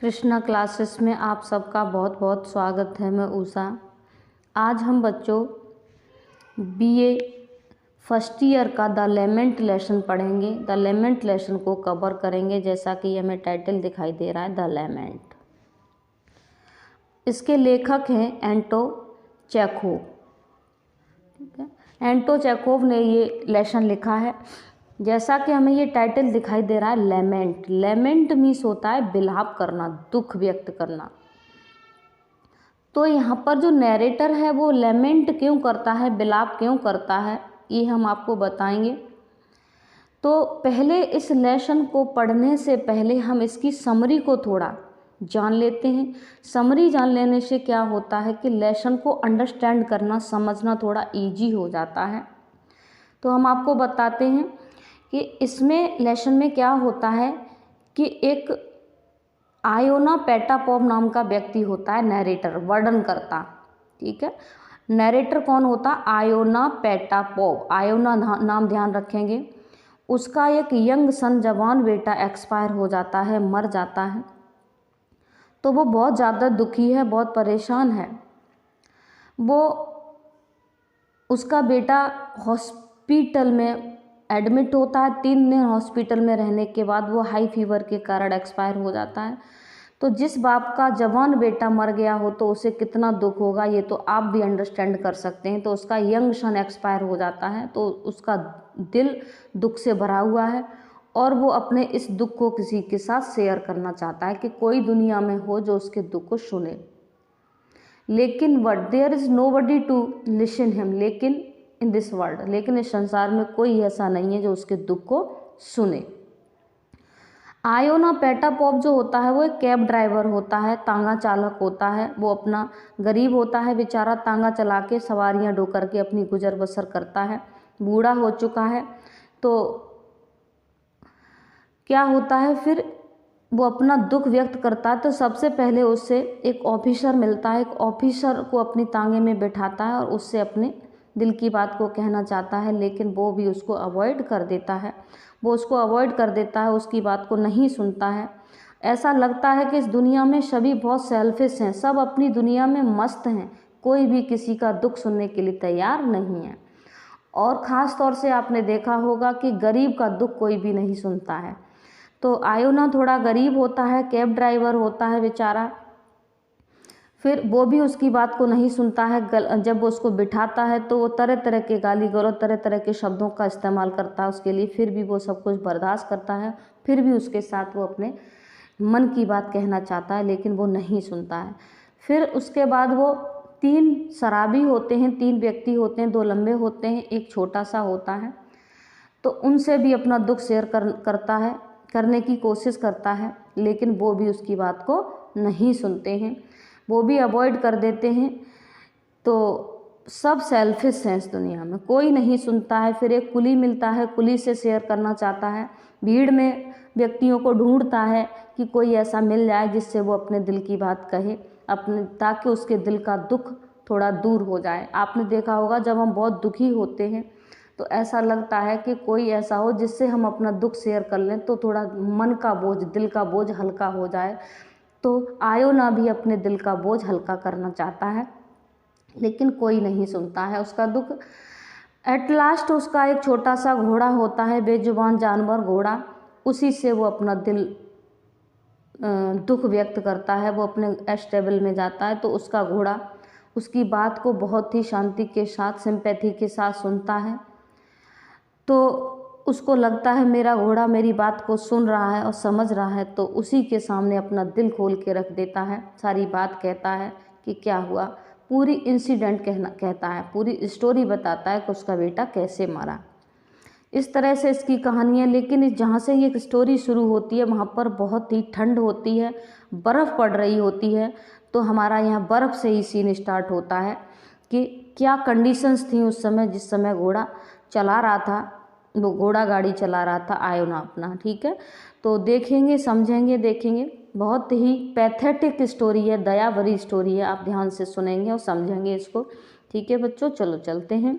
Krishna classes में आप सबका बहुत बहुत स्वागत है। मैं उषा। आज हम बच्चों बीए फर्स्ट ईयर का द लेमेंट लेसन पढ़ेंगे। द लेमेंट लेसन को कवर करेंगे, जैसा कि हमें टाइटल दिखाई दे रहा है, द लेमेंट। इसके लेखक हैं एंटो चेखोव। ठीक है, एंटो चेखोव ने ये लेसन लिखा है। जैसा कि हमें ये टाइटल दिखाई दे रहा है, लेमेंट। लेमेंट मीन्स होता है विलाप करना, दुख व्यक्त करना। तो यहाँ पर जो नैरेटर है वो लेमेंट क्यों करता है, विलाप क्यों करता है, ये हम आपको बताएंगे। तो पहले इस लेसन को पढ़ने से पहले हम इसकी समरी को थोड़ा जान लेते हैं। समरी जान लेने से क्या होता है कि लेसन को अंडरस्टैंड करना, समझना थोड़ा इजी हो जाता है। तो हम आपको बताते हैं कि इसमें लेसन में क्या होता है कि एक आयोना पेटापोव नाम का व्यक्ति होता है, नैरेटर, वर्णन करता। ठीक है, नैरेटर कौन होता? आयोना पेटापोव। आयोना नाम ध्यान रखेंगे। उसका एक यंग सन, जवान बेटा एक्सपायर हो जाता है, मर जाता है। तो वो बहुत ज़्यादा दुखी है, बहुत परेशान है। वो उसका बेटा हॉस्पिटल में एडमिट होता है। 3 दिन हॉस्पिटल में रहने के बाद वो हाई फीवर के कारण एक्सपायर हो जाता है। तो जिस बाप का जवान बेटा मर गया हो तो उसे कितना दुख होगा, ये तो आप भी अंडरस्टैंड कर सकते हैं। तो उसका यंग सन एक्सपायर हो जाता है, तो उसका दिल दुख से भरा हुआ है और वो अपने इस दुख को किसी के साथ शेयर करना चाहता है कि कोई दुनिया में हो जो उसके दुख को सुने। लेकिन what there is nobody to listen him, लेकिन इन दिस वर्ल्ड, लेकिन इस संसार में कोई ऐसा नहीं है जो उसके दुख को सुने। आयोना पेटापोव जो होता है वो एक कैब ड्राइवर होता है, तांगा चालक होता है। वो अपना गरीब होता है बेचारा, तांगा चला के सवारियाँ ढो करके अपनी गुजर बसर करता है। बूढ़ा हो चुका है। तो क्या होता है, फिर वो अपना दुख व्यक्त करता है। तो सबसे पहले उससे एक ऑफिसर मिलता है। एक ऑफिसर को अपनी तांगे में बैठाता है और उससे अपने दिल की बात को कहना चाहता है, लेकिन वो भी उसको अवॉइड कर देता है। वो उसको अवॉइड कर देता है, उसकी बात को नहीं सुनता है। ऐसा लगता है कि इस दुनिया में सभी बहुत सेल्फिश हैं, सब अपनी दुनिया में मस्त हैं, कोई भी किसी का दुख सुनने के लिए तैयार नहीं है। और ख़ास तौर से आपने देखा होगा कि गरीब का दुख कोई भी नहीं सुनता है। तो आयोना थोड़ा गरीब होता है, कैब ड्राइवर होता है बेचारा। फिर वो भी उसकी बात को नहीं सुनता है। जब वो उसको बिठाता है तो वो तरह तरह के गाली गलौज, तरह तरह के शब्दों का इस्तेमाल करता है उसके लिए। फिर भी वो सब कुछ बर्दाश्त करता है। फिर भी उसके साथ वो अपने मन की बात कहना चाहता है, लेकिन वो नहीं सुनता है। फिर उसके बाद वो 3 शराबी होते हैं, 3 व्यक्ति होते हैं, 2 लंबे होते हैं, एक छोटा सा होता है। तो उनसे भी अपना दुख शेयर करता है, करने की कोशिश करता है, लेकिन वो भी उसकी बात को नहीं सुनते हैं, वो भी अवॉइड कर देते हैं। तो सब सेल्फिश हैं इस दुनिया में, कोई नहीं सुनता है। फिर एक कुली मिलता है, कुली से शेयर करना चाहता है। भीड़ में व्यक्तियों को ढूंढता है कि कोई ऐसा मिल जाए जिससे वो अपने दिल की बात कहे, अपने, ताकि उसके दिल का दुख थोड़ा दूर हो जाए। आपने देखा होगा जब हम बहुत दुखी होते हैं तो ऐसा लगता है कि कोई ऐसा हो जिससे हम अपना दुख शेयर कर लें, तो थोड़ा मन का बोझ, दिल का बोझ हल्का हो जाए। तो आयोना भी अपने दिल का बोझ हल्का करना चाहता है, लेकिन कोई नहीं सुनता है उसका दुख। एट लास्ट उसका एक छोटा सा घोड़ा होता है, बेजुबान जानवर घोड़ा, उसी से वो अपना दिल दुख व्यक्त करता है। वो अपने एस्टेबल में जाता है तो उसका घोड़ा उसकी बात को बहुत ही शांति के साथ, सिंपैथी के साथ सुनता है। तो उसको लगता है मेरा घोड़ा मेरी बात को सुन रहा है और समझ रहा है, तो उसी के सामने अपना दिल खोल के रख देता है, सारी बात कहता है कि क्या हुआ, पूरी इंसिडेंट कहता है, पूरी स्टोरी बताता है कि उसका बेटा कैसे मरा। इस तरह से इसकी कहानी है। लेकिन जहाँ से ये स्टोरी शुरू होती है वहाँ पर बहुत ही ठंड होती है, बर्फ़ पड़ रही होती है। तो हमारा यहाँ बर्फ़ से ही सीन स्टार्ट होता है कि क्या कंडीशंस थी उस समय, जिस समय घोड़ा चला रहा था, वो घोड़ा गाड़ी चला रहा था आयोना अपना। ठीक है, तो देखेंगे, समझेंगे, देखेंगे। बहुत ही पैथेटिक स्टोरी है, दया भरी स्टोरी है। आप ध्यान से सुनेंगे और समझेंगे इसको। ठीक है बच्चों, चलो चलते हैं।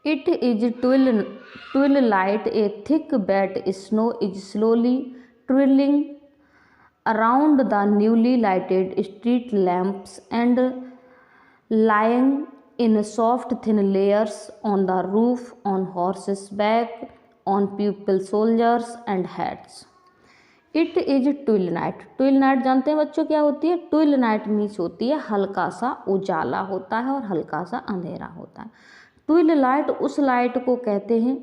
It is twilight. A thick wet snow is slowly twirling around the newly lighted street lamps and lying in soft thin layers on the roof, on horses' back, on people, soldiers and hats. It is twill night. Twill night जानते हैं बच्चों क्या होती है? Twill night means होती है हल्का सा उजाला होता है और हल्का सा अंधेरा होता है। ट्विल लाइट उस लाइट को कहते हैं,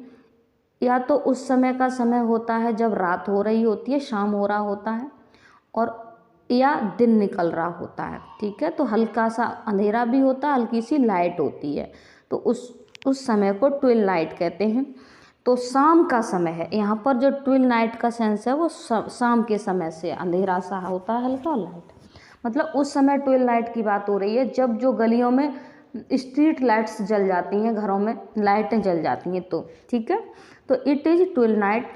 या तो उस समय का समय होता है जब रात हो रही होती है, शाम हो रहा होता है, और या दिन निकल रहा होता है। ठीक है, तो हल्का सा अंधेरा भी होता है, हल्की सी लाइट होती है, तो उस समय को ट्विल लाइट कहते हैं। तो शाम का समय है यहाँ पर, जो ट्विल नाइट का सेंस है वो शाम के समय से अंधेरा सा होता है, हल्का लाइट, मतलब उस समय ट्विल नाइट की बात हो रही है जब जो गलियों में स्ट्रीट लाइट्स जल जाती हैं, घरों में लाइटें जल जाती हैं, तो ठीक है। तो it is twill night.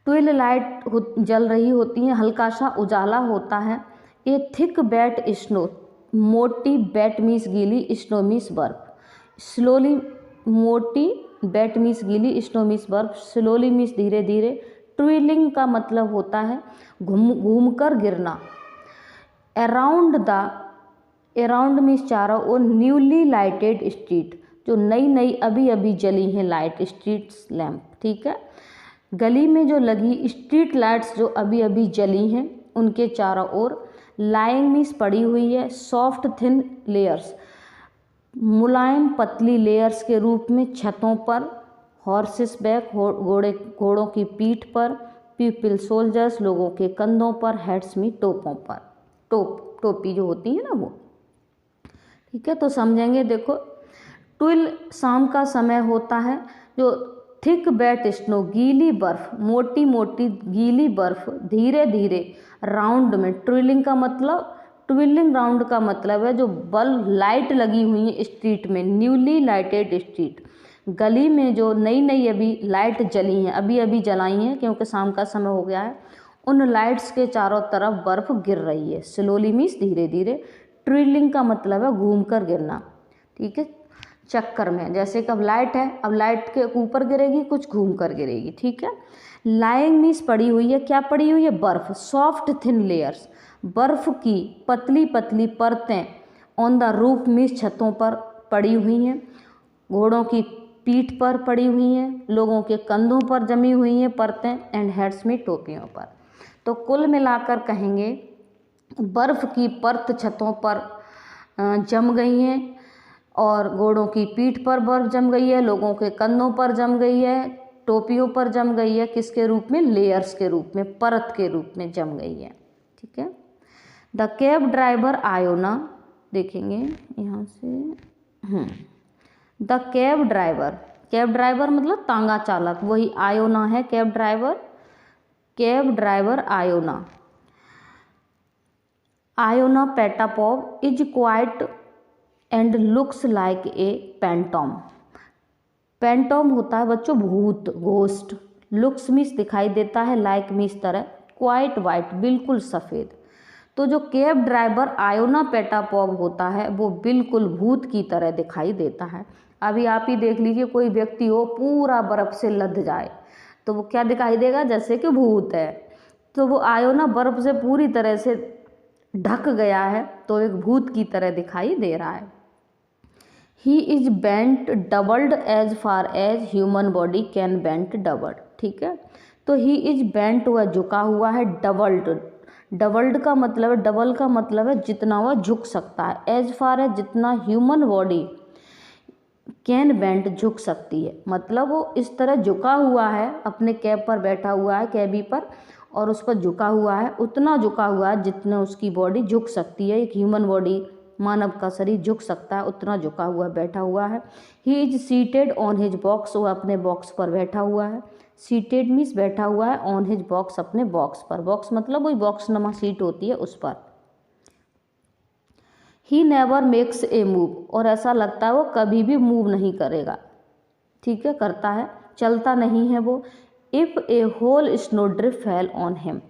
Twill light जल रही होती हैं, हल्का सा उजाला होता है। ए थिक बैट स्नो, मोटी बैट मीन्स गीली, स्नो मीन्स बर्फ। स्लोली, मोटी बैट मीन्स गीली, स्नो मीन्स बर्फ। स्लोली मीन्स धीरे धीरे। ट्विलिंग का मतलब होता है घूम कर गिरना। अराउंड मीन्स चारों ओर। न्यूली लाइटेड स्ट्रीट, जो नई नई अभी अभी जली हैं लाइट, स्ट्रीट्स लैम्प। ठीक है, गली में जो लगी स्ट्रीट लाइट्स जो अभी अभी जली हैं उनके चारों ओर। लाइंग मीन्स पड़ी हुई है। सॉफ्ट थिन लेयर्स, मुलायम पतली लेयर्स के रूप में छतों पर। हॉर्सेस बैक, घोड़ों की पीठ पर। पीपल सोल्जर्स, लोगों के कंधों पर। हेड्स में टोपों पर, टोपी जो होती है ना वो। ठीक है, तो समझेंगे। देखो, ट्विल शाम का समय होता है। जो थिक बैट स्नो, गीली बर्फ, मोटी मोटी गीली बर्फ धीरे धीरे राउंड में। ट्विलिंग राउंड का मतलब है जो बल्ब लाइट लगी हुई है स्ट्रीट में, न्यूली लाइटेड स्ट्रीट, गली में जो नई नई अभी लाइट जली हैं, अभी अभी जलाई हैं क्योंकि शाम का समय हो गया है, उन लाइट्स के चारों तरफ बर्फ गिर रही है। स्लोली मीन्स धीरे धीरे। ट्विलिंग का मतलब है घूम कर गिरना। ठीक है, चक्कर में, जैसे कब लाइट है, अब लाइट के ऊपर गिरेगी, कुछ घूम कर गिरेगी। ठीक है, लाइंग मीन्स पड़ी हुई है। क्या पड़ी हुई है? बर्फ। सॉफ्ट थिन लेयर्स, बर्फ की पतली पतली परतें। ऑन द रूफ मीन्स छतों पर पड़ी हुई हैं। घोड़ों की पीठ पर पड़ी हुई हैं, लोगों के कंधों पर जमी हुई हैं परतें। एंड हेड्स में टोपियों पर। तो कुल मिलाकर कहेंगे बर्फ की परत छतों पर जम गई हैं, और घोड़ों की पीठ पर बर्फ जम गई है, लोगों के कंधों पर जम गई है, टोपियों पर जम गई है। किसके रूप में? लेयर्स के रूप में, परत के रूप में जम गई है। ठीक है, द कैब ड्राइवर आयोना, देखेंगे यहाँ से। द कैब ड्राइवर मतलब तांगा चालक, वही आयोना है cab driver Iona. Iona Potapov is quite and looks like a phantom. Phantom होता है बच्चों भूत, घोस्ट। लुक्स मीन्स दिखाई देता है, लाइक मीन्स तरह, क्वाइट वाइट बिल्कुल सफ़ेद। तो जो कैब ड्राइवर आयोना पेटापॉव होता है वो बिल्कुल भूत की तरह दिखाई देता है। अभी आप ही देख लीजिए, कोई व्यक्ति हो पूरा बर्फ़ से लद जाए तो वो क्या दिखाई देगा? जैसे कि भूत है। तो वो आयोना बर्फ़ से पूरी तरह से ढक गया है तो एक भूत की तरह दिखाई दे रहा है। He is bent doubled as far as human body can bent doubled. ठीक है, तो ही इज बेंट हुआ, झुका हुआ है। डबल्ड का मतलब है, डबल का मतलब है जितना वह झुक सकता है। एज फार है जितना ह्यूमन बॉडी कैन बेंट झुक सकती है, मतलब वो इस तरह झुका हुआ है, अपने कैब पर बैठा हुआ है, कैबी पर, और उस पर झुका हुआ है, उतना झुका हुआ है जितना उसकी बॉडी झुक सकती है। एक ह्यूमन बॉडी, मानव का शरीर झुक सकता है, उतना झुका हुआ बैठा हुआ है। He is seated on his box, वो अपने बॉक्स पर बैठा हुआ है। सीटेड मीन्स बैठा हुआ है, ऑन हिज बॉक्स अपने बॉक्स पर। बॉक्स मतलब वही बॉक्स नमा सीट होती है उस पर। He never makes a move, और ऐसा लगता है वो कभी भी मूव नहीं करेगा। ठीक है, करता है, चलता नहीं है वो। If a whole snow drift fell on him.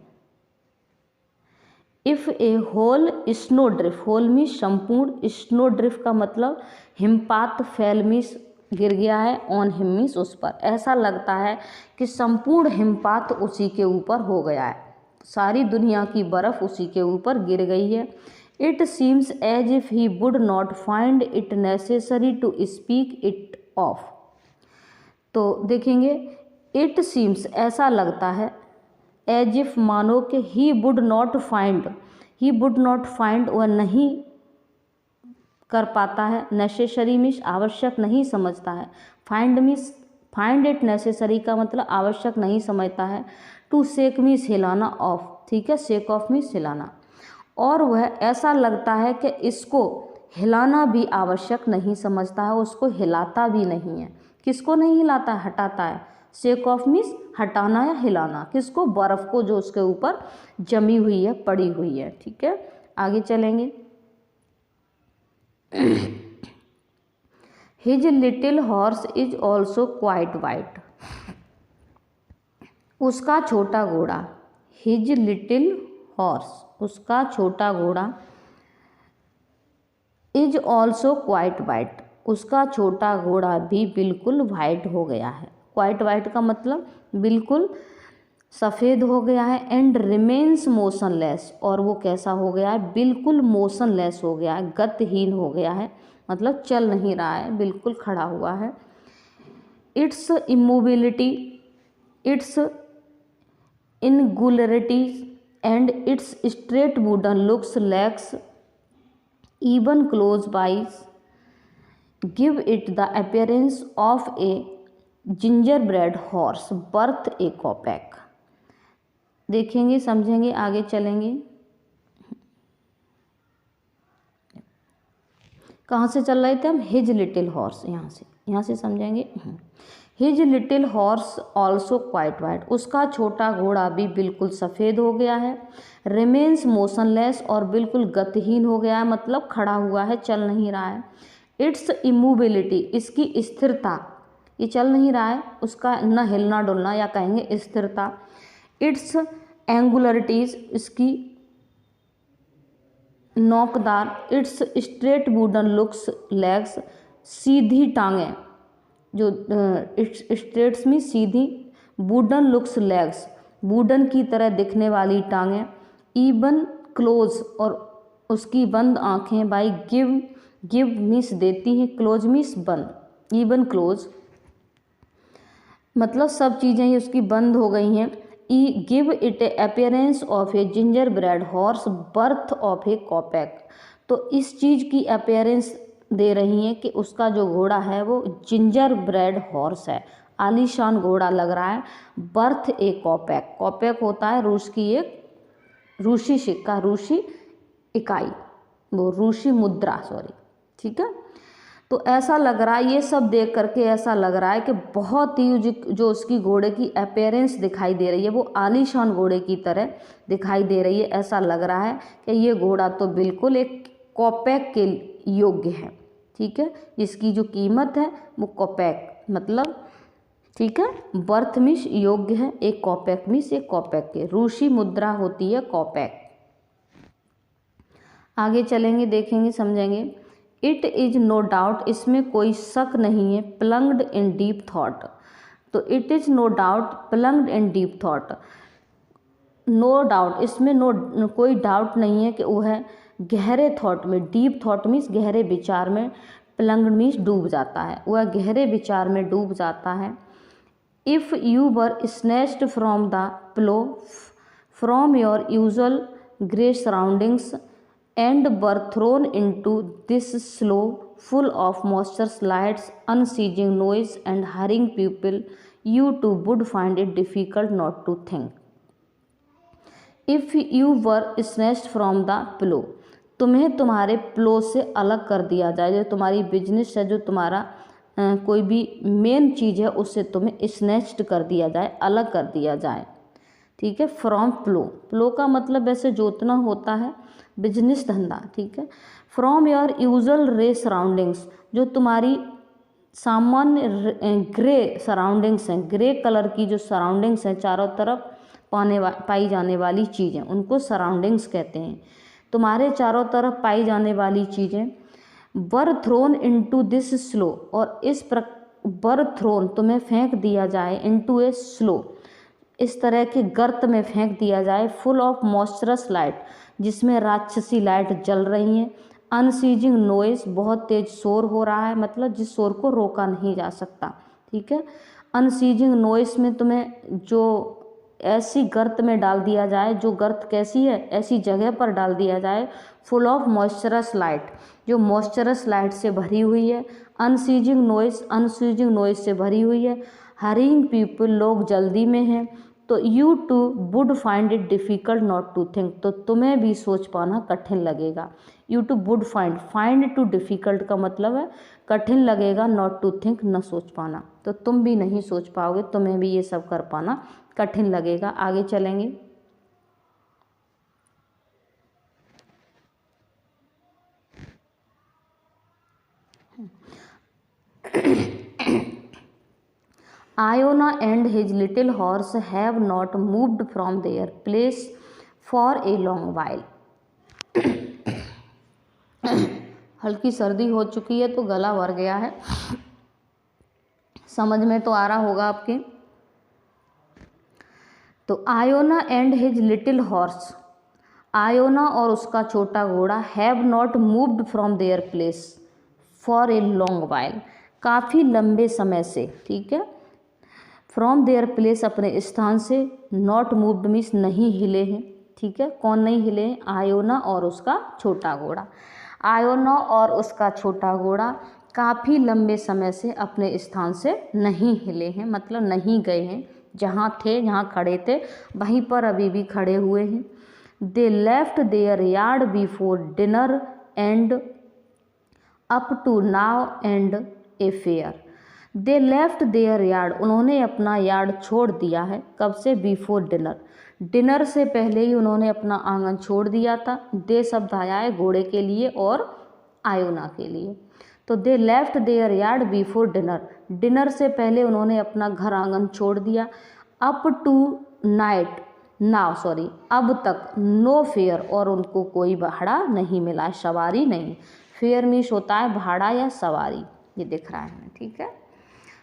If a whole snow drift, whole means संपूर्ण, स्नो ड्रिफ्ट का मतलब हिमपात, फेल मीन्स गिर गया है, ऑन हिम मीन्स उस पर, ऐसा लगता है कि संपूर्ण हिमपात उसी के ऊपर हो गया है, सारी दुनिया की बर्फ़ उसी के ऊपर गिर गई है। It seems as if he would not find it necessary to speak it off. तो देखेंगे, इट सीम्स ऐसा लगता है, एज इफ मानो कि ही वुड नॉट फाइंड वह नहीं कर पाता है, नेसेसरी मीन्स आवश्यक नहीं समझता है, फाइंड इट नेसेसरी का मतलब आवश्यक नहीं समझता है, टू शेक मीन्स हिलाना, ऑफ, ठीक है, शेक ऑफ मीन्स हिलाना, और वह ऐसा लगता है कि इसको हिलाना भी आवश्यक नहीं समझता है, उसको हिलाता भी नहीं है। किसको नहीं हिलाता है? हटाता है। शेक ऑफ मीन्स हटाना या हिलाना, किसको? बर्फ़ को जो उसके ऊपर जमी हुई है, पड़ी हुई है, ठीक है। आगे चलेंगे। His little horse is also quite white. उसका छोटा घोड़ा, हिज लिटिल हॉर्स, उसका छोटा घोड़ा, इज ऑल्सो क्वाइट वाइट, उसका छोटा घोड़ा भी बिल्कुल वाइट हो गया है। क्वाइट वाइट का मतलब बिल्कुल सफ़ेद हो गया है। एंड रिमेन्स मोशनलेस, और वो कैसा हो गया है? बिल्कुल मोशनलेस हो गया है, गतिहीन हो गया है, मतलब चल नहीं रहा है, बिल्कुल खड़ा हुआ है। Its immobility, its angularity and its straight wooden looks legs even close by give it the appearance of a gingerbread horse worth a kopeck। देखेंगे, समझेंगे, आगे चलेंगे। कहाँ से चल रहे थे हम? हिज लिटिल हॉर्स, यहाँ से समझेंगे। His little horse also quite white, उसका छोटा घोड़ा भी बिल्कुल सफ़ेद हो गया है। रिमेन्स मोशनलेस, और बिल्कुल गतिहीन हो गया है, मतलब खड़ा हुआ है, चल नहीं रहा है। इट्स इमोबिलिटी, इसकी स्थिरता, ये चल नहीं रहा है, उसका न हिलना डुलना, या कहेंगे स्थिरता। इट्स एंगुलरिटीज़, इसकी नोकदार। Its straight wooden looks legs, सीधी टांगें, जो स्ट्रेट्स में सीधी, वुडन लुक्स लेग्स, वुडन की तरह दिखने वाली टांगें। इवन क्लोज, और उसकी बंद आँखें। बाई गिव मीन्स देती हैं, क्लोज मीन्स बंद। इवन क्लोज मतलब सब चीज़ें ही उसकी बंद हो गई हैं। Give it a appearance of a gingerbread horse bought of a kopek, तो इस चीज़ की अपीयरेंस दे रही हैं कि उसका जो घोड़ा है वो जिंजर ब्रेड हॉर्स है, आलीशान घोड़ा लग रहा है। बर्थ ए कॉपेक, कॉपेक होता है रूस की एक रूसी सिक्का, रूसी इकाई, वो रूसी मुद्रा, सॉरी, ठीक है। तो ऐसा लग रहा है, ये सब देख करके ऐसा लग रहा है कि बहुत ही जो उसकी घोड़े की अपीयरेंस दिखाई दे रही है वो आलीशान घोड़े की तरह दिखाई दे रही है। ऐसा लग रहा है कि ये घोड़ा तो बिल्कुल एक कॉपेक के योग्य है, ठीक है, इसकी जो कीमत है वो कॉपेक मतलब, ठीक है, बर्थ मीन्स योग्य है, एक कॉपेक मीन्स एक कॉपेक के, रूसी मुद्रा होती है कॉपेक। आगे चलेंगे, देखेंगे, समझेंगे। इट इज़ नो डाउट, इसमें कोई शक नहीं है, प्लंग्ड इन डीप थॉट, तो it is no doubt plunged in deep thought, no doubt, इसमें कोई डाउट नहीं है कि वो है गहरे थॉट में, डीप थॉट मीन्स गहरे विचार में, प्लंग्ड मीन्स डूब जाता है, वह गहरे विचार में डूब जाता है। If you were snatched from the plough from your usual grey surroundings and were thrown into this slow, full of moisture slides, unceasing noise and hurrying people, you too would find it difficult not to think. If you were snatched from the plow, तुम्हें तुम्हारे प्लो से अलग कर दिया जाए, जो तुम्हारी business है, जो तुम्हारा कोई भी मेन चीज़ है, उससे तुम्हें स्नैच्ड कर दिया जाए, अलग कर दिया जाए, ठीक है। फ्रॉम प्लो, प्लो का मतलब वैसे जोतना होता है, बिजनेस धंधा, ठीक है। फ्रॉम योर यूजुअल रे सराउंडिंग्स, जो तुम्हारी सामान्य ग्रे सराउंडिंग्स हैं, ग्रे कलर की जो सराउंडिंग्स हैं, चारों तरफ पाई जाने वाली चीज़ें, उनको सराउंडिंग्स कहते हैं। तुम्हारे चारों तरफ पाई जाने वाली चीज़ें वर थ्रोन इनटू दिस स्लो, और वर थ्रोन, तुम्हें फेंक दिया जाए, इनटू ए स्लो, इस तरह के गर्त में फेंक दिया जाए, फुल ऑफ मॉइस्चरस लाइट, जिसमें राक्षसी लाइट जल रही हैं, अनसीजिंग नॉइस, बहुत तेज शोर हो रहा है, मतलब जिस शोर को रोका नहीं जा सकता, ठीक है। अनसीजिंग नॉइस में तुम्हें जो ऐसी गर्त में डाल दिया जाए, जो गर्त कैसी है, ऐसी जगह पर डाल दिया जाए, फुल ऑफ मॉइस्चरस लाइट, जो मॉइस्चरस लाइट से भरी हुई है, अनसीजिंग नॉइस से भरी हुई है, हरिंग पीपल, लोग जल्दी में हैं, तो you too would find it difficult not to think, तो तुम्हें भी सोच पाना कठिन लगेगा। You too would find to difficult का मतलब है कठिन लगेगा, नॉट टू थिंक न सोच पाना, तो तुम भी नहीं सोच पाओगे, तुम्हें भी ये सब कर पाना कठिन लगेगा। आगे चलेंगे। Iona and his little horse have not moved from their place for a long while. हल्की सर्दी हो चुकी है तो गला भर गया है, समझ में तो आ रहा होगा आपके। तो Iona and his little horse, Iona और उसका छोटा घोड़ा, have not moved from their place for a long while, काफ़ी लंबे समय से, ठीक है। फ्रॉम देयर प्लेस, अपने स्थान से, नॉट मूव्ड मीन्स नहीं हिले हैं, ठीक है। कौन नहीं हिले हैं? आयोना और उसका छोटा घोड़ा। आयोना और उसका छोटा घोड़ा काफ़ी लंबे समय से अपने स्थान से नहीं हिले हैं, मतलब नहीं गए हैं, जहाँ थे, जहाँ खड़े थे वहीं पर अभी भी खड़े हुए हैं। They left their yard before dinner and up to now and a fare. They left their yard, उन्होंने अपना यार्ड छोड़ दिया है, कब से? बिफोर डिनर, डिनर से पहले ही उन्होंने अपना आंगन छोड़ दिया था। दे शब्द आया है घोड़े के लिए और आयोना के लिए। तो they left their yard before dinner, dinner से पहले उन्होंने अपना घर आंगन छोड़ दिया। अप टू अब तक, नो फेयर, और उनको कोई भाड़ा नहीं मिला, सवारी नहीं। फेयर मीन्स होता है भाड़ा या सवारी, ये दिख रहा है हमें, ठीक है।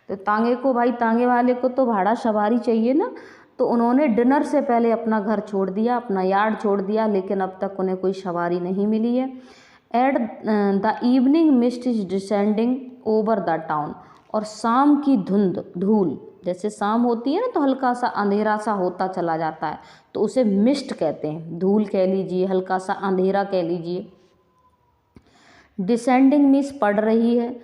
तो तांगे को, भाई तांगे वाले को तो भाड़ा सवारी चाहिए ना, तो उन्होंने डिनर से पहले अपना घर छोड़ दिया, अपना यार्ड छोड़ दिया, लेकिन अब तक उन्हें कोई सवारी नहीं मिली है। At the evening mist is descending over the town, और शाम की धूल, जैसे शाम होती है ना तो हल्का सा अंधेरा सा होता चला जाता है, तो उसे मिस्ट कहते हैं, धूल कह लीजिए, हल्का सा अंधेरा कह लीजिए। डिसेंडिंग मीन्स पड़ रही है,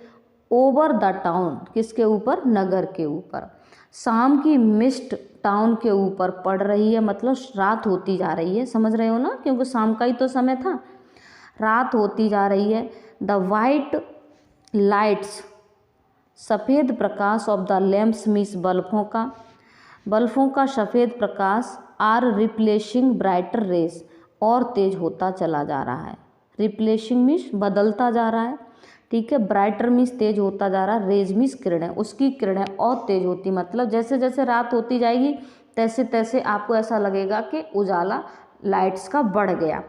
ओवर द टाउन, किसके ऊपर? नगर के ऊपर। शाम की मिस्ट टाउन के ऊपर पड़ रही है, मतलब रात होती जा रही है, समझ रहे हो ना, क्योंकि शाम का ही तो समय था, रात होती जा रही है। द वाइट लाइट्स, सफ़ेद प्रकाश, ऑफ द लैम्प्स मीन्स बल्बों का सफ़ेद प्रकाश, आर रिप्लेसिंग ब्राइटर रेस, और तेज होता चला जा रहा है। रिप्लेसिंग मीन्स बदलता जा रहा है, ठीक है। ब्राइटर मीन्स तेज होता जा रहा है, रेज मीन्स किरणें, उसकी किरणें और तेज होती, मतलब जैसे जैसे रात होती जाएगी तैसे तैसे आपको ऐसा लगेगा कि उजाला लाइट्स का बढ़ गया।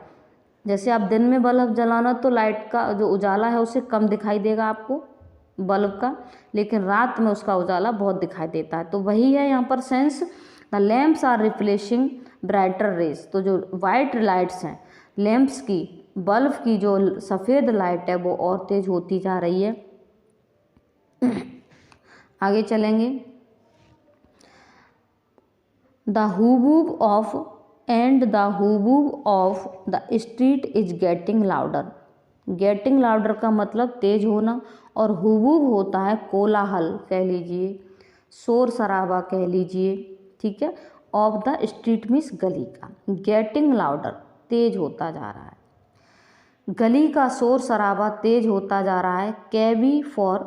जैसे आप दिन में बल्ब जलाना तो लाइट का जो उजाला है उसे कम दिखाई देगा आपको बल्ब का, लेकिन रात में उसका उजाला बहुत दिखाई देता है। तो वही है यहाँ पर sense, the lamps are replacing brighter rays, तो जो वाइट लाइट्स हैं लैम्प्स की, बल्ब की जो सफ़ेद लाइट है वो और तेज होती जा रही है। आगे चलेंगे। The hubbub of the street is getting louder. Getting louder का मतलब तेज होना, और हुबूब होता है कोलाहल कह लीजिए, शोर शराबा कह लीजिए, ठीक है। ऑफ द स्ट्रीट मीन्स गली का, गेटिंग लाउडर तेज होता जा रहा है, गली का शोर शराबा तेज होता जा रहा है। कैबी फॉर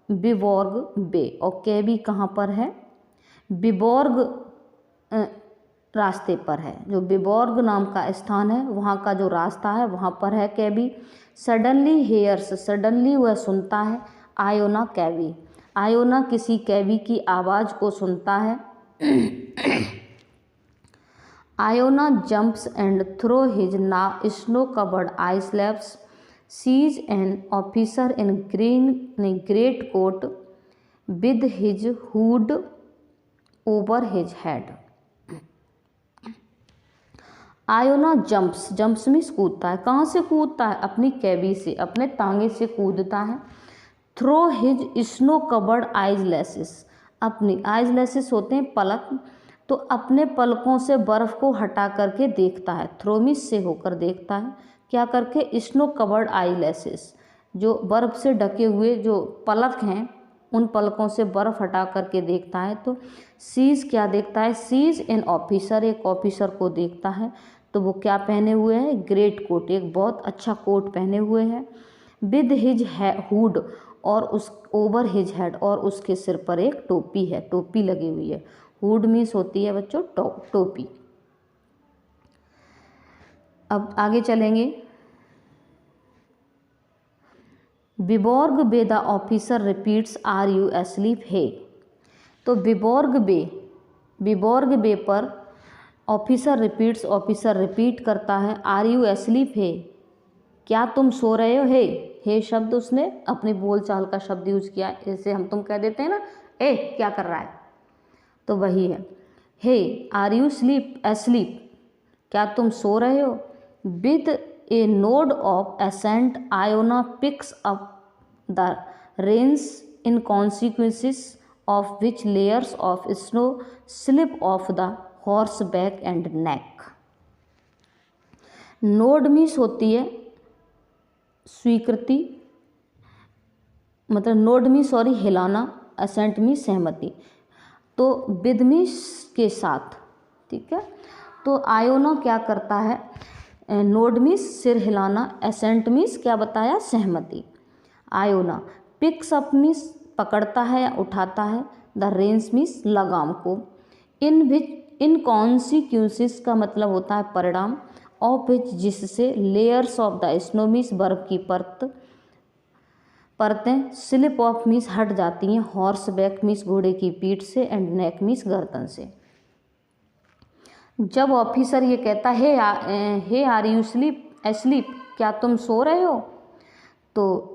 बिबोर्ग बे, और कैबी कहाँ पर है? बिबोर्ग रास्ते पर है, जो बिबोर्ग नाम का स्थान है वहाँ का जो रास्ता है वहाँ पर है कैबी। सडनली हेयर्स, सडनली वह सुनता है, आयोना कैबी, आयोना किसी कैबी की आवाज़ को सुनता है। Iona jumps and through his snow covered eye slabs, sees an officer in greatcoat with his hood over his head. Iona jumps means कूदता है। कहाँ से कूदता है? अपनी कैबी से, अपने तांगे से कूदता है। Throw his snow covered eyelashes, अपनी आइज लैसेस होते हैं पलक, तो अपने पलकों से बर्फ़ को हटा करके देखता है। थ्रो मीन्स से होकर देखता है, क्या करके? स्नो कवर्ड आई लैसेस, जो बर्फ़ से ढके हुए जो पलक हैं उन पलकों से बर्फ़ हटा करके देखता है। तो सीज क्या देखता है? सीज एन ऑफिसर, एक ऑफिसर को देखता है। तो वो क्या पहने हुए हैं? ग्रेट कोट, एक बहुत अच्छा कोट पहने हुए हैं। विद हिज हुड, और उस ओवर हिज हेड, और उसके सिर पर एक टोपी है, टोपी लगी हुई है। हुड मीन्स होती है बच्चों टोपी। अब आगे चलेंगे। Vyborg bay the officer repeats are you asleep hey. तो विबोर्ग बे पर ऑफिसर रिपीट्स, ऑफिसर रिपीट करता है आर यू एस्लीप हे, क्या तुम सो रहे हो? हे शब्द उसने अपनी बोलचाल का शब्द यूज किया, जैसे हम तुम कह देते हैं ना, ए क्या कर रहा है, तो वही है। हे आर यू एस्लीप, क्या तुम सो रहे हो? With a nod of assent Iona picks up the reins in consequences of which layers of snow slip off the horse back and neck. Nod means होती है स्वीकृति, मतलब नोड मीन्स सॉरी हिलाना, असेंट मीन्स सहमति, तो विद मीन्स के साथ, ठीक है। तो आयोना क्या करता है? नोड मीन्स सिर हिलाना, एसेंट मीन्स क्या बताया? सहमति। आयोना पिक्स अप मीन्स पकड़ता है या उठाता है, द रेंस मीन्स लगाम को, इन कॉन्सिक्वेंसेस का मतलब होता है परिणाम, ऑफ विच जिससे, layers of the snow means बर्फ की परतें, स्लिप ऑफ मीन्स हट जाती हैं, हॉर्स बैक मीन्स घोड़े की पीठ से, एंड नेक मीन्स गर्दन से। जब ऑफिसर ये कहता है हे आर यू एस्लीप, क्या तुम सो रहे हो, तो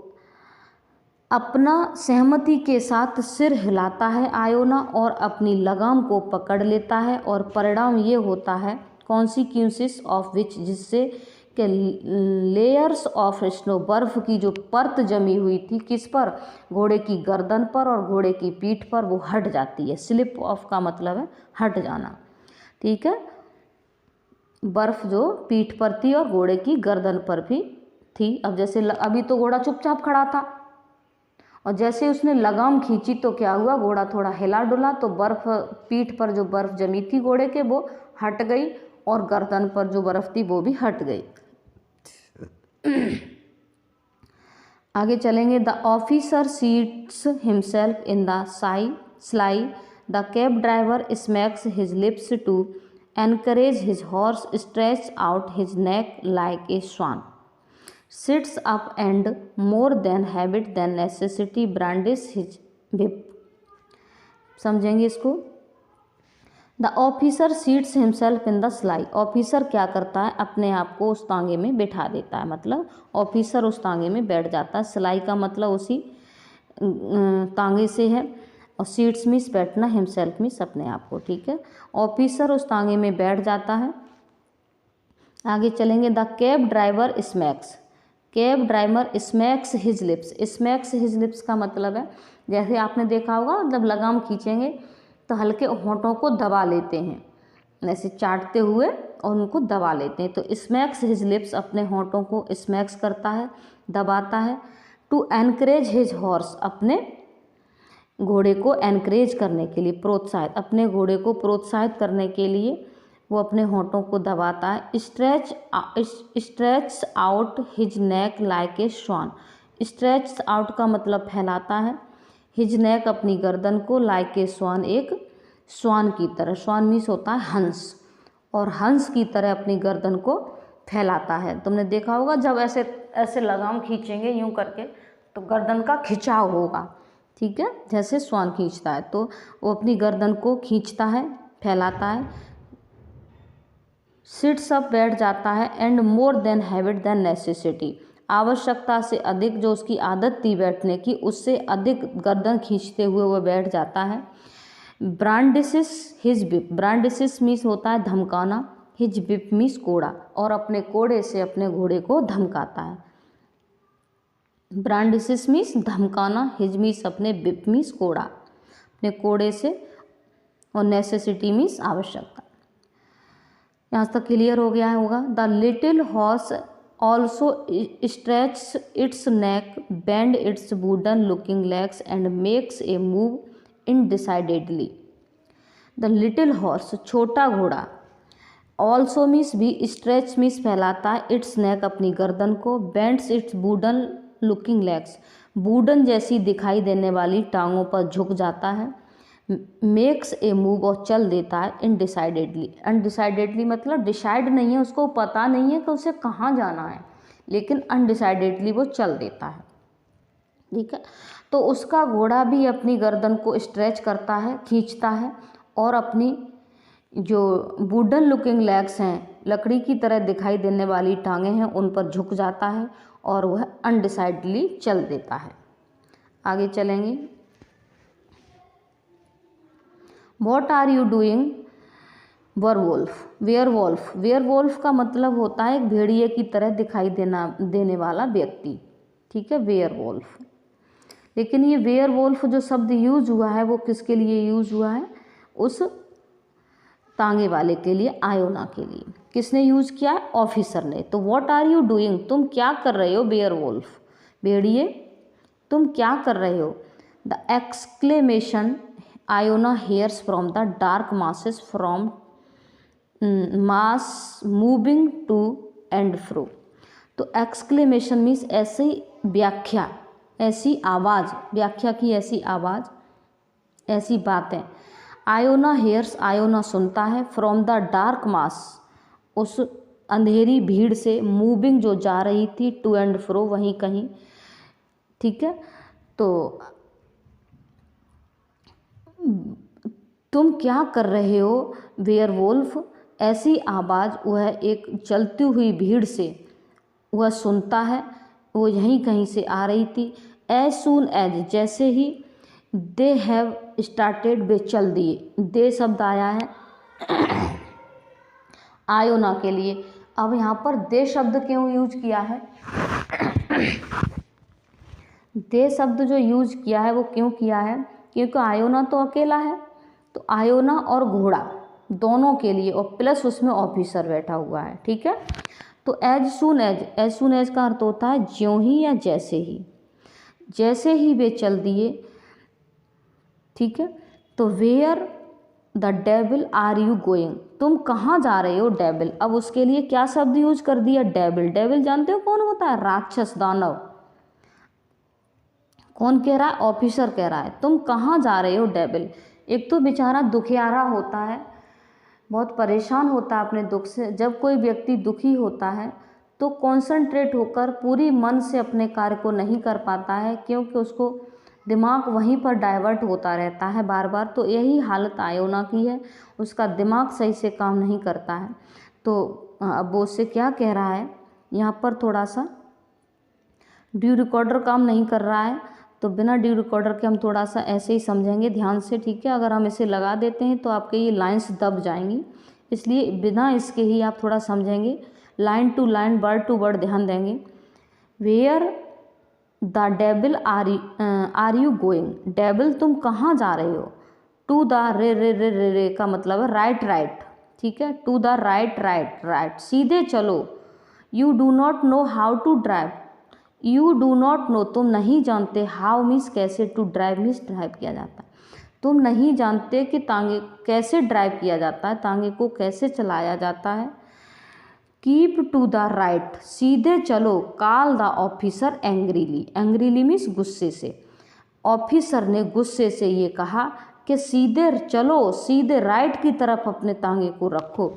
अपना सहमति के साथ सिर हिलाता है आयोना और अपनी लगाम को पकड़ लेता है, और परिणाम ये होता है कॉन्सिक्वेंसेस ऑफ विच जिससे कि लेयर्स ऑफ स्नो, बर्फ़ की जो परत जमी हुई थी किस पर? घोड़े की गर्दन पर और घोड़े की पीठ पर, वो हट जाती है। स्लिप ऑफ का मतलब है हट जाना, ठीक है। बर्फ़ जो पीठ पर थी और घोड़े की गर्दन पर भी थी। अब जैसे अभी तो घोड़ा चुपचाप खड़ा था, और जैसे उसने लगाम खींची तो क्या हुआ? घोड़ा थोड़ा हिला डुला, तो बर्फ़, पीठ पर जो बर्फ़ जमी थी घोड़े के वो हट गई, और गर्दन पर जो बर्फ़ थी वो भी हट गई। आगे चलेंगे। The officer seats himself in the sleigh, the cab driver smacks his lips to encourage his horse, stretch out his neck like a swan, sits up and more than habit than necessity brandishes his whip. समझेंगे इसको। The officer seats himself in the sleigh, officer क्या करता है? अपने आप को उस तांगे में बिठा देता है, मतलब ऑफिसर उस तांगे में बैठ जाता है। स्लाई का मतलब उसी तांगे से है, और सीट्स मीन्स बैठना, हिमसेल्फ मीन्स अपने आप को, ठीक है। ऑफिसर उस तांगे में बैठ जाता है। आगे चलेंगे। The cab driver smacks, cab driver smacks his lips, smacks his lips का मतलब है, जैसे आपने देखा होगा जब लगाम खींचेंगे तो हल्के होंठों को दबा लेते हैं, ऐसे चाटते हुए और उनको दबा लेते हैं, तो स्मैक्स हिज लिप्स, अपने होंठों को स्मैक्स करता है, दबाता है। टू एनकरेज हिज हॉर्स, अपने घोड़े को एनकरेज करने के लिए, प्रोत्साहित, अपने घोड़े को प्रोत्साहित करने के लिए वो अपने होंठों को दबाता है। Stretch out his neck like a swan, stretch out का मतलब फैलाता है, हिज नेक अपनी गर्दन को, लाइक ए स्वान एक स्वान की तरह, स्वान मीन्स होता है हंस, और हंस की तरह अपनी गर्दन को फैलाता है। तुमने देखा होगा जब ऐसे ऐसे लगाम खींचेंगे यूं करके तो गर्दन का खिंचाव होगा, ठीक है, जैसे स्वान खींचता है, तो वो अपनी गर्दन को खींचता है, फैलाता है। सिट्स अप बैठ जाता है, and more than habit than necessity, आवश्यकता से अधिक, जो उसकी आदत थी बैठने की, उससे अधिक गर्दन खींचते हुए वह बैठ जाता है। ब्रांडिसिस हिज विप, ब्रांडिसिस मीन्स होता है धमकाना, हिज विप मीन्स कोड़ा, और अपने कोड़े से अपने घोड़े को धमकाता है। ब्रांडिसिस मीन्स धमकाना, हिज मीन्स अपने, विप मीन्स कोड़ा, अपने कोड़े से, और नेसेसिटी मीन्स आवश्यकता। यहाँ तक क्लियर हो गया होगा। The little horse also stretch its neck, bend its wooden looking legs and makes a move undecidedly. The little horse, छोटा घोड़ा, ऑल्सो मीन्स भी, स्ट्रेच मीन्स फैलाता है, इट्स नेक अपनी गर्दन को, bends its wooden looking legs wooden जैसी दिखाई देने वाली टांगों पर झुक जाता है, मेक्स ए मूव और चल देता है, इनडिसाइडेडली, अनडिसाइडेडली मतलब डिसाइड नहीं है, उसको पता नहीं है कि उसे कहाँ जाना है, लेकिन अनडिसाइडेडली वो चल देता है। ठीक है, तो उसका घोड़ा भी अपनी गर्दन को स्ट्रेच करता है, खींचता है, और अपनी जो वुडन लुकिंग लेग्स हैं, लकड़ी की तरह दिखाई देने वाली टांगें हैं, उन पर झुक जाता है और वह अनडिसाइडली चल देता है। आगे चलेंगे। What are you doing werewolf, werewolf, werewolf का मतलब होता है एक भेड़िए की तरह दिखाई देने वाला व्यक्ति। ठीक है, वेयरवुल्फ। लेकिन ये वेयरवुल्फ जो शब्द यूज हुआ है वो किसके लिए यूज हुआ है? उस तांगे वाले के लिए, आयोना के लिए। किसने यूज किया है? ऑफिसर ने। तो व्हाट आर यू डूइंग, तुम क्या कर रहे हो? बेयरवुल्फ, भेड़िए तुम क्या कर रहे हो? The exclamation Iona hears from the dark masses from mass moving to and fro. तो एक्सक्लेमेशन मीन्स ऐसी व्याख्या, ऐसी आवाज़, व्याख्या की ऐसी आवाज़, ऐसी बातें। आयोना हेयर्स, आयोना सुनता है, फ्रॉम द डार्क मास, उस अंधेरी भीड़ से, मूविंग जो जा रही थी, टू एंड फ्रो वहीं कहीं। ठीक है, तो तुम क्या कर रहे हो वेयरवुल्फ, ऐसी आवाज़ वह एक चलती हुई भीड़ से वह सुनता है, वो यहीं कहीं से आ रही थी। एज सून एज, जैसे ही, दे हैव स्टार्टेड, वे चल दिए। दे शब्द आया है आयोना के लिए। अब यहाँ पर दे शब्द क्यों यूज किया है? दे शब्द जो यूज किया है वो क्यों किया है? क्योंकि आयोना तो अकेला है, तो आयोना और घोड़ा दोनों के लिए, और प्लस उसमें ऑफिसर बैठा हुआ है। ठीक है, तो as soon as, as soon as का अर्थ होता है ज्यों ही या जैसे ही, जैसे ही वे चल दिए। ठीक है, तो where the devil are you going, तुम कहाँ जा रहे हो? डेविल। अब उसके लिए क्या शब्द यूज कर दिया? डेविल। डेविल जानते हो कौन होता है? राक्षस, दानव। कौन कह रहा है? ऑफिसर कह रहा है तुम कहाँ जा रहे हो? डेविल। एक तो बेचारा दुखियारा होता है, बहुत परेशान होता है अपने दुख से। जब कोई व्यक्ति दुखी होता है तो कॉन्सेंट्रेट होकर पूरी मन से अपने कार्य को नहीं कर पाता है, क्योंकि उसको दिमाग वहीं पर डाइवर्ट होता रहता है बार बार। तो यही हालत आयोना की है, उसका दिमाग सही से काम नहीं करता है। तो अब वो उससे क्या कह रहा है, यहाँ पर थोड़ा सा ड्यू रिकॉर्डर काम नहीं कर रहा है, तो बिना ड्यू रिकॉर्डर के हम थोड़ा सा ऐसे ही समझेंगे ध्यान से। ठीक है, अगर हम इसे लगा देते हैं तो आपके ये लाइंस दब जाएंगी, इसलिए बिना इसके ही आप थोड़ा समझेंगे, line to line, word to word ध्यान देंगे। Where the devil are you going, devil तुम कहाँ जा रहे हो? टू द, रे रे रे रे रे का मतलब है राइट राइट। ठीक है, to the right right right, सीधे चलो। You do not know how to drive, you do not know तुम नहीं जानते, हाउ मीन्स कैसे, टू ड्राइव मीन्स ड्राइव किया जाता है। तुम नहीं जानते कि तांगे कैसे ड्राइव किया जाता है, तांगे को कैसे चलाया जाता है। कीप टू द राइट, सीधे चलो। Call the officer angrily, angrily means गुस्से से। ऑफिसर ने गुस्से से ये कहा कि सीधे चलो, सीधे राइट की तरफ अपने तांगे को रखो।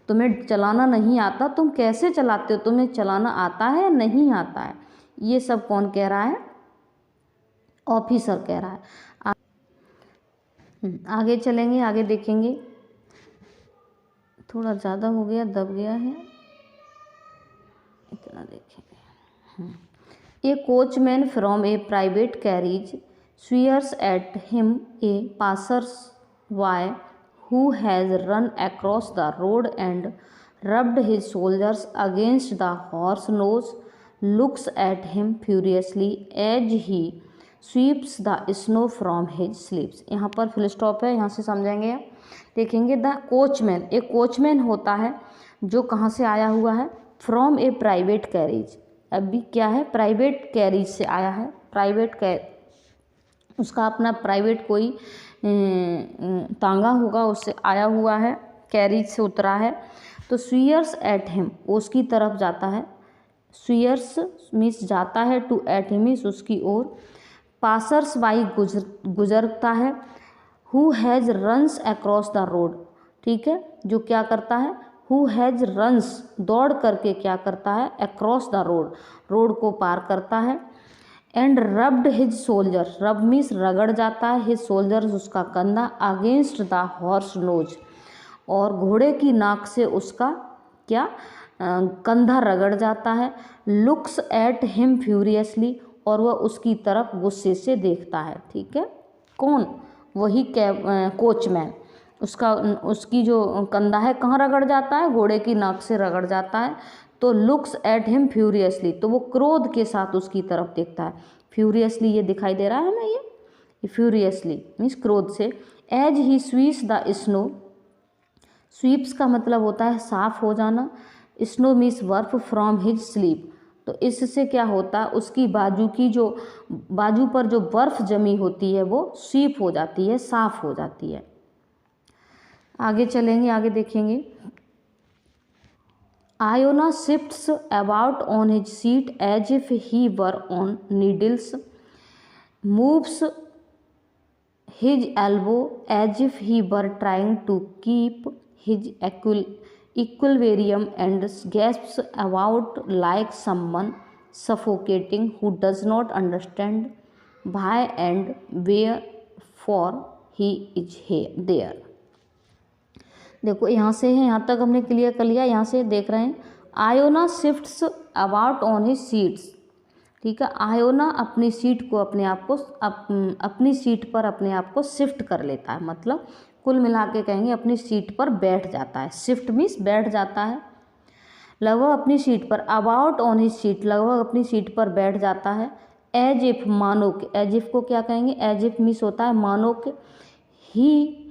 तुम्हें चलाना नहीं आता, तुम कैसे चलाते हो? तुम्हें चलाना आता है या नहीं आता है? ये सब कौन कह रहा है? ऑफिसर कह रहा है। आगे चलेंगे, आगे देखेंगे। थोड़ा ज़्यादा हो गया, दब गया है, इतना देखेंगे। A coachman from a private carriage swears at him, a passer-by who has run across the road and rubbed his shoulders against the horse nose, looks at him furiously as he sweeps the snow from his sleeves। यहाँ पर full stop है, यहाँ से समझेंगे। देखेंगे the coachman, एक coachman होता है जो कहाँ से आया हुआ है, फ्रॉम ए प्राइवेट कैरेज। अभी क्या है, प्राइवेट कैरेज से आया है, उसका अपना प्राइवेट कोई तांगा होगा, उससे आया हुआ है, कैरेज से उतरा है। तो स्वीयर्स एट हिम, उसकी तरफ जाता है, स्वीयर्स मीन्स जाता है, टू एट हिम मीन्स उसकी ओर, पासर्स बाई गुजरता है, who has runs across the road, ठीक है, जो क्या करता है, हु हैज़ रन्स दौड़ करके क्या करता है, अक्रॉस द रोड, रोड को पार करता है, एंड रब्ड हिज सोल्जर, रब मीन्स रगड़ जाता है, हिज सोल्जर उसका कंधा, अगेंस्ट द हॉर्स नोज, और घोड़े की नाक से उसका क्या कंधा रगड़ जाता है, लुक्स एट हिम फ्यूरियसली, और वह उसकी तरफ गुस्से से देखता है, ठीक है। कौन, वही कोचमैन, उसकी जो कंधा है कहाँ रगड़ जाता है, घोड़े की नाक से रगड़ जाता है। तो लुक्स एट हिम फ्यूरियसली, तो वो क्रोध के साथ उसकी तरफ देखता है। फ्यूरियसली ये दिखाई दे रहा है हमें, ये फ्यूरियसली मीन्स क्रोध से। As he sweeps the snow, sweeps का मतलब होता है साफ हो जाना, स्नो मीन्स बर्फ, फ्रॉम हिज स्लीप, तो इससे क्या होता है, उसकी बाजू पर जो बर्फ जमी होती है वो स्वीप हो जाती है, साफ हो जाती है। आगे चलेंगे, आगे देखेंगे। Iona shifts about on his seat as if he were on needles, moves his elbow as if he were trying to keep his equilibrium and gasps about like someone suffocating who does not understand why and wherefore he is there। देखो यहाँ से है, यहाँ तक हमने clear कर लिया। यहाँ से देख रहे हैं, Iona shifts about on his seats, ठीक है। आयोना अपनी सीट को अपनी सीट पर अपने आप को शिफ्ट कर लेता है, मतलब कुल मिला के कहेंगे अपनी सीट पर बैठ जाता है। शिफ्ट मीन्स बैठ जाता है, लगभग अपनी सीट पर, अबाउट ऑन हिज सीट लगभग अपनी सीट पर बैठ जाता है। एज इफ मानो के, एज इफ को क्या कहेंगे, एज इफ मीन्स होता है मानो के, ही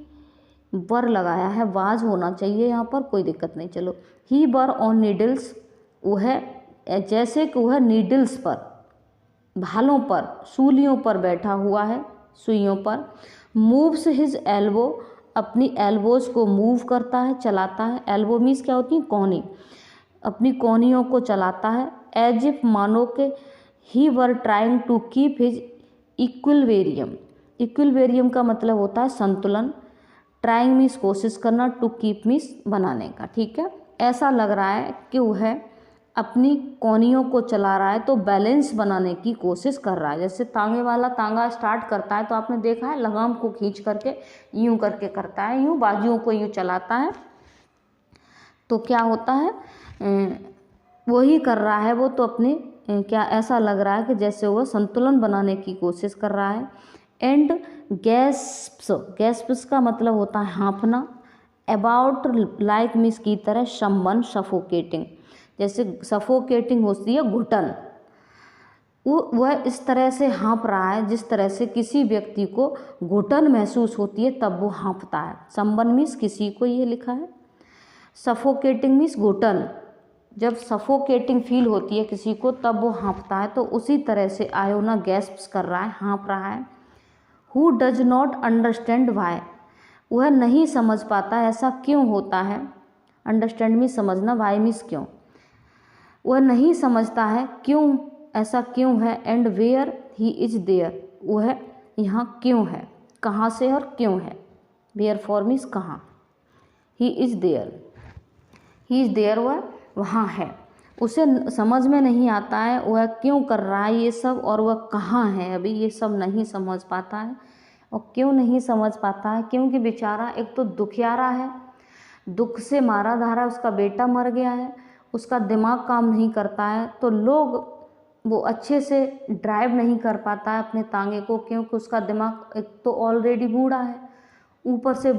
वर लगाया है, वाज होना चाहिए यहाँ पर, कोई दिक्कत नहीं, चलो। ही वर ऑन नीडल्स, वह जैसे कि वह नीडल्स पर, भालों पर, सूलियों पर बैठा हुआ है, सुइयों पर। मूव्स हिज एल्बो, अपनी एल्बोज को मूव करता है, चलाता है। एल्बो मीन्स क्या होती है, कोहनी, अपनी कोहनियों को चलाता है। एज इफ मानो के, he were trying to keep his equilibrium, equilibrium का मतलब होता है संतुलन, ट्राइंग मीन्स कोशिश करना, टू कीप मीन्स बनाने का, ठीक है। ऐसा लग रहा है कि वह अपनी कोहनियों को चला रहा है, तो बैलेंस बनाने की कोशिश कर रहा है। जैसे तांगे वाला तांगा स्टार्ट करता है तो आपने देखा है, लगाम को खींच करके यूं करके करता है, यूं बाजुओं को यूं चलाता है, तो क्या होता है, वही कर रहा है वो, तो अपने क्या ऐसा लग रहा है कि जैसे वह संतुलन बनाने की कोशिश कर रहा है। एंड गैस्प्स, गैस्प्स का मतलब होता है हाँफना। अबाउट लाइक मीन्स की तरह, समवन सफोकेटिंग, जैसे सफोकेटिंग होती है घुटन, वह इस तरह से हाँफ रहा है जिस तरह से किसी व्यक्ति को घुटन महसूस होती है तब वो हाँफता है। समवन मीन्स किसी को, ये लिखा है। सफोकेटिंग मीन्स घुटन, जब सफोकेटिंग फील होती है किसी को तब वो हाँफता है, तो उसी तरह से आयोना गैस्प्स कर रहा है, हाँफ रहा है। Who does not understand why, वह नहीं समझ पाता ऐसा क्यों होता है। अंडरस्टैंड मीन्स समझना, वाई मीन्स क्यों, वह नहीं समझता है क्यों, ऐसा क्यों है। And where he is there, वह यहाँ क्यों है, कहाँ से और क्यों है। वेयर फॉर मीन्स कहाँ, he is there, he is there वह वहाँ है, उसे समझ में नहीं आता है वह क्यों कर रहा है ये सब, और वह कहाँ है अभी, ये सब नहीं समझ पाता है। और क्यों नहीं समझ पाता है, क्योंकि बेचारा एक तो दुखियारा है, दुख से मारा धारा, उसका बेटा मर गया है, उसका दिमाग काम नहीं करता है, तो लोग वो अच्छे से ड्राइव नहीं कर पाता है अपने तांगे को, क्योंकि उसका दिमाग एक तो ऑलरेडी बूढ़ा है, ऊपर से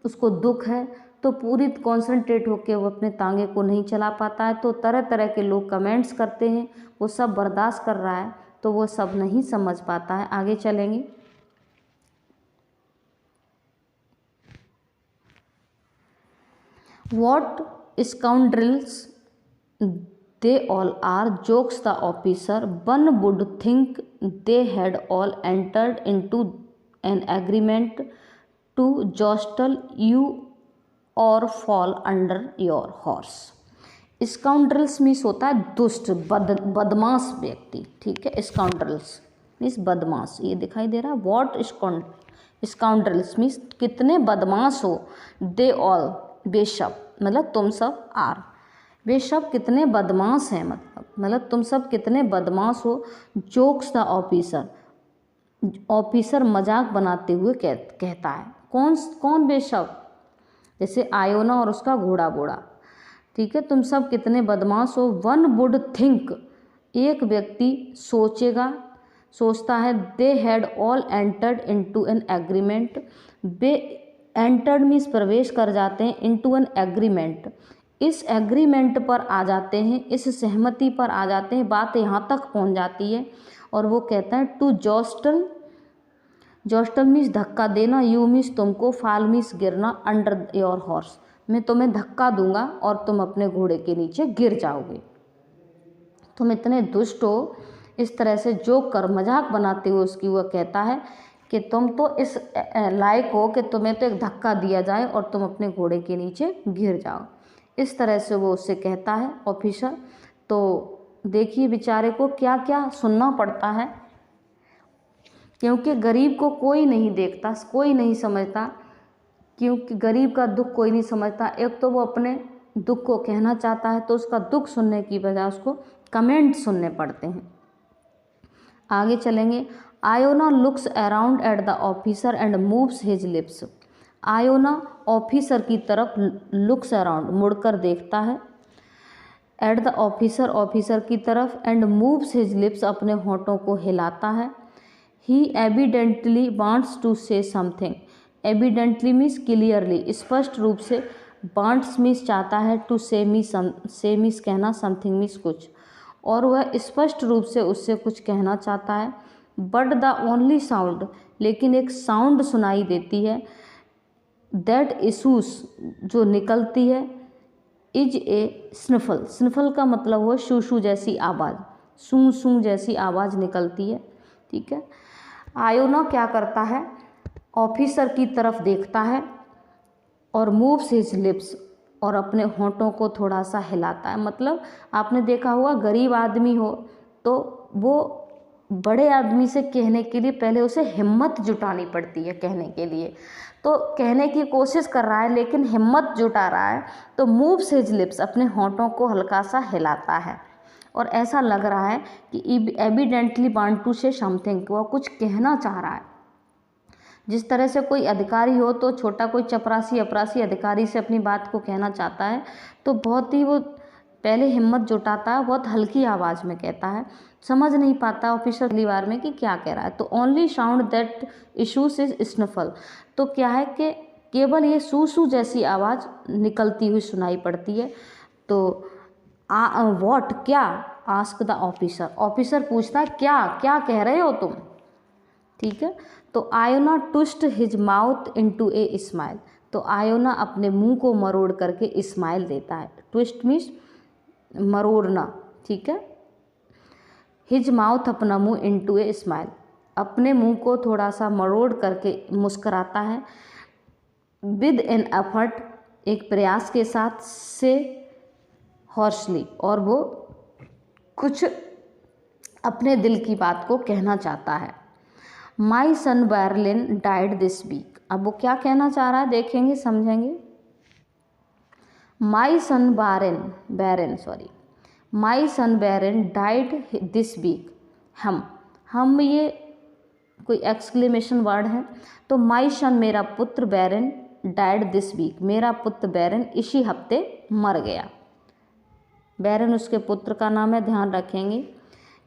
उसको दुख है, तो पूरी कॉन्सेंट्रेट होकर वो अपने तांगे को नहीं चला पाता है। तो तरह तरह के लोग कमेंट्स करते हैं, वो सब बर्दाश्त कर रहा है, तो वो सब नहीं समझ पाता है। आगे चलेंगे। What scoundrels they all are, jokes the officer. One would think they had all entered into an agreement to jostle you or fall under your horse. Scoundrels means होता है दुष्ट, बदमाश व्यक्ति, ठीक है। स्काउंड्रल्स मीन्स बदमाश, ये दिखाई दे रहा है। वॉट स्काउंड्रल्स मीन्स कितने बदमाश हो। दे ऑल बेशक, मतलब तुम सब। आर वे सब कितने बदमाश हैं, मतलब तुम सब कितने बदमाश हो। जोक्स द ऑफिसर, ऑफिसर मजाक बनाते हुए कहता है। कौन वे सब, जैसे आयोना और उसका घोड़ा बोड़ा, ठीक है। तुम सब कितने बदमाश हो। वन वुड थिंक, एक व्यक्ति सोचता है। They had all entered into an agreement, way entered means प्रवेश कर जाते हैं, इनटू एन एग्रीमेंट, इस एग्रीमेंट पर आ जाते हैं, इस सहमति पर आ जाते हैं, बात यहाँ तक पहुँच जाती है। और वो कहता है टू जॉस्टल, जॉस्टल मीन्स धक्का देना, यू मीन्स तुमको, फाल मीन्स गिरना, अंडर योर हॉर्स, मैं तुम्हें धक्का दूंगा और तुम अपने घोड़े के नीचे गिर जाओगे। तुम इतने दुष्ट हो। इस तरह से जोक कर, मजाक बनाते हुए उसकी वह कहता है कि तुम तो इस लायक हो कि तुम्हें तो एक धक्का दिया जाए और तुम अपने घोड़े के नीचे गिर जाओ। इस तरह से वो उससे कहता है ऑफिसर। तो देखिए बेचारे को क्या क्या सुनना पड़ता है, क्योंकि गरीब को कोई नहीं देखता, कोई नहीं समझता, क्योंकि गरीब का दुख कोई नहीं समझता। एक तो वो अपने दुख को कहना चाहता है, तो उसका दुख सुनने की बजाय उसको कमेंट सुनने पड़ते हैं। आगे चलेंगे। Iona looks around at the officer and moves his lips. Iona officer की तरफ लुक्स अराउंड, मुड़कर देखता है। एट द ऑफिसर, ऑफिसर की तरफ। एंड मूव्स हिज लिप्स, अपने होठों को हिलाता है। He evidently wants to say something, evidently means clearly, स्पष्ट रूप से। वांट्स मीन्स चाहता है, टू से मीन्स कहना, समथिंग मीन्स कुछ, और वह स्पष्ट रूप से उससे कुछ कहना चाहता है। बट द ओनली साउंड, लेकिन एक साउंड सुनाई देती है। दैट इशूज, जो निकलती है। इज ए स्निफल, स्निफल का मतलब हुआ शू शू जैसी आवाज़, सूं सूं जैसी आवाज़ निकलती है, ठीक है। आयोना क्या करता है, ऑफिसर की तरफ देखता है और मूव्स हिज लिप्स, और अपने होंठों को थोड़ा सा हिलाता है। मतलब आपने देखा होगा गरीब आदमी हो तो वो बड़े आदमी से कहने के लिए पहले उसे हिम्मत जुटानी पड़ती है कहने के लिए, तो कहने की कोशिश कर रहा है लेकिन हिम्मत जुटा रहा है, तो मूव्स हिज लिप्स, अपने होंठों को हल्का सा हिलाता है और ऐसा लग रहा है कि evidently want to say something, वह कुछ कहना चाह रहा है। जिस तरह से कोई अधिकारी हो तो छोटा कोई चपरासी अपरासी अधिकारी से अपनी बात को कहना चाहता है तो बहुत ही वो पहले हिम्मत जुटाता है, बहुत हल्की आवाज़ में कहता है, समझ नहीं पाता ऑफिसर अगली बार में कि क्या कह रहा है। तो only sound that issues is snuffle, तो क्या है कि केवल ये सू सू जैसी आवाज़ निकलती हुई सुनाई पड़ती है। तो वॉट, क्या, आस्क द ऑफिसर, ऑफिसर पूछता है क्या क्या कह रहे हो तुम, ठीक है। तो Iona twist his mouth into a smile, तो आयोना अपने मुंह को मरोड़ करके स्माइल देता है। ट्विस्ट मीन्स मरोड़ना, ठीक है। हिज माउथ, अपना मुंह, इनटू ए स्माइल, अपने मुंह को थोड़ा सा मरोड़ करके मुस्कराता है। विद एन एफर्ट, एक प्रयास के साथ, से हॉर्सली, और वो कुछ अपने दिल की बात को कहना चाहता है। माई सन बैरलिन डाइड दिस वीक, अब वो क्या कहना चाह रहा है देखेंगे समझेंगे। माई सन बैरन डाइड दिस वीक, हम ये कोई एक्सक्लेमेशन वर्ड है। तो माई सन, मेरा पुत्र, बैरन डाइड दिस वीक, मेरा पुत्र बैरन इसी हफ्ते मर गया। बैरन उसके पुत्र का नाम है, ध्यान रखेंगे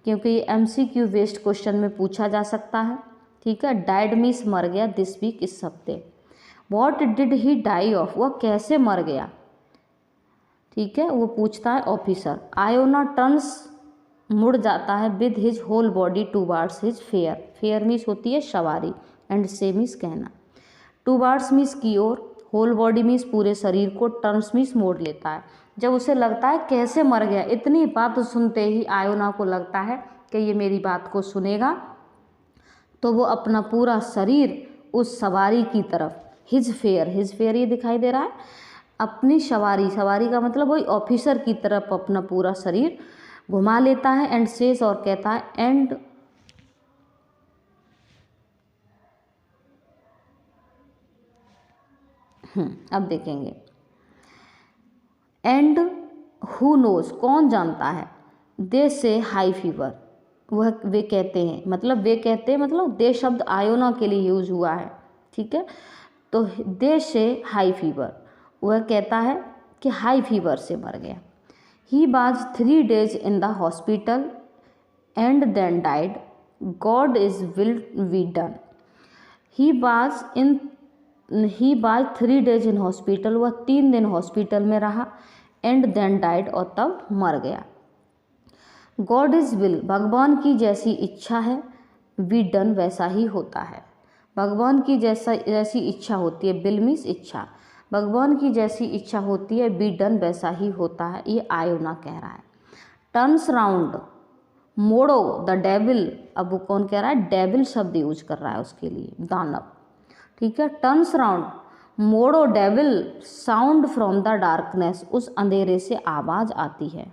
क्योंकि ये MCQ बेस्ड क्वेश्चन में पूछा जा सकता है। ठीक है, डाइड मीन्स मर गया, दिस वीक इस हफ्ते। What did he die of, वह कैसे मर गया। ठीक है, वो पूछता है ऑफिसर। आयोना टर्न्स मुड़ जाता है with his whole body towards his fare, fare means होती है सवारी, एंड से मीन्स कहना, टूवार्ड्स मीन्स की ओर, होल बॉडी मीन्स पूरे शरीर को, टर्न्स मीन्स मोड़ लेता है। जब उसे लगता है कैसे मर गया, इतनी बात सुनते ही आयोना को लगता है कि ये मेरी बात को सुनेगा, तो वो अपना पूरा शरीर उस सवारी की तरफ, हिज फेयर ये दिखाई दे रहा है, अपनी सवारी का मतलब वही ऑफिसर की तरफ अपना पूरा शरीर घुमा लेता है, एंड सेज और कहता है, एंड अब देखेंगे, एंड हु नोज, कौन जानता है, दे से हाई फीवर, वे कहते हैं, मतलब दे शब्द आयोना के लिए यूज हुआ है। ठीक है, तो दे से हाई फीवर, वह कहता है कि हाई फीवर से मर गया। He was 3 days in the hospital and then died, God is will be done. He was 3 days इन हॉस्पिटल, वह 3 दिन हॉस्पिटल में रहा, एंड देन डाइड, और तब मर गया। गॉड इज विल, भगवान की जैसी इच्छा है, बी डन, वैसा ही होता है। भगवान की जैसी इच्छा होती है, विल मीन्स इच्छा, भगवान की जैसी इच्छा होती है, बी डन, वैसा ही होता है, ये आयोना कह रहा है। Turns round, Modo, the devil, अब वो कौन कह रहा है, डेविल शब्द यूज कर रहा है उसके लिए, दानव। ठीक है, टर्न्स राउंड, मोड़ो devil, sound from the darkness, उस अंधेरे से आवाज़ आती है।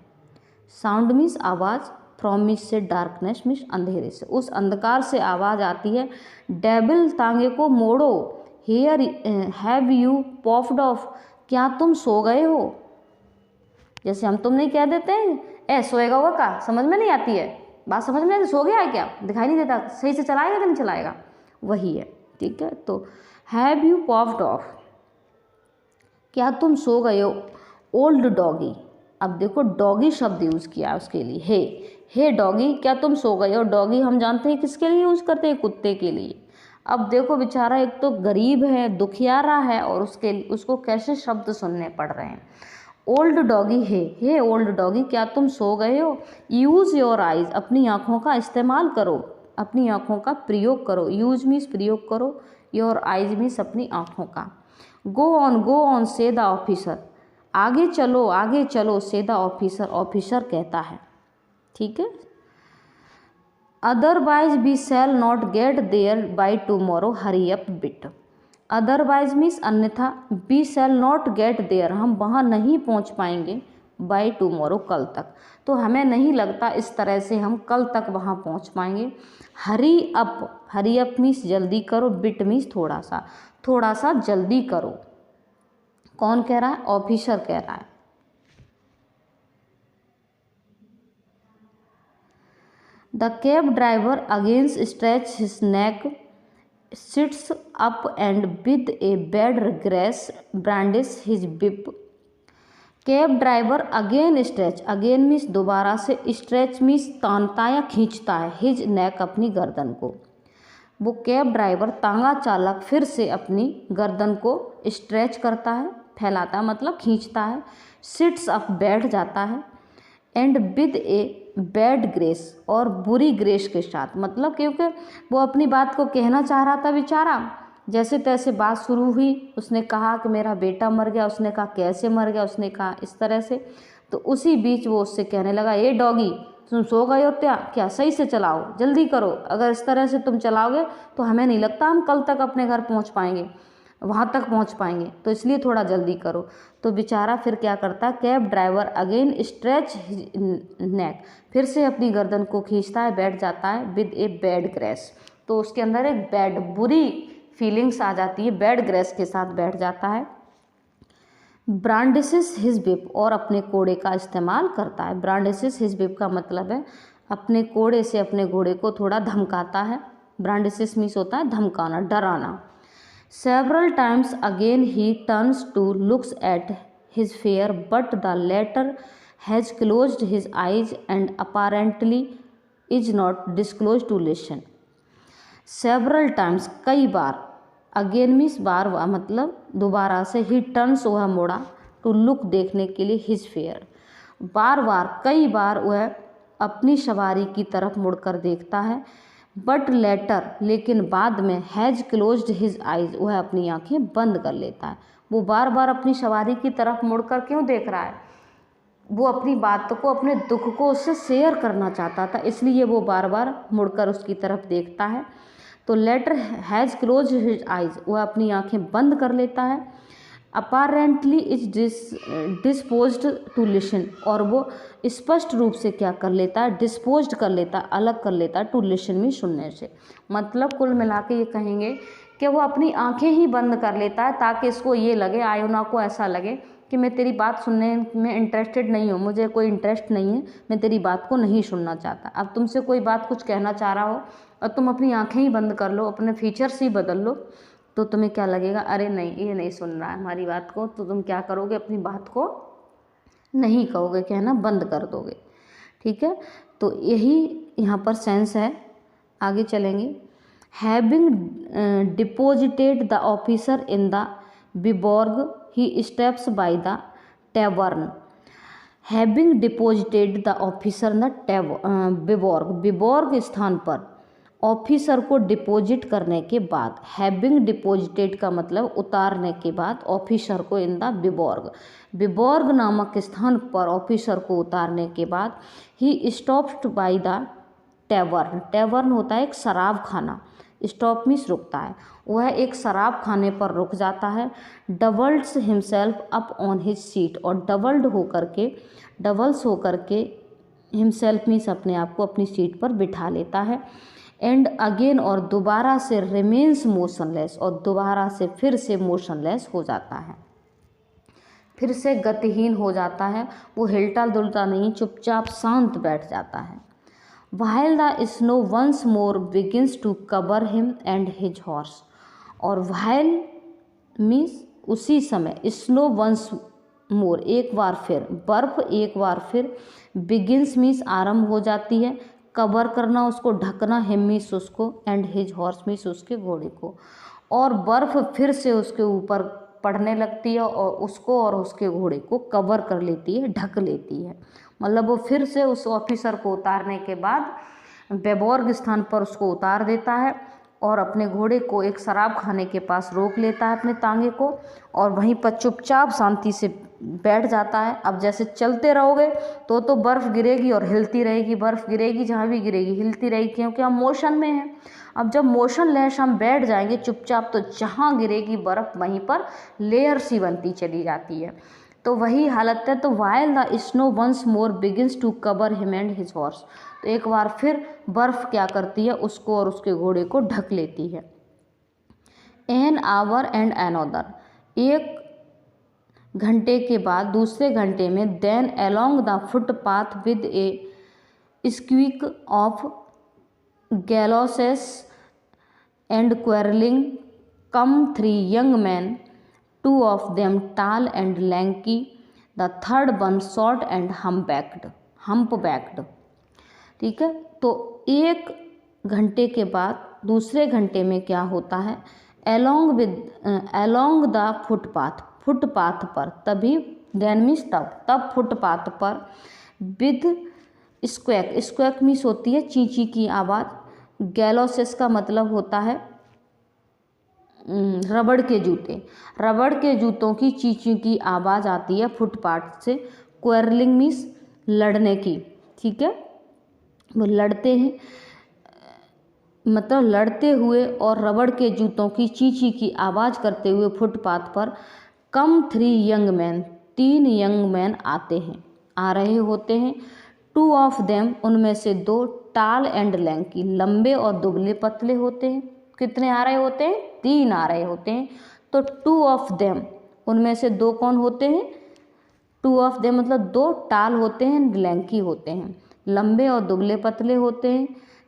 साउंड मीन्स आवाज़, फ्रॉम मीन्स से, डार्कनेस मीन्स अंधेरे से, उस अंधकार से आवाज़ आती है। डेविल, तांगे को मोड़ो, हियर हैव यू पॉफ्ड ऑफ, क्या तुम सो गए हो। जैसे हम तुम नहीं कह देते हैं, ए सोएगा होगा का, समझ में नहीं आती है, बात समझ में नहीं आती, सो गया है क्या, दिखाई नहीं देता, सही से चलाएगा कि नहीं चलाएगा, वही है। ठीक है, तो हैव यू पॉफ्ड ऑफ, क्या तुम सो गए हो। ओल्ड डॉगी, अब देखो डॉगी शब्द यूज़ किया है उसके लिए, हे डॉगी, क्या तुम सो गए हो। डॉगी हम जानते हैं किसके लिए यूज़ करते हैं, कुत्ते के लिए। अब देखो बेचारा एक तो गरीब है, दुखियारा है, और उसको कैसे शब्द सुनने पड़ रहे हैं। ओल्ड डॉगी, हे ओल्ड डॉगी, क्या तुम सो गए हो। यूज़ योर आइज, अपनी आँखों का इस्तेमाल करो, अपनी आँखों का प्रयोग करो। यूज मीन्स प्रयोग करो, योर आइज मीन्स अपनी आँखों का। गो ऑन से द ऑफिसर, आगे चलो से द ऑफिसर, ऑफिसर कहता है। ठीक है, otherwise we shall not get there by tomorrow, hurry up bit. Otherwise means अन्यथा, we shall not get there, हम वहाँ नहीं पहुँच पाएंगे, बाई टूमोरो, कल तक, तो हमें नहीं लगता इस तरह से हम कल तक वहाँ पहुँच पाएंगे। हरी अप मीन्स जल्दी करो, बिट मीन्स थोड़ा सा जल्दी करो। कौन कह रहा है, ऑफिसर कह रहा है। The cab driver again stretch his neck, sits up and with a bad grace brandish his whip. Cab driver again stretch, again means दोबारा से, स्ट्रेच मीन्स तानता या खींचता है, हिज नेक अपनी गर्दन को। वो कैब ड्राइवर तांगा चालक फिर से अपनी गर्दन को स्ट्रेच करता है, फैलाता है, मतलब खींचता है। सिट्स अप, बैठ जाता है, and with a bad grace, और बुरी ग्रेस के साथ, मतलब क्योंकि वो अपनी बात को कहना चाह रहा था बेचारा, जैसे तैसे बात शुरू हुई, उसने कहा कि मेरा बेटा मर गया, उसने कहा कैसे मर गया, उसने कहा इस तरह से, तो उसी बीच वो उससे कहने लगा, ये डॉगी तुम सो गए हो क्या, सही से चलाओ, जल्दी करो, अगर इस तरह से तुम चलाओगे तो हमें नहीं लगता हम कल तक अपने घर पहुंच पाएंगे, वहाँ तक पहुँच पाएंगे, तो इसलिए थोड़ा जल्दी करो। तो बेचारा फिर क्या करता है, कैब ड्राइवर अगेन स्ट्रेच नेक, फिर से अपनी गर्दन को खींचता है, बैठ जाता है, विद ए बैड ग्रेस, तो उसके अंदर एक बैड, बुरी फीलिंग्स आ जाती है, बैड ग्रेस के साथ बैठ जाता है। ब्रांडिसेस हिज विप, और अपने कोड़े का इस्तेमाल करता है। ब्रांडिसेस हिज विप का मतलब है अपने कोड़े से अपने घोड़े को थोड़ा धमकाता है। ब्रांडिसेस मीन्स होता है धमकाना, डराना। Several times again he turns to looks at his fare, but the latter has closed his eyes and apparently is not disclose to listen. Several times, कई बार, अगेन मीन्स बार बार मतलब दोबारा से, ही टर्न्स वह मुड़ा, टू लुक देखने के लिए, हिज फेयर, बार बार कई बार वह अपनी सवारी की तरफ मुड़कर देखता है। बट लेटर, लेकिन बाद में, हैज़ क्लोज्ड हिज आइज, वह अपनी आंखें बंद कर लेता है। वो बार बार अपनी सवारी की तरफ मुड़कर क्यों देख रहा है? वो अपनी बात को, अपने दुख को उससे शेयर करना चाहता था, इसलिए वो बार बार मुड़कर उसकी तरफ देखता है। तो latter has close his eyes, वह अपनी आंखें बंद कर लेता है। Apparently is disposed to listen, और वो स्पष्ट रूप से क्या कर लेता है? डिस्पोज्ड कर लेता है, अलग कर लेता है, टू लिसन में सुनने से। मतलब कुल मिला के ये कहेंगे कि वो अपनी आंखें ही बंद कर लेता है ताकि इसको ये लगे, आयोना को ऐसा लगे कि मैं तेरी बात सुनने में इंटरेस्टेड नहीं हूँ, मुझे कोई इंटरेस्ट नहीं है, मैं तेरी बात को नहीं सुनना चाहता। अब तुमसे कोई बात कुछ कहना चाह रहा हो और तुम अपनी आंखें ही बंद कर लो, अपने फीचर्स ही बदल लो, तो तुम्हें क्या लगेगा? अरे नहीं, ये नहीं सुन रहा है हमारी बात को, तो तुम क्या करोगे? अपनी बात को नहीं कहोगे, कहना बंद कर दोगे। ठीक है, तो यही यहाँ पर सेंस है। आगे चलेंगे। Having deposited the officer in the Vyborg, he steps by the tavern. Having deposited the officer in the Vyborg, Vyborg स्थान पर ऑफिसर को डिपॉजिट करने के बाद, हैविंग डिपॉजिटेड का मतलब उतारने के बाद, ऑफिसर को इन द बिबॉर्ग, बिबॉर्ग नामक स्थान पर ऑफिसर को उतारने के बाद, he stopped bye the tavern, tavern होता है एक शराब खाना, स्टॉप मीन्स रुकता है, वह एक शराब खाने पर रुक जाता है। Doubles himself up on his seat, और डबल्ड होकर के, डबल्स होकर के, हिमसेल्फ मीन्स अपने आप को अपनी सीट पर बिठा लेता है। एंड अगेन, और दोबारा से, रिमेन्स मोशनलेस, और दोबारा से फिर से मोशनलेस हो जाता है, फिर से गतिहीन हो जाता है, वो हिलता डुलता नहीं, चुपचाप शांत बैठ जाता है। While the snow once more begins to cover him and his horse, और while मीन्स उसी समय, स्नो वंस मोर एक बार फिर, बर्फ एक बार फिर, बिगिन्स मीन्स आरंभ हो जाती है, कवर करना उसको, ढकना, हिम मीन्स उसको, एंड हिज हॉर्स मीन्स उसके घोड़े को, और बर्फ फिर से उसके ऊपर पड़ने लगती है और उसको और उसके घोड़े को कवर कर लेती है, ढक लेती है। मतलब वो फिर से उस ऑफिसर को उतारने के बाद बेबॉर्ग स्थान पर उसको उतार देता है और अपने घोड़े को एक शराब खाने के पास रोक लेता है, अपने तांगे को, और वहीं पर चुपचाप शांति से बैठ जाता है। अब जैसे चलते रहोगे तो बर्फ़ गिरेगी और हिलती रहेगी, बर्फ़ गिरेगी, जहाँ भी गिरेगी हिलती रहेगी, क्योंकि हम मोशन में हैं। अब जब मोशन लेस हम बैठ जाएंगे चुपचाप, तो जहाँ गिरेगी बर्फ़ वहीं पर लेयर सी बनती चली जाती है। तो वही हालत है। तो while the snow once more begins to cover him and his horse, तो एक बार फिर बर्फ़ क्या करती है, उसको और उसके घोड़े को ढक लेती है। एन आवर एंड एनोदर, एक घंटे के बाद दूसरे घंटे में, then along the footpath with a squeak of galoshes and quarrelling come 3 young men, 2 of them tall and lanky, the third one short and humpbacked। ठीक है, तो एक घंटे के बाद दूसरे घंटे में क्या होता है, अलोंग द फुटपाथ पर, तभी, देन मीन्स तब फुटपाथ पर, विद स्क्वैक मीन्स होती है चींची की आवाज़, गैलोसेस का मतलब होता है रबड़ के जूतों की चींची की आवाज़ आती है फुटपाथ से। क्वेरलिंग मीन्स लड़ने की, ठीक है, वो लड़ते हैं, मतलब लड़ते हुए और रबड़ के जूतों की चींची की आवाज़ करते हुए फुटपाथ पर, कम 3 young men, 3 यंग मैन आ रहे होते हैं। 2 of them, उनमें से 2, टाल एंड लैंकी, लंबे और दुबले पतले होते हैं। कितने आ रहे होते हैं? 3 आ रहे होते हैं। तो 2 of them, उनमें से 2 कौन होते हैं? 2 of them मतलब 2 टाल होते हैं, लैंकी होते हैं, लंबे और दुबले पतले होते हैं।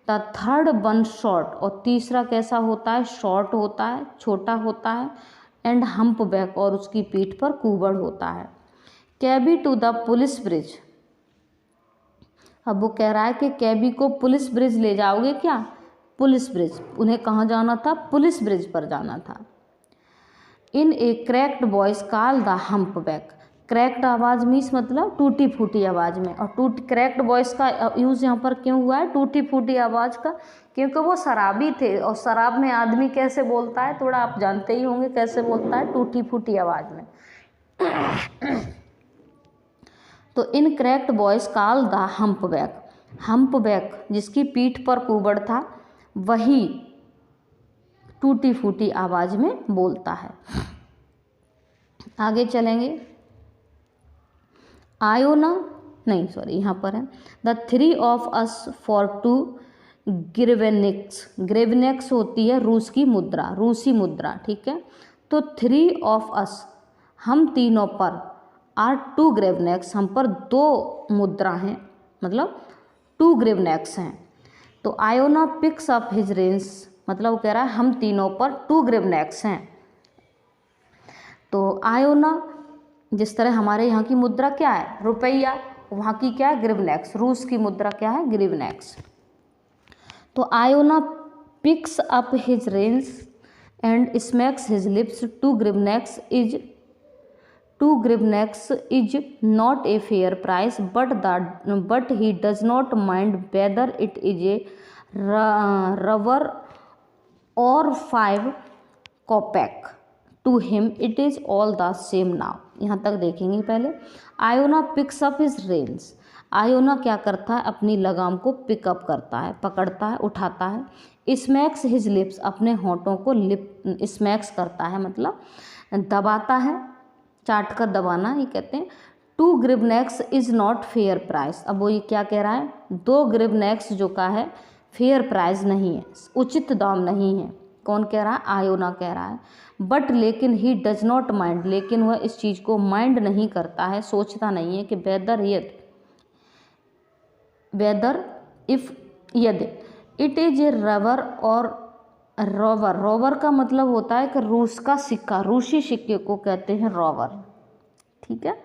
द थर्ड वन शॉर्ट, और तीसरा कैसा होता है? शॉर्ट होता है, छोटा होता है, एंड हम्प बैक, और उसकी पीठ पर कुबड़ होता है। कैबी टू द पुलिस ब्रिज, अब वो कह रहा है कि कैबी को पुलिस ब्रिज ले जाओगे क्या? पुलिस ब्रिज, उन्हें कहाँ जाना था? पुलिस ब्रिज पर जाना था। In a cracked voice call the hunchback. Cracked आवाज़ मीन्स मतलब टूटी फूटी आवाज़ में, और क्रैक्ड वॉइस का यूज़ यहाँ पर क्यों हुआ है टूटी फूटी आवाज़ का? क्योंकि वो शराबी थे, और शराब में आदमी कैसे बोलता है, थोड़ा आप जानते ही होंगे कैसे बोलता है, टूटी फूटी आवाज़ में। तो in cracked voice call the hunchback. Hunchback जिसकी पीठ पर कुबड़ था, वही टूटी फूटी आवाज़ में बोलता है। आगे चलेंगे। आयोना नहीं सॉरी यहाँ पर है, the three of us for two grivenniks. Grivenniks होती है रूस की मुद्रा, रूसी मुद्रा, ठीक है। तो थ्री ऑफ अस, हम तीनों पर, आर टू ग्रेवेनिक्स, हम पर दो मुद्रा हैं, मतलब टू ग्रेवेनिक्स हैं। तो Iona picks up his Reigns, मतलब वो कह रहा है हम तीनों पर टू ग्रेवेनिक्स हैं। तो आयोना जिस तरह हमारे यहाँ की मुद्रा क्या है रुपया, वहाँ की क्या है ग्रेवेनिक्स, रूस की मुद्रा क्या है ग्रेवेनिक्स। तो Iona picks up his reins and smacks his lips, two grivenniks is not a fair price, but he does not mind whether it is a rouble और 5 kopek, to him it is all the same now. यहाँ तक देखेंगे पहले। Iona picks up his reins, Iona क्या करता है अपनी लगाम को पिकअप करता है, पकड़ता है, उठाता है। स्मैक्स हिज लिप्स, अपने होंठों को लिप स्मैक्स करता है, मतलब दबाता है, चाट कर दबाना ये कहते हैं। Two grivenniks is not fair price, अब वो ये क्या कह रहा है, 2 ग्रेवेनिक्स जो का है फेयर प्राइस नहीं है, उचित दाम नहीं है। कौन कह रहा है? आयोना कह रहा है। बट लेकिन ही डज नॉट माइंड, लेकिन वह इस चीज़ को माइंड नहीं करता है, सोचता नहीं है कि वेदर इफ यदि इट इज ए रबर और रोवर, रोवर का मतलब होता है कि रूस का सिक्का, रूसी सिक्के को कहते हैं रोवर, ठीक है,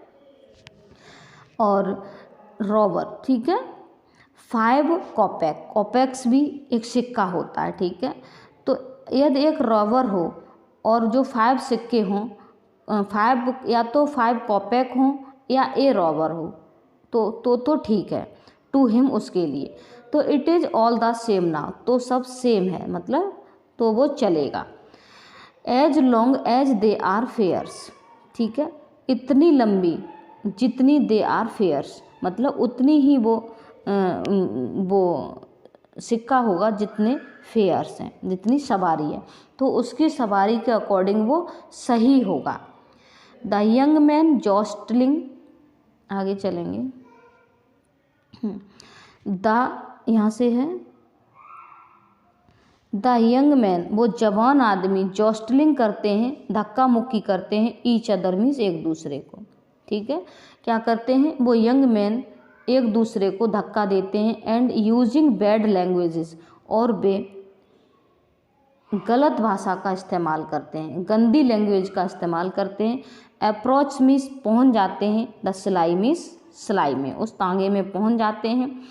और रोवर, ठीक है। 5 कॉपेक, कॉपेक्स भी एक सिक्का होता है, ठीक है। तो यदि एक रोवर हो और जो 5 सिक्के हों, 5 या तो 5 कॉपेक हों या ए रोवर हो, तो ठीक है, टू हिम उसके लिए। तो it is all the same now, तो सब सेम है, मतलब तो वो चलेगा। As long as they are fares, ठीक है, इतनी लंबी जितनी दे आर फेयर्स, मतलब उतनी ही वो सिक्का होगा जितने फेयर्स हैं, जितनी सवारी है, तो उसकी सवारी के अकॉर्डिंग वो सही होगा। द यंग मैन जॉस्टलिंग, आगे चलेंगे। यहाँ से है द यंग मैन, वो जवान आदमी, जॉस्टलिंग करते हैं, धक्का मुक्की करते हैं, ईच अदर मीन्स एक दूसरे को, ठीक है। क्या करते हैं वो यंग मैन, एक दूसरे को धक्का देते हैं। एंड यूजिंग बैड लैंग्वेजेस, और वे गलत भाषा का इस्तेमाल करते हैं, गंदी लैंग्वेज का इस्तेमाल करते हैं। अप्रोच मीन्स पहुंच जाते हैं, द सिलाई मीन्स सिलाई में, उस तांगे में पहुंच जाते हैं।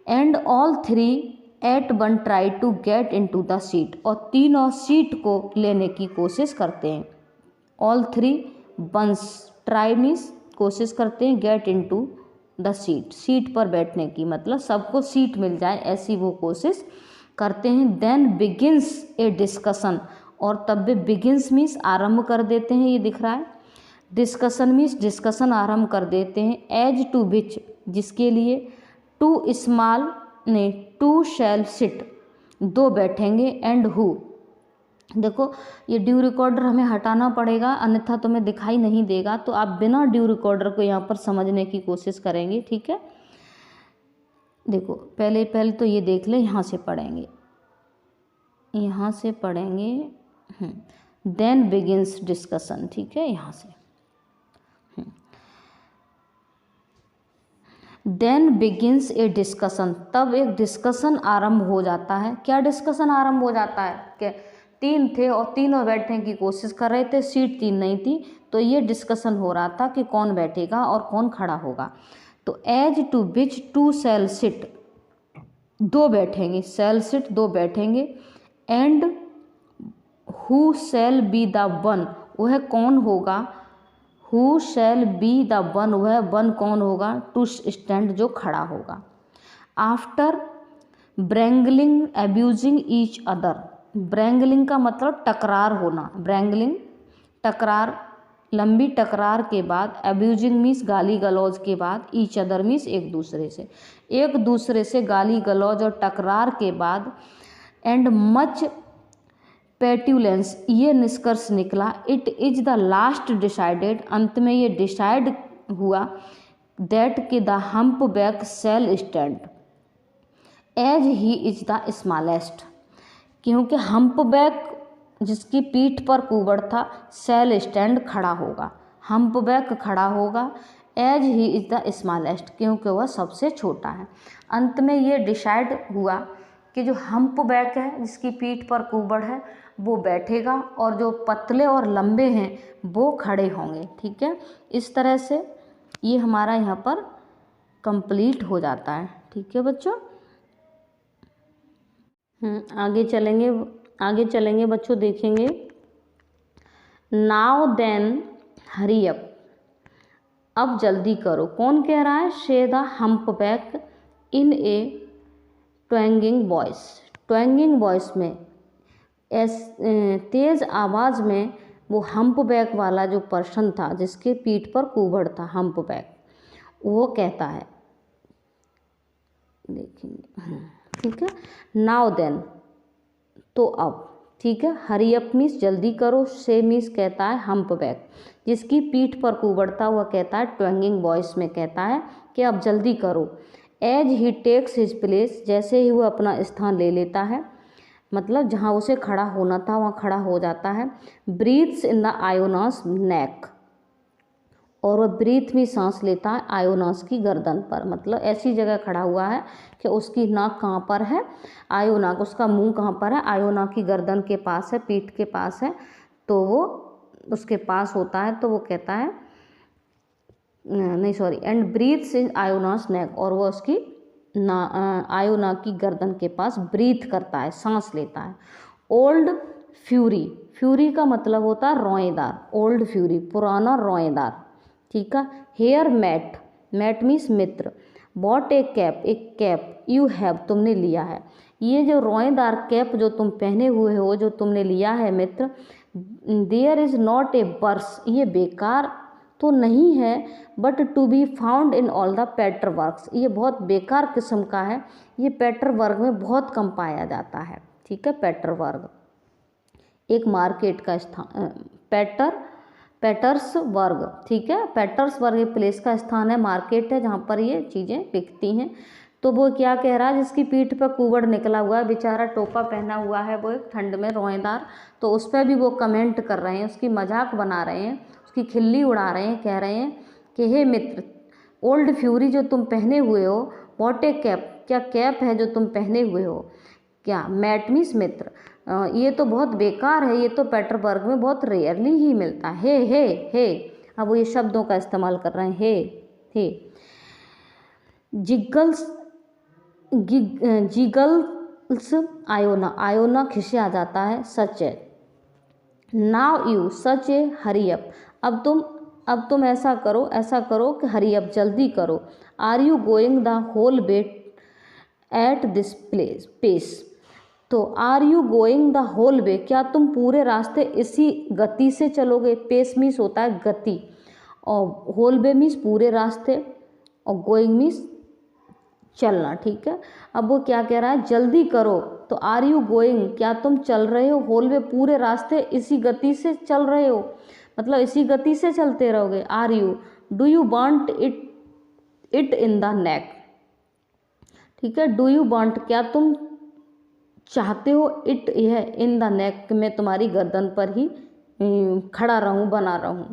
And all 3 at one try to get into the seat, और तीनों सीट को लेने की कोशिश करते हैं। ऑल 3 वंस, ट्राई मीन्स कोशिश करते हैं, gate into the seat, seat पर बैठने की, मतलब सबको सीट मिल जाए ऐसी वो कोशिश करते हैं। देन बिगिंस ए डिस्कशन, और तब वे बिगिंस मीन्स आरंभ कर देते हैं, ये दिख रहा है। डिस्कशन मीन्स डिस्कशन आरंभ कर देते हैं। एज टू विच, जिसके लिए, टू स्मॉल ने टू शैल सिट, 2 बैठेंगे। एंड हु, देखो ये ड्यू रिकॉर्डर हमें हटाना पड़ेगा, अन्यथा तुम्हें दिखाई नहीं देगा, तो आप बिना ड्यू रिकॉर्डर को यहाँ पर समझने की कोशिश करेंगे, ठीक है। देखो पहले तो ये देख ले, यहाँ से पढ़ेंगे, यहाँ से पढ़ेंगे। देन बिगिंस डिस्कशन, ठीक है, यहाँ से। देन बिगिंस ए डिस्कशन, तब एक डिस्कशन आरंभ हो जाता है। क्या डिस्कशन आरंभ हो जाता है कि 3 थे और तीनों बैठने की कोशिश कर रहे थे, सीट 3 नहीं थी, तो ये डिस्कशन हो रहा था कि कौन बैठेगा और कौन खड़ा होगा। तो as to which two shall sit, दो बैठेंगे, शैल सिट दो बैठेंगे, and who shall be the one, वह कौन होगा, who shall be the one, वह वन कौन होगा, टू स्टैंड जो खड़ा होगा। After wrangling abusing each other, wrangling का मतलब टकरार होना, ब्रैंगलिंग टकरार, लंबी टकरार के बाद, एब्यूजिंग मीन्स गाली गलौज के बाद, ईच अदर मीन्स एक दूसरे से गाली गलौज और टकरार के बाद, एंड मच पेट्यूलेंस, ये निष्कर्ष निकला, it is the last decided, अंत में ये डिसाइड हुआ, दैट कि the humpback shall stand as he is the smallest, क्योंकि हम्प बैक जिसकी पीठ पर कुबड़ था, शैल स्टैंड खड़ा होगा, हम्प बैक खड़ा होगा, as he is the smallest, क्योंकि वह सबसे छोटा है। अंत में ये डिसाइड हुआ कि जो हम्प बैक है जिसकी पीठ पर कुबड़ है वो बैठेगा और जो पतले और लंबे हैं वो खड़े होंगे। ठीक है, इस तरह से ये हमारा यहाँ पर कंप्लीट हो जाता है। ठीक है बच्चों, आगे चलेंगे बच्चों, देखेंगे नाउ देन हरी अप, अब जल्दी करो, कौन कह रहा है, say the hunchback in a twanging voice, twanging voice में तेज आवाज़ में वो हम्प बैक वाला जो पर्सन था जिसके पीठ पर कुबड़ था, हम्प बैक, वो कहता है, देखेंगे। ठीक है, नाउ देन, तो अब, ठीक है, हरी अप मीन्स जल्दी करो, से मीन्स कहता है हम्प बैक, जिसकी पीठ पर कुबड़ था वह कहता है, ट्वेंगिंग वॉइस में कहता है कि अब जल्दी करो, as he takes his place, जैसे ही वो अपना स्थान ले लेता है, मतलब जहाँ उसे खड़ा होना था वहाँ खड़ा हो जाता है, ब्रीथ्स इन द आयोनास नेक, और वह ब्रीथ में सांस लेता है आयोनास की गर्दन पर, मतलब ऐसी जगह खड़ा हुआ है कि उसकी नाक कहाँ पर है, आयोनाक, उसका मुंह कहाँ पर है, आयोनाक की गर्दन के पास है, पीठ के पास है, तो वो उसके पास होता है, तो वो कहता है एंड ब्रीथ्स इन आयोनास नेक, और वो उसकी आयोनाक की गर्दन के पास ब्रीथ करता है, सांस लेता है। ओल्ड फ्यूरी, फ्यूरी का मतलब होता है रोएदार, ओल्ड फ्यूरी पुराना रोएदार। ठीक है, हेयर मैट, मैट मीन्स मित्र, बॉट ए कैप, एक कैप, यू हैव तुमने लिया है, ये जो रोएदार कैप जो तुम पहने हुए हो, जो तुमने लिया है मित्र, there is not a worse, ये बेकार तो नहीं है, but to be found in all the पैटर वर्क्स, ये बहुत बेकार किस्म का है, ये पैटर वर्ग में बहुत कम पाया जाता है। ठीक है, पैटर वर्ग एक मार्केट का स्थान, पैटर्स वर्ग, ठीक है, पैटर्स वर्ग एक प्लेस का स्थान है, मार्केट है जहाँ पर ये चीज़ें बिकती हैं। तो वो क्या कह रहा है, जिसकी पीठ पर कुबड़ निकला हुआ है, बेचारा टोपा पहना हुआ है, वो एक ठंड में रोएदार, तो उस पर भी वो कमेंट कर रहे हैं, उसकी मजाक बना रहे हैं, उसकी खिल्ली उड़ा रहे हैं, कह रहे हैं कि हे मित्र, ओल्ड फ्यूरी जो तुम पहने हुए हो, वॉट ए कैप, क्या कैप है जो तुम पहने हुए हो, क्या मैट मीन्स मित्र, ये तो बहुत बेकार है, ये तो पैटरबर्ग में बहुत रेयरली ही मिलता है, हे, अब वो ये शब्दों का इस्तेमाल कर रहे हैं, हे जिगल्स आयोना, आयोना खिसे आ जाता है, सच है, now you such a hurry up, अब तुम ऐसा करो कि हरी अप जल्दी करो, are you going the whole way at this pace, तो are you going the whole way, क्या तुम पूरे रास्ते इसी गति से चलोगे, पेस मीन्स होता है गति, और होल वे मीन्स पूरे रास्ते, और गोइंग मीन्स चलना। ठीक है, अब वो क्या कह रहा है, जल्दी करो, तो आर यू गोइंग, क्या तुम चल रहे हो, होल वे पूरे रास्ते इसी गति से चल रहे हो, मतलब इसी गति से चलते रहोगे, are you, do you want it in the neck, ठीक है, डू यू वांट, क्या तुम चाहते हो, इट यह इन द नेक, मैं तुम्हारी गर्दन पर ही खड़ा रहूं, बना रहूं,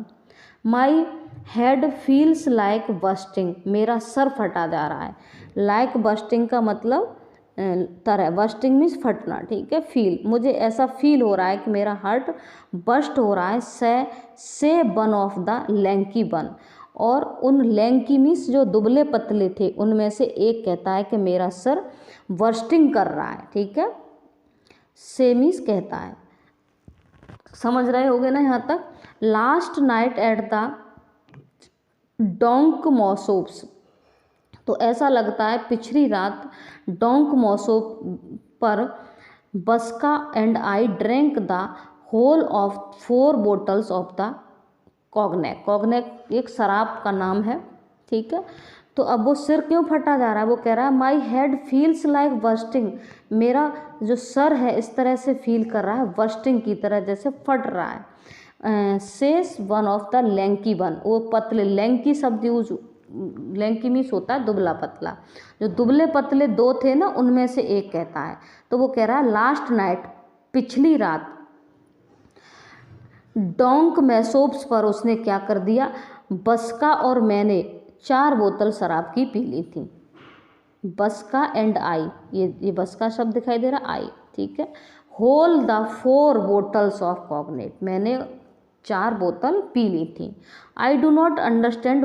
my head feels like bursting, मेरा सर फटा जा रहा है, लाइक बस्टिंग का मतलब तरह, बस्टिंग मीन्स फटना। ठीक है, फील, मुझे ऐसा फील हो रहा है कि मेरा हार्ट बस्ट हो रहा है, से बन ऑफ द लैंकी बन, और उन लैंकी मीन्स जो दुबले पतले थे उनमें से एक कहता है कि मेरा सर वर्स्टिंग कर रहा है, ठीक है। से मीन्स कहता है, समझ रहे होगे ना यहाँ तक। लास्ट नाइट एट द डोंक मॉसोप्स, तो ऐसा लगता है पिछली रात डोंक मॉसोप पर Vaska and I drink the whole of 4 bottles of the cognac. Cognac एक शराब का नाम है, ठीक है। तो अब वो सिर क्यों फटा जा रहा है, वो कह रहा है माई हेड फील्स लाइक बर्स्टिंग, मेरा जो सर है इस तरह से फील कर रहा है, बर्स्टिंग की तरह जैसे फट रहा है। Says one of the lanky one, वो पतले, लैंकी शब्द यूज, लैंकी मीन्स होता है दुबला पतला, जो दुबले पतले 2 थे ना उनमें से एक कहता है। तो वो कह रहा है लास्ट नाइट, पिछली रात डोंक मैसोप्स पर उसने क्या कर दिया, बस्का और मैंने 4 बोतल शराब की पी ली थी। बस्का एंड आई, ये बस्का शब्द दिखाई दे रहा, आई, ठीक है। Whole the 4 bottles of cognac, मैंने 4 बोतल पी ली थी। I do not understand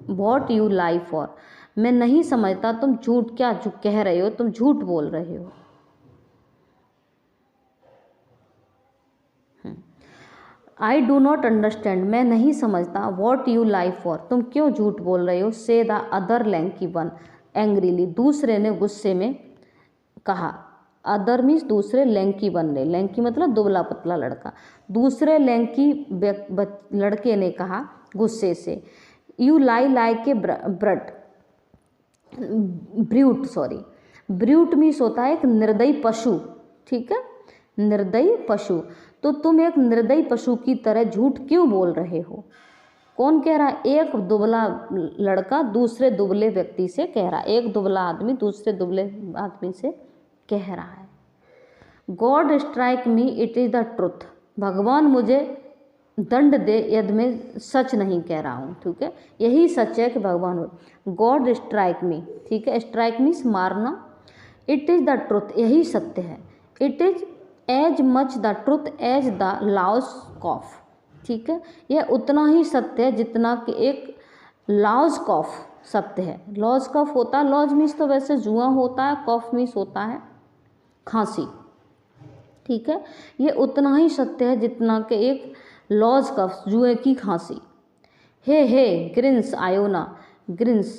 what you lie for, मैं नहीं समझता तुम झूठ क्या जो कह रहे हो, तुम झूठ बोल रहे हो। आई डू नॉट अंडरस्टैंड, मैं नहीं समझता, वॉट यू लाई फॉर, तुम क्यों झूठ बोल रहे हो। से the other lanky one angrily, दूसरे ने गुस्से में कहा। अदर मीन्स दूसरे, लैंकी वन ने, लैंकी मतलब दुबला पतला लड़का, दूसरे लैंकी लड़के ने कहा गुस्से से, you lie like a brute, sorry, brute means होता है एक निर्दयी पशु, ठीक है, निर्दयी पशु। तो तुम एक निर्दयी पशु की तरह झूठ क्यों बोल रहे हो। कौन कह रहा है, एक दुबला लड़का दूसरे दुबले व्यक्ति से कह रहा है, एक दुबला आदमी दूसरे दुबले आदमी से कह रहा है। God strike me it is the truth, भगवान मुझे दंड दे यदि मैं सच नहीं कह रहा हूँ, ठीक है, यही सच है कि भगवान। गॉड स्ट्राइक मी, ठीक है, स्ट्राइक मीन्स मारना, इट इज़ द ट्रुथ, यही सत्य है। It is as much the truth as the louse coughs, ठीक है, यह उतना ही सत्य है जितना कि एक लॉज कॉफ सत्य है। लॉज कॉफ होता है, लॉज मीन्स तो वैसे जुआ होता है, कॉफ मीन्स होता है खांसी, ठीक है, ये उतना ही सत्य है जितना कि एक लॉज कफ, जुए की खांसी। हे ग्रिंस आयोना, ग्रिंस,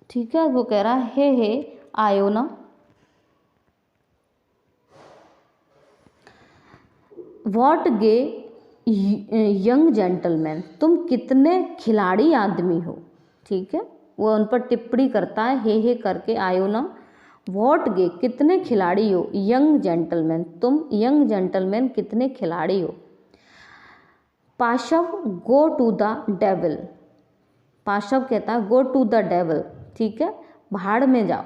ठीक है, वो कह रहा है hey Iona, what gay young gentleman, तुम कितने खिलाड़ी आदमी हो, ठीक है, वो उन पर टिप्पणी करता है हे करके आयोना। वॉट गे, कितने खिलाड़ी हो, यंग जेंटलमैन, तुम यंग जेंटलमैन कितने खिलाड़ी हो। पाशव गो टू द डेविल, पाशव कहता है गो टू द डेविल, ठीक है, भाड़ में जाओ।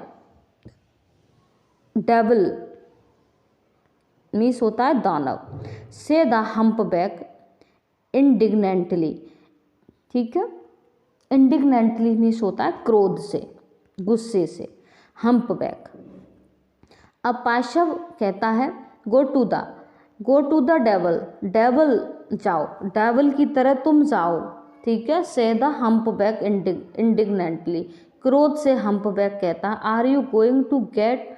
डेविल मीन्स होता है दानव। से द हम्प बैक इंडिग्नेंटली, ठीक है, इंडिग्नेंटली मीन्स होता है क्रोध से, गुस्से से, हम्प बैक। अब पाशव कहता है go to the devil, devil जाओ, डेवल की तरह तुम जाओ, ठीक है। से द हम्प बैक इंडिग्नेंटली, क्रोध से हम्प बैक कहता है are you going to get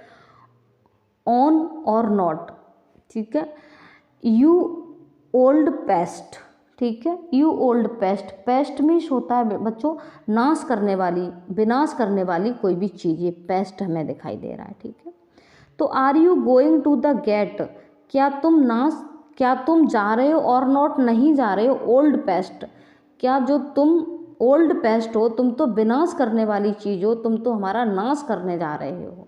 on or not, ठीक है। यू ओल्ड पेस्ट, ठीक है, you old pest, pest means होता है बच्चों नाश करने वाली, विनाश करने वाली कोई भी चीज़, ये पेस्ट हमें दिखाई दे रहा है, ठीक है। तो are you going to the gate, क्या तुम जा रहे हो, और नॉट नहीं जा रहे हो, ओल्ड पेस्ट, क्या जो तुम ओल्ड पेस्ट हो, तुम तो विनाश करने वाली चीज़ हो, तुम तो हमारा नाश करने जा रहे हो।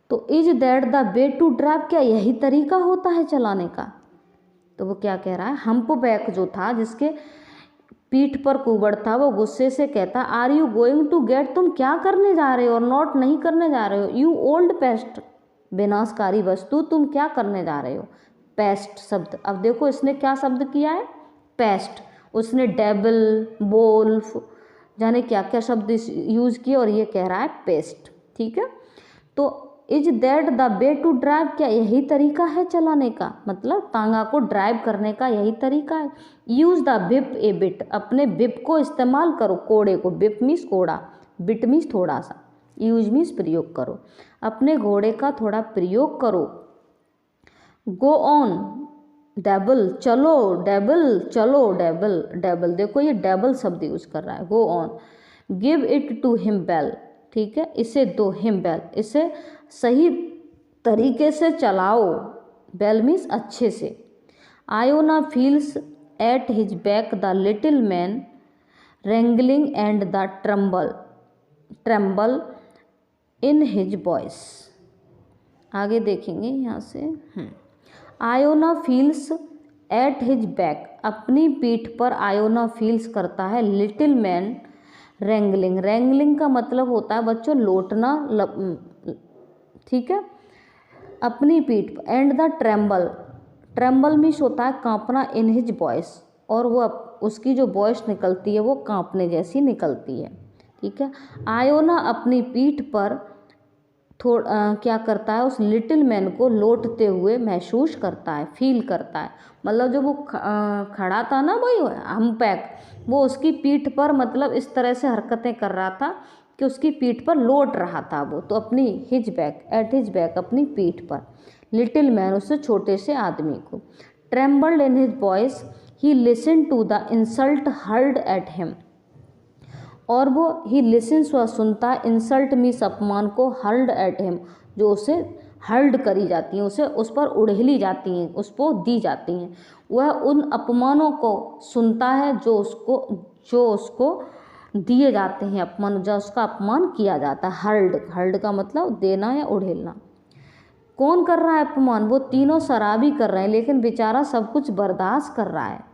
तो is that the way to drive, क्या यही तरीका होता है चलाने का। तो वो क्या कह रहा है, हम्प बैक जो था जिसके पीठ पर कुबड़ था, वो गुस्से से कहता are you going to get, तुम क्या करने जा रहे हो, और नॉट नहीं करने जा रहे हो। यू ओल्ड पेस्ट, विनाशकारी वस्तु, तुम क्या करने जा रहे हो। पेस्ट शब्द, अब देखो इसने क्या शब्द किया है, पेस्ट, उसने डेविल, वोल्फ, जाने क्या क्या शब्द यूज किए, और ये कह रहा है पेस्ट, ठीक है। तो is that the way to drive, क्या यही तरीका है चलाने का, मतलब तांगा को ड्राइव करने का यही तरीका है। Use the beep A bit, अपने बिप को इस्तेमाल करो, कोड़े को, बिप मीन्स कोड़ा, बिट मीन्स थोड़ा सा, यूज मीन्स प्रयोग करो, अपने घोड़े का थोड़ा प्रयोग करो। गो ऑन डेबल, चलो डेबल, चलो डेबल, डेबल देखो ये डेबल शब्द यूज कर रहा है। Go on, give it to him well, ठीक है, इसे दो, हिम बेल, इसे सही तरीके से चलाओ, बेल मीन्स अच्छे से। Iona feels at his back the little man रेंगलिंग and the tremble in his voice. आगे देखेंगे यहाँ से। Iona feels at his back, अपनी पीठ पर आयोना फील्स करता है लिटिल मैन रेंगलिंग, रेंगलिंग का मतलब होता है बच्चों लोटना, ठीक है, अपनी पीठ पर। And the tremble, tremble means होता है कांपना, इन हिज वॉइस, और वो उसकी जो वॉइस निकलती है वो कांपने जैसी निकलती है, ठीक है। आयोना अपनी पीठ पर क्या करता है, उस लिटिल मैन को लोटते हुए महसूस करता है, फील करता है, मतलब जो वो खड़ा था ना भाई हम्पैक, वो उसकी पीठ पर मतलब इस तरह से हरकतें कर रहा था कि उसकी पीठ पर लौट रहा था वो, तो अपनी his back, at his back, अपनी पीठ पर, लिटिल मैन उससे छोटे से आदमी को। Trembled in his voice he listen to the insult hurled at him, और वो ही लिसन्स, वह सुनता है, इंसल्ट मीन्स अपमान को, हर्ल्ड एट हिम, जो उसे हर्ल्ड करी जाती हैं, उसे उस पर उड़ेली जाती हैं, उसको दी जाती हैं, वह उन अपमानों को सुनता है जो उसको दिए जाते हैं, अपमान, जो उसका अपमान किया जाता है। हर्ल्ड, हर्ल्ड का मतलब देना या उड़ेलना। कौन कर रहा है अपमान, वो तीनों शराबी कर रहे हैं, लेकिन बेचारा सब कुछ बर्दाश्त कर रहा है।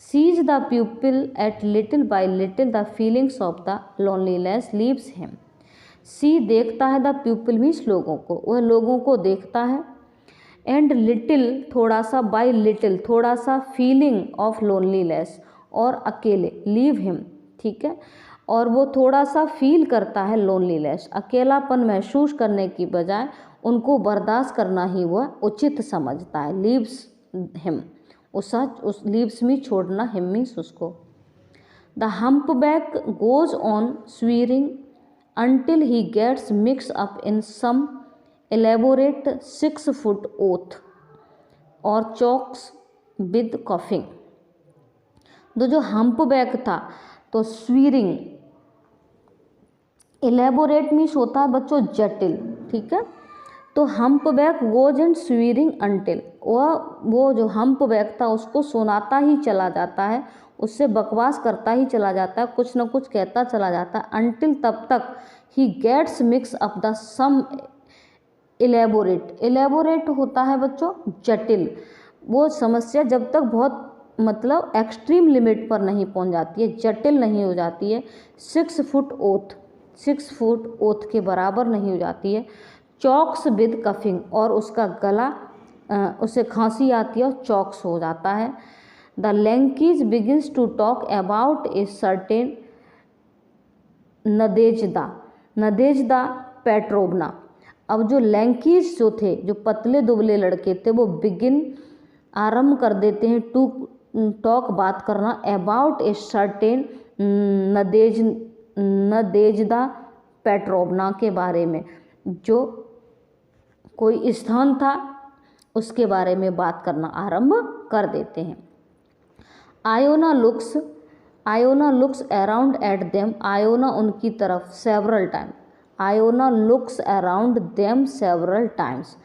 Sees the pupil at little by little the feelings of the loneliness leaves him। सी देखता है, द pupil मीन्स लोगों को, वह लोगों को देखता है, एंड लिटिल थोड़ा सा, बाय लिटिल थोड़ा सा, फीलिंग ऑफ लोनलीनेस और अकेले, लीव हिम, ठीक है, और वो थोड़ा सा फील करता है लोनलीनेस, अकेलापन महसूस करने की बजाय उनको बर्दाश्त करना ही वह उचित समझता है। लीव्स हिम, उस लीव्स में छोड़ना, हिम मीन्स उसको। The hunchback goes on swearing until he gets mixed up in some elaborate 6-foot oath or chokes with coughing। जो हम्पबैक था, तो स्वीरिंग, एलेबोरेट मीन्स होता है बच्चों जटिल, ठीक है, तो हम्पबैक गोज एंड स्वीरिंग अंटिल, वो जो हम्पबैक था उसको सुनाता ही चला जाता है, उससे बकवास करता ही चला जाता है, कुछ न कुछ कहता चला जाता है, अंटिल तब तक he gets mix up the some elaborate, elaborate होता है बच्चों जटिल, वो समस्या जब तक बहुत मतलब एक्सट्रीम लिमिट पर नहीं पहुंच जाती है, जटिल नहीं हो जाती है, 6 फुट ओथ, 6 फुट ओथ के बराबर नहीं हो जाती है, चॉक्स विद कफिंग, और उसका गला उसे खांसी आती है और चॉक्स हो जाता है। The lanky begins to talk about a certain Nadezhda Petrovna. अब जो लैंकीज जो थे, जो पतले दुबले लड़के थे, वो बिगिन आरंभ कर देते हैं टू टॉक बात करना, अबाउट ए सर्टेन नदेजदा पेट्रोवना के बारे में, जो कोई स्थान था उसके बारे में बात करना आरंभ कर देते हैं। Iona looks around at them, Iona उनकी तरफ several time, Iona looks around them several times,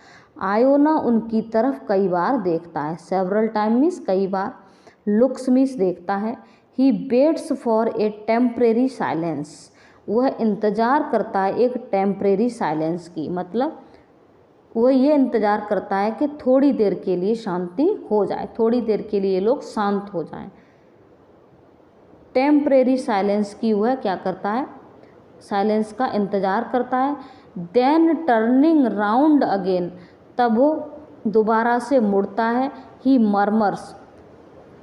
Iona उनकी तरफ कई बार देखता है, सेवरल टाइम मीन्स कई बार, लुक्स मीन्स देखता है। He waits for a temporary silence, वह इंतज़ार करता है एक टेम्परेरी साइलेंस की, मतलब वह ये इंतज़ार करता है कि थोड़ी देर के लिए शांति हो जाए, थोड़ी देर के लिए लोग शांत हो जाएं, टेम्परेरी साइलेंस की वह क्या करता है, साइलेंस का इंतज़ार करता है। देन टर्निंग राउंड अगेन, तब वो दोबारा से मुड़ता है, ही मरमर्स,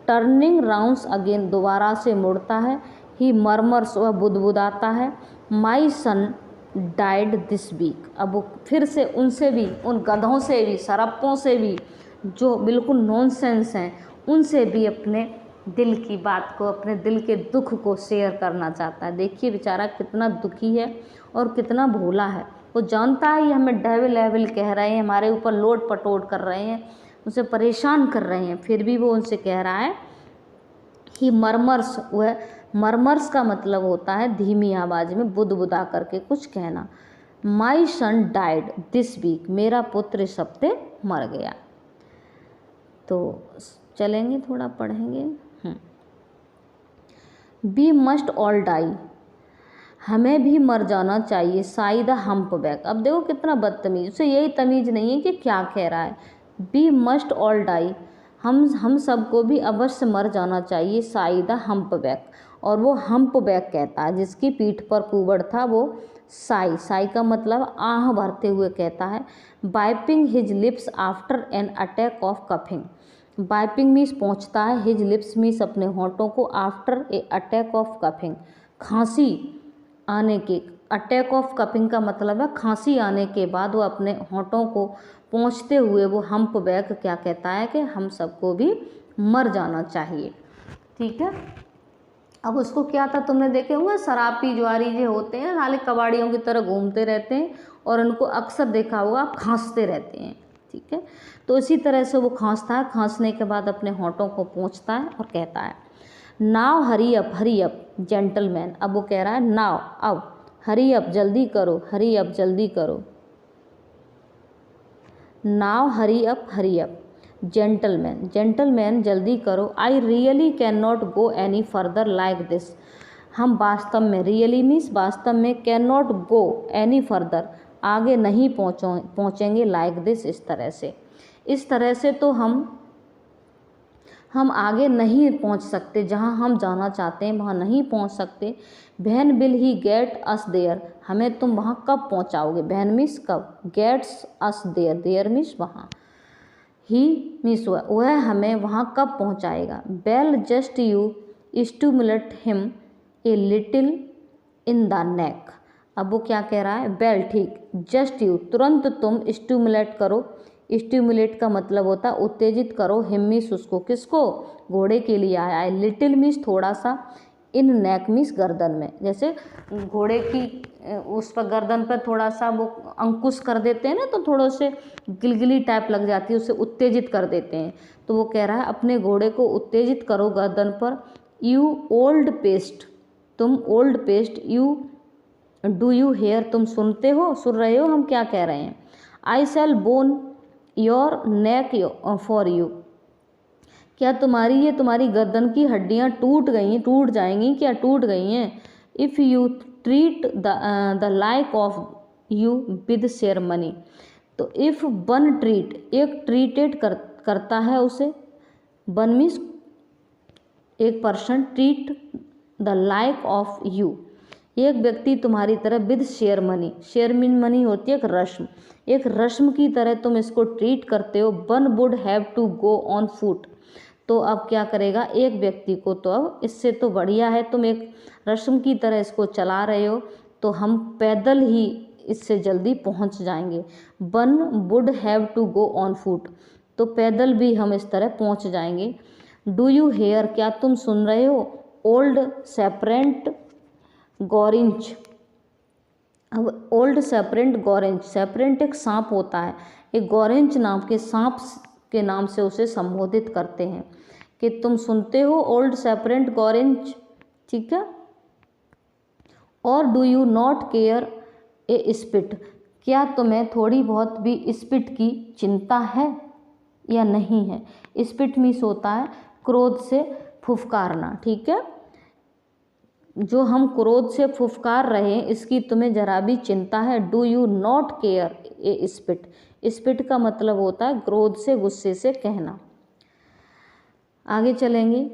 टर्निंग राउंड्स अगेन, दोबारा से मुड़ता है, ही मरमर्स, वह बुदबुदाता है, माई सन डाइड दिस वीक। अब वो फिर से उनसे भी, उन गधों से भी, सरप्पों से भी जो बिल्कुल नॉनसेंस हैं, उनसे भी अपने दिल की बात को, अपने दिल के दुख को शेयर करना चाहता है। देखिए बेचारा कितना दुखी है और कितना भोला है। वो जानता है ये हमें डेविल एविल कह रहे हैं, हमारे ऊपर लोट पटोट कर रहे हैं, उसे परेशान कर रहे हैं, फिर भी वो उनसे कह रहा है ही मरमर्स। वह मरमर्स का मतलब होता है धीमी आवाज़ में बुदबुदा करके कुछ कहना। माई सन डाइड दिस वीक, मेरा पुत्र इस हफ्ते मर गया। तो चलेंगे थोड़ा पढ़ेंगे। वी मस्ट ऑल डाई, हमें भी मर जाना चाहिए। साई द हम्प बैक, अब देखो कितना बदतमीज, उसे यही तमीज़ नहीं है कि क्या कह रहा है। वी मस्ट ऑल डाई, हम सबको भी अवश्य मर जाना चाहिए। साई द हम्प बैक, और वो हम्प बैक कहता है जिसकी पीठ पर कुबड़ था, वो साई, साई का मतलब आह भरते हुए कहता है। Wiping his lips after an attack of coughing, wiping means पहुँचता है, हिज लिप्स मीन्स अपने होंठों को, after a attack of coughing, खांसी आने के, अटैक ऑफ कपिंग का मतलब है खांसी आने के बाद वो अपने होंठों को पहुँचते हुए वो हम्प बैक क्या कहता है कि हम सबको भी मर जाना चाहिए। ठीक है, अब उसको क्या था, तुमने देखे होंगे शराबी जुआरी जो होते हैं साले कबाड़ियों की तरह घूमते रहते हैं और उनको अक्सर देखा होगा आप खांसते रहते हैं। ठीक है, तो इसी तरह से वो खांसता है, खांसने के बाद अपने होंठों को पोंछता है और कहता है नाव हरी अप जेंटलमैन। अब वो कह रहा है नाव, अब हरी अप जल्दी करो, हरी अप जल्दी करो, नाव हरी अप जेंटलमैन, जेंटलमैन जल्दी करो। I really can not go any further like this, हम वास्तव में, रियली मीन्स वास्तव में, can not go any further, आगे नहीं पहुँचेंगे, लाइक दिस, इस तरह से तो हम आगे नहीं पहुंच सकते, जहां हम जाना चाहते हैं वहां नहीं पहुंच सकते। When will he get us there, हमें तुम वहां कब पहुंचाओगे, व्हेन मीन्स कब, gets us there, there means वहां, ही मीन्स वह हमें वहां कब पहुंचाएगा। Well just you stimulate him a little in the neck, अब वो क्या कह रहा है, वेल ठीक, जस्ट यू तुरंत तुम स्टिमुलेट करो, स्टिमुलेट का मतलब होता है उत्तेजित करो, हिम मीन्स उसको, किसको, घोड़े के लिए आया है, लिटिल मीन्स थोड़ा सा, इन नेक मीन्स गर्दन में, जैसे घोड़े की उस पर गर्दन पर थोड़ा सा वो अंकुश कर देते हैं ना, तो थोड़े से गिलगिली टाइप लग जाती है, उसे उत्तेजित कर देते हैं। तो वो कह रहा है अपने घोड़े को उत्तेजित करो गर्दन पर। यू ओल्ड पेस्ट, तुम old pest, you do you hear, तुम सुनते हो, सुन रहे हो हम क्या कह रहे हैं। I shall bone your neck for you, क्या तुम्हारी गर्दन की हड्डियाँ टूट जाएंगी, क्या टूट गई हैं। If you treat the like of you with ceremony, तो इफ़ वन ट्रीट, एक ट्रीटेड करता है उसे, वन मीन्स एक person, treat the like of you, एक व्यक्ति तुम्हारी तरह, विद शेयरमनी, शेयरमिन मनी होती है एक रस्म की तरह तुम इसको ट्रीट करते हो। One would have to go on foot, तो अब क्या करेगा एक व्यक्ति को, तो अब इससे तो बढ़िया है तुम एक रस्म की तरह इसको चला रहे हो, तो हम पैदल ही इससे जल्दी पहुंच जाएंगे। One would have to go on foot, तो पैदल भी हम इस तरह पहुंच जाएंगे। डू यू हेयर, क्या तुम सुन रहे हो। ओल्ड सेपरेंट गॉरिंच, अब ओल्ड सेपरेंट गॉरेंच, सेपरेंट एक सांप होता है, एक गॉरेंच नाम के सांप के नाम से उसे संबोधित करते हैं कि तुम सुनते हो ओल्ड सेपरेंट गॉरेंच। ठीक है, और do you not care A spit, क्या तुम्हें थोड़ी बहुत भी स्पिट की चिंता है या नहीं है। स्पिट मीन्स होता है क्रोध से फुफकारना। ठीक है, जो हम क्रोध से फुफकार रहे हैं इसकी तुम्हें जरा भी चिंता है। Do you not care A spit, spit का मतलब होता है क्रोध से, गुस्से से कहना। आगे चलेंगे।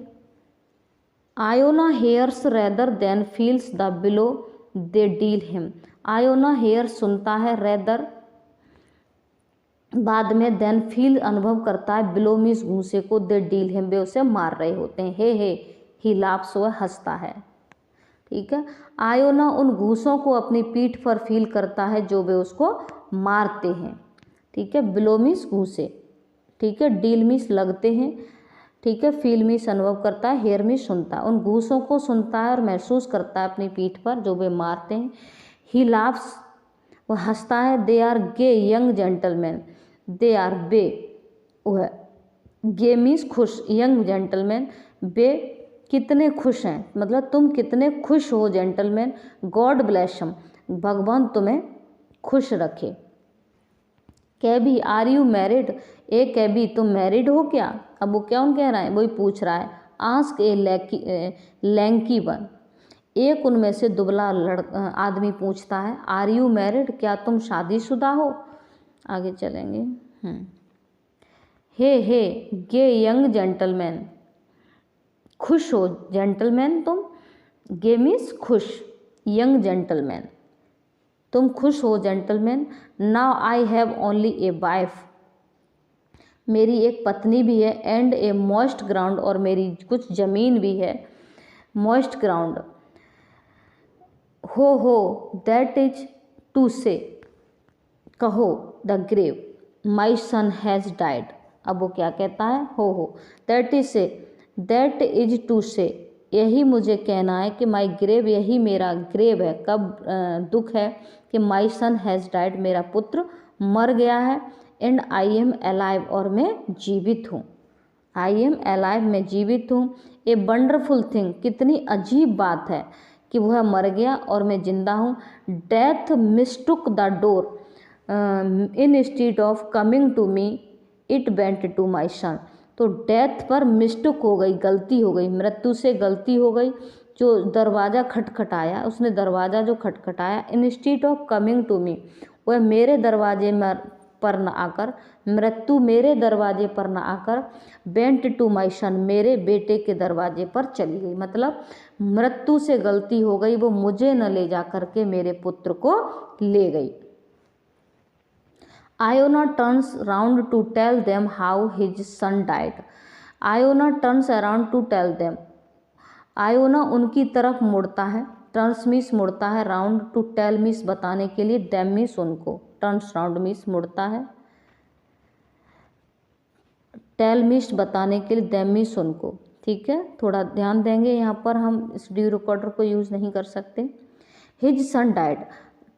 Iona hears rather than feels the blows they deal him, Iona hear सुनता है, रेदर बाद में, देन फील अनुभव करता है, बिलो मीन्स घूसे को, दे डील हिम वे उसे मार रहे होते हैं। हे ही लाफ्स, वह हंसता है। ठीक है। आयोना उन घूसों को अपनी पीठ पर फील करता है जो वे उसको मारते हैं, ठीक है। बिलो मीन्स घूसे, ठीक है। डील मीन्स लगते हैं, ठीक है। फील मीन्स अनुभव करता है, हेयर मीन्स सुनता है। उन घूसों को सुनता है और महसूस करता है अपनी पीठ पर जो वे मारते हैं। ही लाफ्स, वह हंसता है। They are gay young gentleman, they are वे, वह गे मीन्स खुश, यंग जेंटलमैन, वे कितने खुश हैं, मतलब तुम कितने खुश हो जेंटलमैन। गॉड ब्लेस हिम, भगवान तुम्हें खुश रखे। कैबी आर यू मैरिड, ए कैबी तुम मैरिड हो क्या। अब वो कौन कह रहा है, वही पूछ रहा है। आस्क ए लैंकी वन, एक उनमें से दुबला आदमी पूछता है। आर यू मैरिड, क्या तुम शादीशुदा हो। आगे चलेंगे। हे गे यंग जेंटलमैन, खुश हो जेंटलमैन तुम। गे मीन्स खुश, यंग जेंटलमैन, तुम खुश हो gentleman. Now I have only a wife, मेरी एक पत्नी भी है। एंड ए मॉइस्ट ग्राउंड, और मेरी कुछ ज़मीन भी है। Moist ground, ho that is to say, कहो the grave my son has died. अब वो क्या कहता है, ho that is say, that is to say, यही मुझे कहना है कि माई ग्रेव, यही मेरा ग्रेव है। कब दुख है कि माई सन हैज़ डाइड, मेरा पुत्र मर गया है। एंड आई एम अलाइव, और मैं जीवित हूँ। आई एम अलाइव, मैं जीवित हूँ। ए वंडरफुल थिंग, कितनी अजीब बात है कि वह मर गया और मैं जिंदा हूँ। Death mistook the door, instead of coming to me it went to my son. तो डेथ पर मिस्टुक हो गई, गलती हो गई, मृत्यु से गलती हो गई। जो दरवाज़ा खटखटाया, उसने दरवाज़ा जो खटखटाया, instead of coming to me, वह मेरे दरवाजे पर न आकर, मृत्यु मेरे दरवाजे पर न आकर, वेंट टू माई सन, मेरे बेटे के दरवाजे पर चली गई। मतलब मृत्यु से गलती हो गई, वो मुझे न ले जा करके मेरे पुत्र को ले गई। Iona turns round to tell them how his son died. Iona turns around to tell them, Iona उनकी तरफ मुड़ता है। टर्न्स मीन्स मुड़ता है, राउंड टू टेल मीन्स बताने के लिए, देम मीन्स उनको। टर्न्स राउंड मीन्स मुड़ता है, टेल मीन्स बताने के लिए, देम मीन्स उनको, ठीक है। थोड़ा ध्यान देंगे यहाँ पर, हम इस ड्यू रिकॉर्डर को यूज़ नहीं कर सकते। हिज सन डाइड,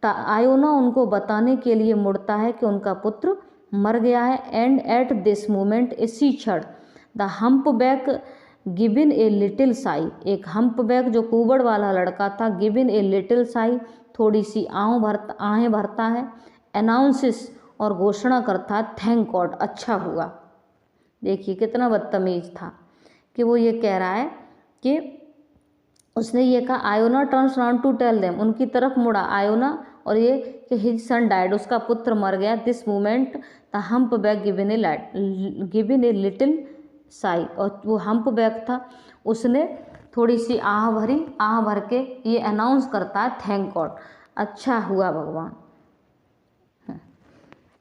आयोना उनको बताने के लिए मुड़ता है कि उनका पुत्र मर गया है। एंड एट दिस मोमेंट, इसी क्षण, the hump back given a little Sai, एक हम्प बैक जो कुबड़ वाला लड़का था, गिवन ए लिटिल साई, थोड़ी सी आहें भरता है। अनाउंसिस, और घोषणा करता है, थैंक गॉड, अच्छा हुआ। देखिए कितना बदतमीज था कि वो ये कह रहा है कि उसने ये कहा, Iona turns round to tell them, उनकी तरफ मुड़ा आयोना, और ये कि हिज सन डाइड, उसका पुत्र मर गया। This moment the hump back given a little Sai, और वो हम्प बैक था, उसने थोड़ी सी आह भरी, आह भर के ये अनाउंस करता है, थैंक गॉड, अच्छा हुआ भगवान।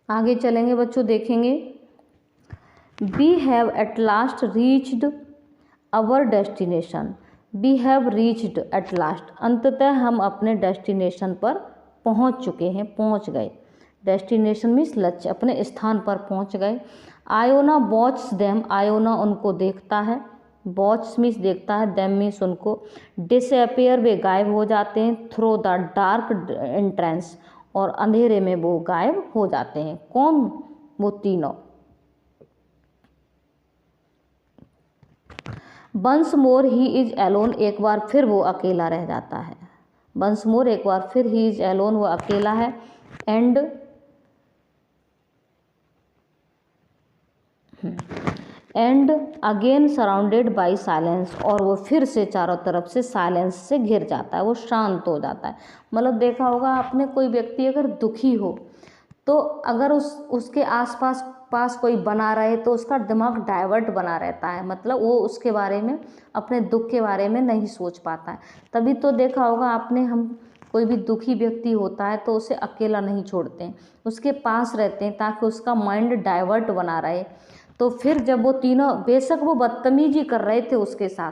आगे चलेंगे बच्चों, देखेंगे। We have at last reached our destination, we have reached at last, अंततः हम अपने डेस्टिनेशन पर पहुंच चुके हैं, पहुंच गए। डेस्टिनेशन मीन्स लक्ष्य, अपने स्थान पर पहुंच गए। आयोना वॉच देम, आयोना उनको देखता है, वॉच मीन्स देखता है, देम मीन्स उनको। डिसअपियर, वे गायब हो जाते हैं। थ्रो द डार्क एंट्रेंस, और अंधेरे में वो गायब हो जाते हैं। कौन, वो तीनों। Once more he is alone, एक बार फिर वो अकेला रह जाता है। वंस मोर, एक बार फिर ही इज एलोन, वो अकेला है। And again surrounded by silence, और वो फिर से चारों तरफ से साइलेंस से घिर जाता है, वो शांत हो जाता है। मतलब देखा होगा आपने, कोई व्यक्ति अगर दुखी हो तो अगर उसके पास कोई बना रहे तो उसका दिमाग डाइवर्ट बना रहता है, मतलब वो उसके बारे में, अपने दुख के बारे में नहीं सोच पाता है। तभी तो देखा होगा आपने, हम कोई भी दुखी व्यक्ति होता है तो उसे अकेला नहीं छोड़ते हैं, उसके पास रहते हैं ताकि उसका माइंड डाइवर्ट बना रहे। तो फिर जब वो तीनों, बेशक वो बदतमीजी कर रहे थे उसके साथ,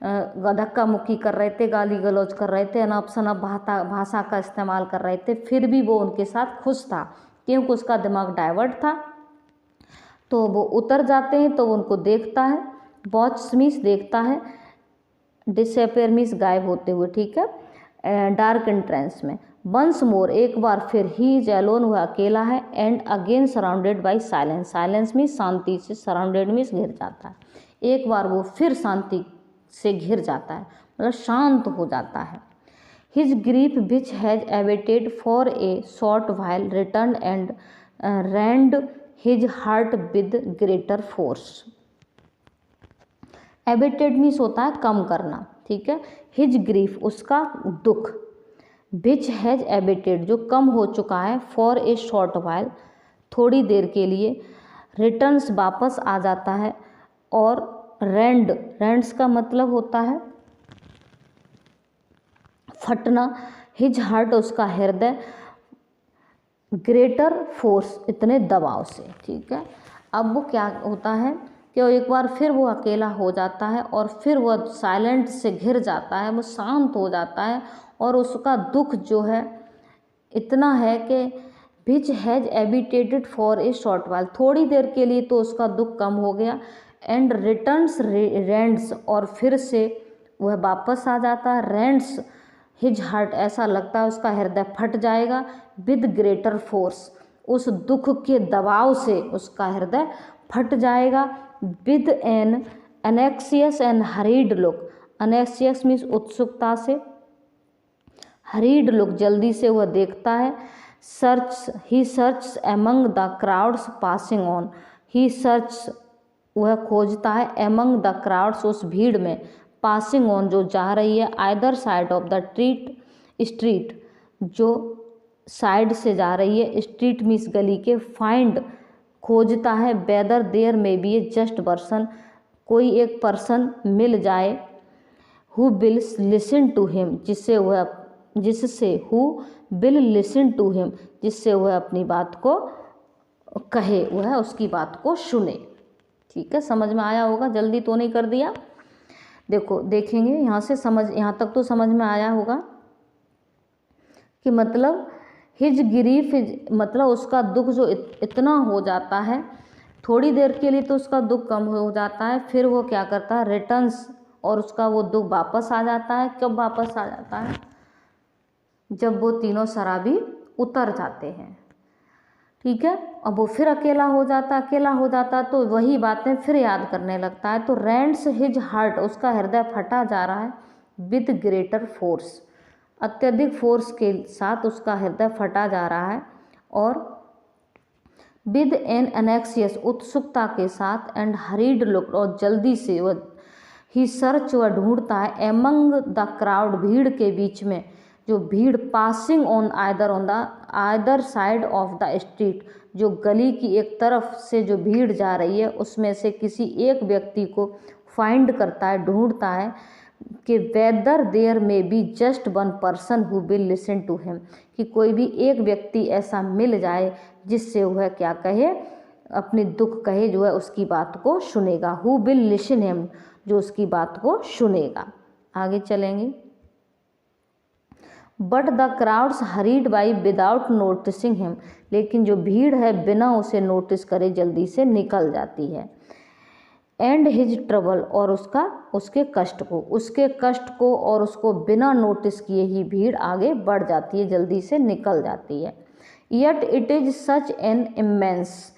धक्का मुक्की कर रहे थे, गाली गलौज कर रहे थे, अनाप शनाप भाषा का इस्तेमाल कर रहे थे, फिर भी वो उनके साथ खुश था क्योंकि उसका दिमाग डाइवर्ट था। तो वो उतर जाते हैं तो वो उनको देखता है, वॉच स्मिथ देखता है, डिसअपेयर मीन्स गायब होते हुए, ठीक है, डार्क एंट्रेंस में। वंस मोर, एक बार फिर, ही इज अलोन, वह अकेला है, and again surrounded by silence, silence means शांति से, सराउंडेड मीन्स घिर जाता है, एक बार वो फिर शांति से घिर जाता है, मतलब शांत हो जाता है। His grief which has abated for a short while return and rend his heart with greater force. Abated means होता है कम करना, ठीक है। हिज ग्रीफ, उसका दुख, विच हैज एवेटेड, जो कम हो चुका है, फॉर ए शॉर्ट व्हाइल, थोड़ी देर के लिए, रिटर्न्स, वापस आ जाता है, और रेंड, रेंड्स का मतलब होता है फटना, हिज हार्ट, उसका हृदय, ग्रेटर फोर्स, इतने दबाव से, ठीक है। अब वो क्या होता है कि एक बार फिर वो अकेला हो जाता है और फिर वह साइलेंट से घिर जाता है, वो शांत हो जाता है, और उसका दुख जो है इतना है कि which has abated for a short while, थोड़ी देर के लिए तो उसका दुख कम हो गया, एंड रिटर्न्स रेंड्स, और फिर से वह वापस आ जाता है, रेंड्स हिज हार्ट, ऐसा लगता है उसका हृदय फट जाएगा, विद ग्रेटर फोर्स, उस दुख के दबाव से उसका हृदय फट जाएगा, with an anxious and hurried look, anxious means उत्सुकता से, हरीड लुक, जल्दी से वह देखता है, he search among the crowds passing on, he search, वह खोजता है, एमंग द क्राउड्स, उस भीड़ में, पासिंग ऑन, जो जा रही है, either side of the street, जो साइड से जा रही है, स्ट्रीट मीन्स गली के, फाइंड, खोजता है, whether there may be a just person, कोई एक पर्सन मिल जाए, who will listen to him, जिससे who will listen to him, जिससे वह अपनी बात को कहे, वह उसकी बात को सुने, ठीक है। समझ में आया होगा, जल्दी तो नहीं कर दिया। देखो देखेंगे यहाँ से, यहाँ तक तो समझ में आया होगा कि मतलब हिज ग्रीफ, मतलब उसका दुख जो इतना हो जाता है, थोड़ी देर के लिए तो उसका दुख कम हो जाता है, फिर वो क्या करता है, रिटर्न्स, और उसका वो दुख वापस आ जाता है। कब वापस आ जाता है? जब वो तीनों शराबी उतर जाते हैं, ठीक है। अब वो फिर अकेला हो जाता तो वही बातें फिर याद करने लगता है, तो रेंड्स हिज हार्ट, उसका हृदय फटा जा रहा है, विद ग्रेटर फोर्स, अत्यधिक फोर्स के साथ उसका हृदय फटा जा रहा है, और विद एन एनेक्सियस, उत्सुकता के साथ, एंड हरीड लुक, और जल्दी से वह, ही सर्च, वह ढूंढता है, एमंग द क्राउड, भीड़ के बीच में, जो भीड़, passing on either side of the street, जो गली की एक तरफ से जो भीड़ जा रही है उसमें से किसी एक व्यक्ति को फाइंड करता है, ढूंढता है, कि whether there may be just one person who will listen to him, कि कोई भी एक व्यक्ति ऐसा मिल जाए जिससे वह क्या कहे, अपनी दुख कहे, जो है उसकी बात को सुनेगा, हु विल लिसन हिम, जो उसकी बात को सुनेगा। आगे चलेंगे। But the crowds hurried by without noticing him, लेकिन जो भीड़ है बिना उसे नोटिस करे जल्दी से निकल जाती है, एंड हिज ट्रबल, और उसके कष्ट को और उसको बिना नोटिस किए ही भीड़ आगे बढ़ जाती है, जल्दी से निकल जाती है। Yet it is such an immense,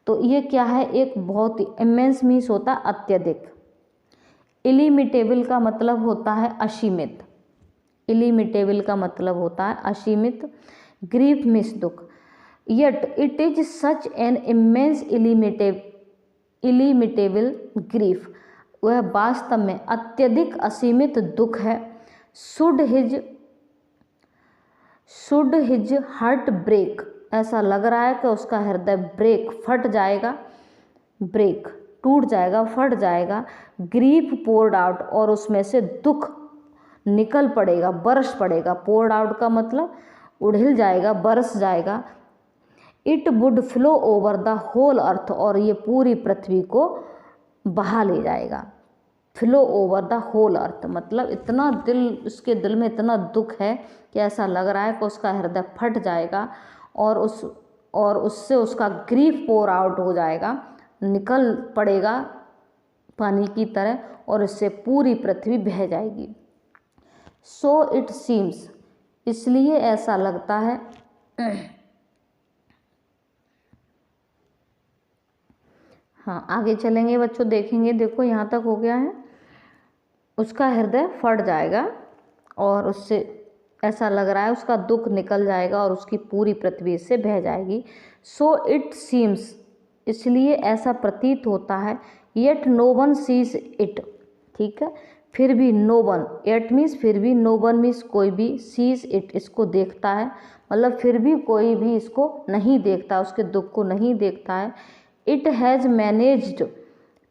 तो ये क्या है, एक बहुत ही, इमेंस मीन्स होता है अत्यधिक, इलिमिटेबल का मतलब होता है असीमित, इलिमिटेबल का मतलब होता है असीमित, ग्रीफ मीन्स दुख, yet it is such an immense illimitable grief, वह वास्तव में अत्यधिक असीमित दुख है। शुड हिज हार्ट ब्रेक, ऐसा लग रहा है कि उसका हृदय फट जाएगा, टूट जाएगा, फट जाएगा, ग्रीफ पोर्ड आउट, और उसमें से दुख निकल पड़ेगा, बरस पड़ेगा, पोर्ड आउट का मतलब उड़िल जाएगा, बरस जाएगा, it would flow over the whole earth, और ये पूरी पृथ्वी को बहा ले जाएगा, flow over the whole earth, मतलब इतना दिल, उसके दिल में इतना दुख है कि ऐसा लग रहा है कि उसका हृदय फट जाएगा और उससे उसका ग्रीफ पोर आउट हो जाएगा, निकल पड़ेगा पानी की तरह और इससे पूरी पृथ्वी बह जाएगी। सो इट सीम्स, इसलिए ऐसा लगता है, हाँ आगे चलेंगे बच्चों, देखेंगे, देखो यहाँ तक हो गया है, उसका हृदय फट जाएगा और उससे ऐसा लग रहा है उसका दुख निकल जाएगा और उसकी पूरी पृथ्वी से बह जाएगी। सो इट सीम्स, इसलिए ऐसा प्रतीत होता है, yet no one sees it, ठीक है, फिर भी नो वन, येट मीन्स फिर भी, नो वन मीन्स कोई भी, सीज इट इसको देखता है, मतलब फिर भी कोई भी इसको नहीं देखता, उसके दुख को नहीं देखता है। It has managed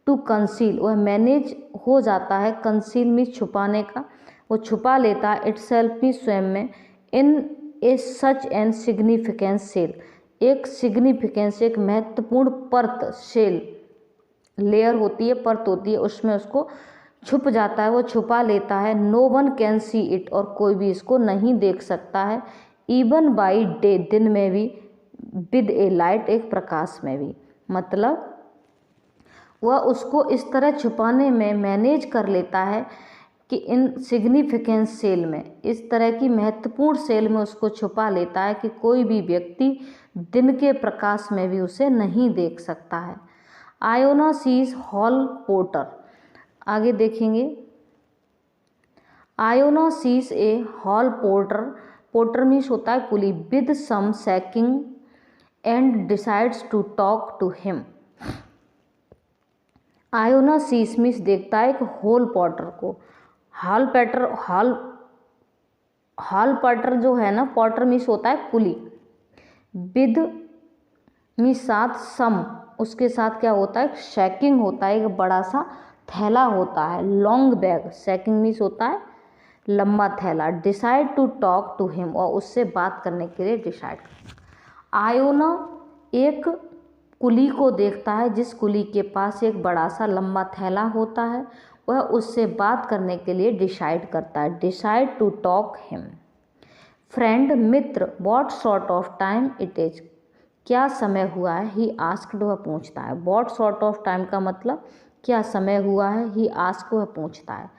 to conceal, वह मैनेज हो जाता है, कंसील मीन्स छुपाने का, वो छुपा लेता है, इटसेल्फ भी स्वयं में, इन ए सच एंड सिग्निफिकेंस सेल, एक सिग्निफिकेंस, एक महत्वपूर्ण परत, सेल लेयर होती है, परत होती है, उसमें उसको छुप जाता है, वो छुपा लेता है। No one can see it, और कोई भी इसको नहीं देख सकता है। इवन बाई डे, दिन में भी, विद ए लाइट, एक प्रकाश में भी, मतलब वह उसको इस तरह छुपाने में मैनेज कर लेता है कि इन सिग्निफिकेंस सेल में, इस तरह की महत्वपूर्ण सेल में उसको छुपा लेता है कि कोई भी व्यक्ति दिन के प्रकाश में भी उसे नहीं देख सकता है। आयोना सीज हॉल पोर्टर, आगे देखेंगे, Iona sees a hall porter, porter means होता है कुली, with some sacking and decides to talk to him. Iona sees means देखता है एक हॉल पोर्टर को, हॉल पोर्टर जो है ना, पोर्टर मीन्स होता है कुली, विद मीन्स साथ, सम उसके साथ क्या होता है, सैकिंग होता है, एक बड़ा सा थैला होता है, लॉन्ग बैग, सैकिंग मीन्स होता है लंबा थैला, decide to talk to him, और उससे बात करने के लिए डिसाइड। आयोना एक कुली को देखता है, जिस कुली के पास एक बड़ा सा लंबा थैला होता है, वह उससे बात करने के लिए डिसाइड करता है, decide to talk him. Friend, मित्र, what sort of time it is, क्या समय हुआ है, ही आस्क्ड, वह पूछता है। व्हाट सॉर्ट ऑफ टाइम का मतलब क्या समय हुआ है, ही आस्क्ड, वह पूछता है।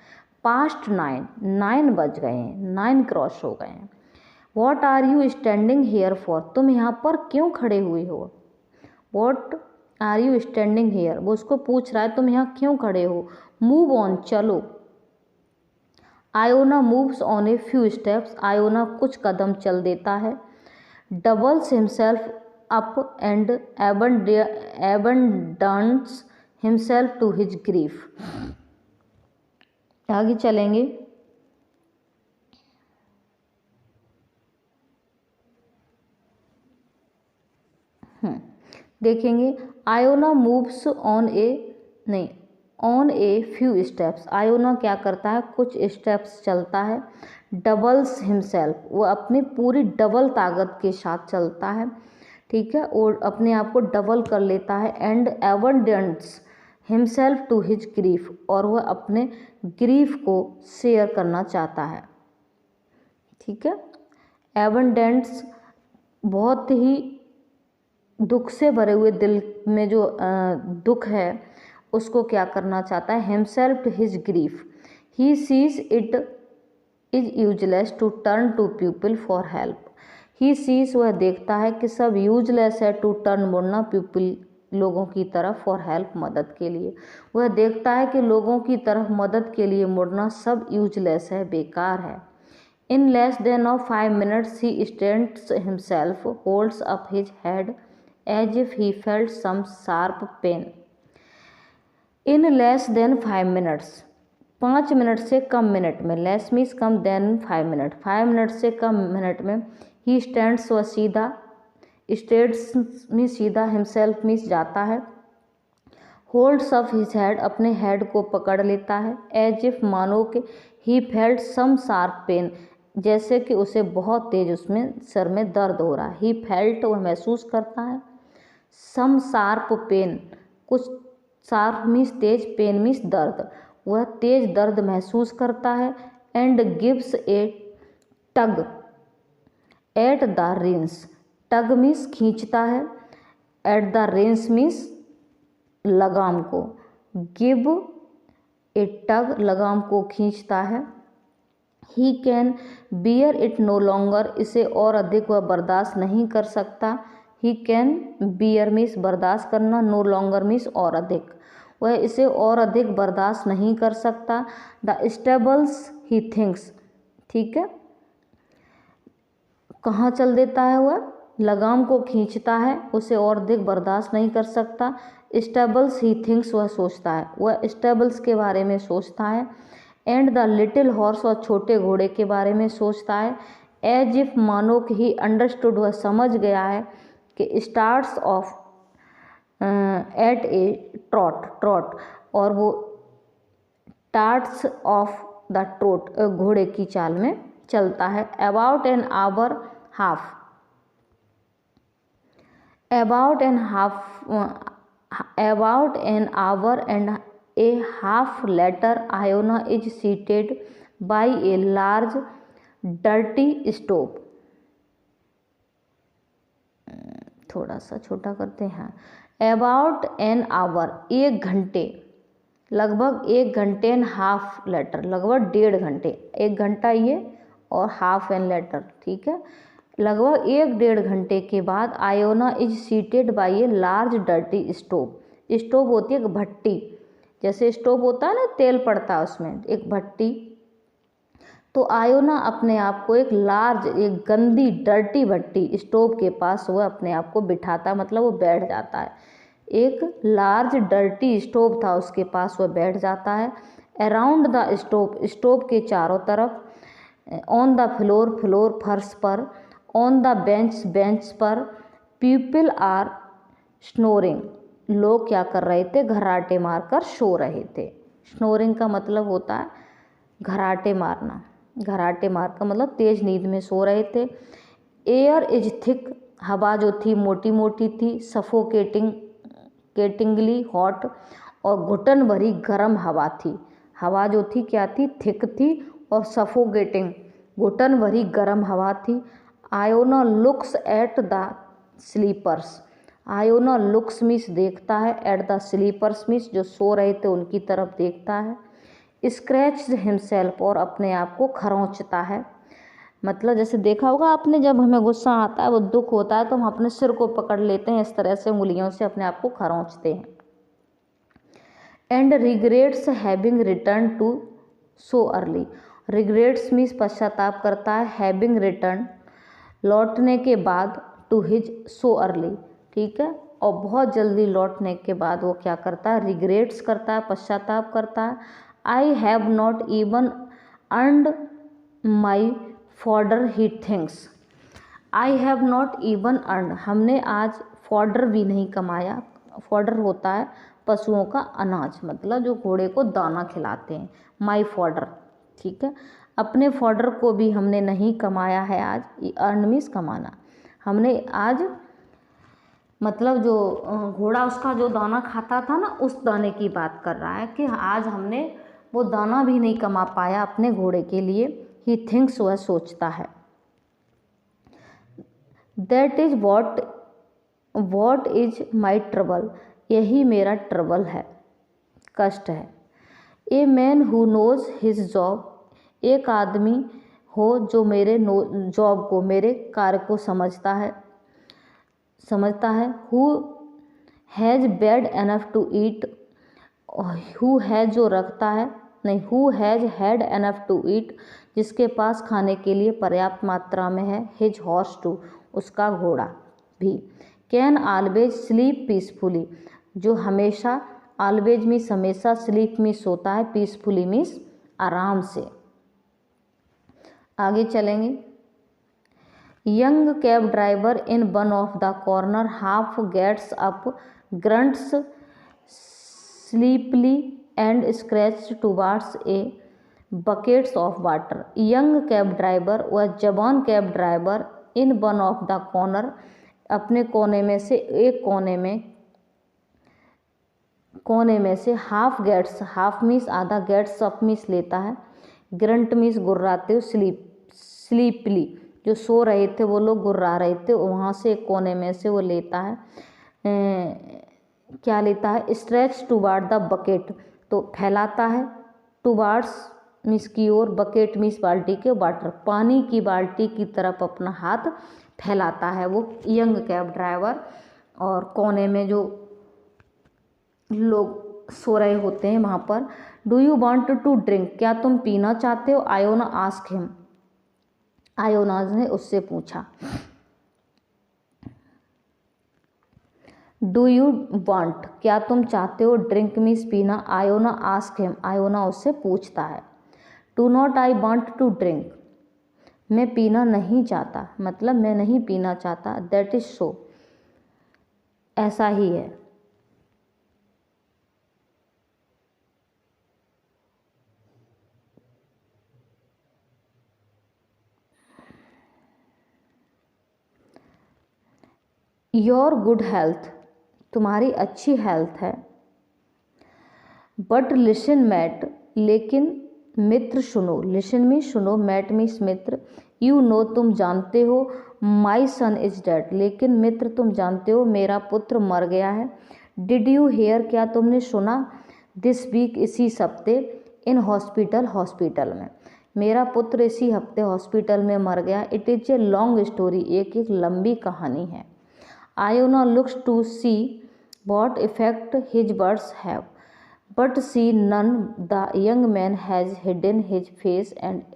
पास्ट 9, 9 बज गए हैं, 9 क्रॉस हो गए हैं। What are you standing here for, तुम यहाँ पर क्यों खड़े हुए हो। What are you standing here, वो उसको पूछ रहा है तुम यहाँ क्यों खड़े हो। मूव ऑन, चलो। Iona moves on a few steps, Iona कुछ कदम चल देता है। Doubles himself up and abandons himself to his grief. आगे चलेंगे, देखेंगे। Iona moves on a few steps, Iona क्या करता है, कुछ स्टेप्स चलता है। डबल्स हिमसेल्फ, वो अपनी पूरी डबल ताकत के साथ चलता है, ठीक है, और अपने आप को डबल कर लेता है। And abandons himself to his grief, और वह अपने ग्रीफ को शेयर करना चाहता है, ठीक है। एबंडेंट्स बहुत ही दुख से भरे हुए दिल में जो दुख है उसको क्या करना चाहता है, himself his grief. He sees it is useless to turn to people for help. He sees, वह देखता है कि सब यूजलेस है, टू टर्न, मुड़ना, पीपल, लोगों की तरफ, फॉर हेल्प, मदद के लिए। वह देखता है कि लोगों की तरफ मदद के लिए मुड़ना सब यूजलेस है, बेकार है। In less than of 5 minutes he stands himself, holds up his head as if he felt some sharp pain. In less than 5 minutes, 5 minute से कम मिनट में, लेस मीन्स कम, देन 5 minutes, 5 मिनट से कम minute में। He stands, वह सीधा, states means सीधा, हिमसेल्फ मीन्स जाता है। होल्ड्स अप हिज हेड, अपने हेड को पकड़ लेता है। एज इफ, मानो कि, he felt some sharp pain, जैसे कि उसे बहुत तेज उसमें सर में दर्द हो रहा है। ही फेल्ट, वह महसूस करता है। सम शार्प पेन, कुछ, शार्प मीन्स तेज, पेन मीन्स दर्द, वह तेज दर्द महसूस करता है। And gives A tug at the Reigns, tug means खींचता है, एट द रेंस मीन्स लगाम को, गिव ए टग लगाम को खींचता है। He can bear it no longer, इसे और अधिक वह बर्दाश्त नहीं कर सकता। ही कैन बियर मीन्स बर्दाश्त करना, नो लॉन्गर मीन्स और अधिक, वह इसे और अधिक बर्दाश्त नहीं कर सकता। द स्टेबल्स ही थिंक्स, ठीक है, कहाँ चल देता है वह, लगाम को खींचता है, उसे और अधिक बर्दाश्त नहीं कर सकता। स्टेबल्स ही थिंक्स, वह सोचता है, वह स्टेबल्स के बारे में सोचता है। एंड द लिटिल हॉर्स, और छोटे घोड़े के बारे में सोचता है। एज इफ, मानो कि ही अंडरस्टूड, वह समझ गया है कि starts of eight A trout, trout, और वो टार्ट्स ऑफ द ट्रोट, घोड़े की चाल में चलता है। About an hour half, about an hour and a half later, Iona is seated by a large dirty stove, थोड़ा सा छोटा करते हैं। अबाउट एन आवर, 1 घंटे, लगभग 1 घंटे, एंड हाफ लेटर, लगभग 1.5 घंटे, 1 घंटा ये और हाफ एन लेटर, ठीक है, लगभग 1-1.5 घंटे के बाद Iona is seated by a large dirty stove, stove होती है एक भट्टी, जैसे स्टोव होता है ना, तेल पड़ता है उसमें, एक भट्टी। तो आयोना अपने आप को एक लार्ज, एक गंदी डर्टी भट्टी स्टोव के पास वह अपने आप को बिठाता है, मतलब वो बैठ जाता है। एक लार्ज डर्टी स्टोव था उसके पास, वह बैठ जाता है। अराउंड द स्टोव, स्टोव के चारों तरफ। ऑन द फ्लोर, फ्लोर फर्श पर। ऑन द बेंच, बेंच पर। पीपल आर स्नोरिंग, लोग क्या कर रहे थे, घराटे मारकर सो रहे थे। स्नोरिंग का मतलब होता है घराटे मारना, घराटे मार का मतलब तेज नींद में सो रहे थे। एयर इज थिक, हवा जो थी मोटी मोटी थी। सफोकेटिंगली हॉट, और घुटन भरी गर्म हवा थी। हवा जो थी क्या थी, थिक थी, और सफोकेटिंग, घुटन भरी गर्म हवा थी। Iona looks at the sleepers, Iona looks means देखता है, एट द स्लीपर्स मीन्स जो सो रहे थे उनकी तरफ देखता है। स्क्रैच हिमसेल्फ, और अपने आप को खरोंचता है, मतलब जैसे देखा होगा आपने, जब हमें गुस्सा आता है, वो दुख होता है, तो हम अपने सिर को पकड़ लेते हैं, इस तरह से उंगलियों से अपने आप को खरोंचते हैं। And regrets having return to so early, regrets means पश्चाताप करता है, हैविंग रिटर्न, लौटने के बाद, टू हिज सो अर्ली, ठीक है, और बहुत जल्दी लौटने के बाद वो क्या करता है, रिग्रेट्स करता है, पश्चाताप करता है। I have not even earned my fodder, he thinks. I have not even earn, हमने आज फॉर्डर भी नहीं कमाया। फॉर्डर होता है पशुओं का अनाज, मतलब जो घोड़े को दाना खिलाते हैं, माई फॉर्डर, ठीक है, अपने फॉर्डर को भी हमने नहीं कमाया है आज। अर्न मीन्स कमाना, हमने आज, मतलब जो घोड़ा उसका जो दाना खाता था ना, उस दाने की बात कर रहा है कि आज हमने वो दाना भी नहीं कमा पाया अपने घोड़े के लिए। ही थिंक्स, वह सोचता है। That is what is my trouble, यही मेरा ट्रबल है, कष्ट है। A man who knows his job, एक आदमी हो जो मेरे जॉब को, मेरे कार्य को समझता है। Who has bed enough to eat, who है जो रखता है, नहीं, who has had enough to eat, जिसके पास खाने के लिए पर्याप्त मात्रा में है। हिज हॉर्स टू, उसका घोड़ा भी। कैन ऑलवेज स्लीप पीसफुली, जो हमेशा, ऑलवेज मीन्स हमेशा, स्लीप मीन्स सोता है, पीसफुली मीन्स आराम से। आगे चलेंगे। Young cab driver in one of the corner half gets up, grunts sleepily and scratch towards a buckets of water. Young cab driver, वह जवान cab driver, in one of the corner, अपने कोने में से एक कोने में, कोने में से हाफ गेट्स, हाफ मीन्स आधा, गेट्स अप मीन्स लेता है, ग्रंट मीन्स गुर्राते हो, स्लीपली जो सो रहे थे वो लोग गुर्रा रहे थे, वहाँ से एक कोने में से वो लेता है क्या लेता है, स्ट्रेच टुवार्ड द बकेट, तो फैलाता है, टुवार्ड्स मीन्स की ओर, बकेट मीन्स बाल्टी के, वाटर पानी की बाल्टी की तरफ अपना हाथ फैलाता है वो यंग कैब ड्राइवर। और कोने में जो लोग सो रहे होते हैं वहाँ पर, do you want to drink, क्या तुम पीना चाहते हो, आयोना आस्क हिम, आयोना ने उससे पूछा। डू यू वांट, क्या तुम चाहते हो, ड्रिंक मीन्स पीना, आयोना आस्क हिम, आयोना उससे पूछता है। Do not I want to drink, मैं पीना नहीं चाहता, मतलब मैं नहीं पीना चाहता, दैट इज सो, ऐसा ही है। योर गुड हेल्थ, तुम्हारी अच्छी हेल्थ है, बट लिसन मैट, लेकिन मित्र सुनो, लिसन में सुनो, मैट मीन्स मित्र, यू नो तुम जानते हो, माई सन इज डेड, लेकिन मित्र तुम जानते हो मेरा पुत्र मर गया है, डिड यू हेयर, क्या तुमने सुना, दिस वीक इसी हफ्ते, इन हॉस्पिटल, हॉस्पिटल में, मेरा पुत्र इसी हफ्ते हॉस्पिटल में मर गया, it is a long story, एक एक लंबी कहानी है। Iona looks to see what effect his words have, but see none, the young man has hidden his face and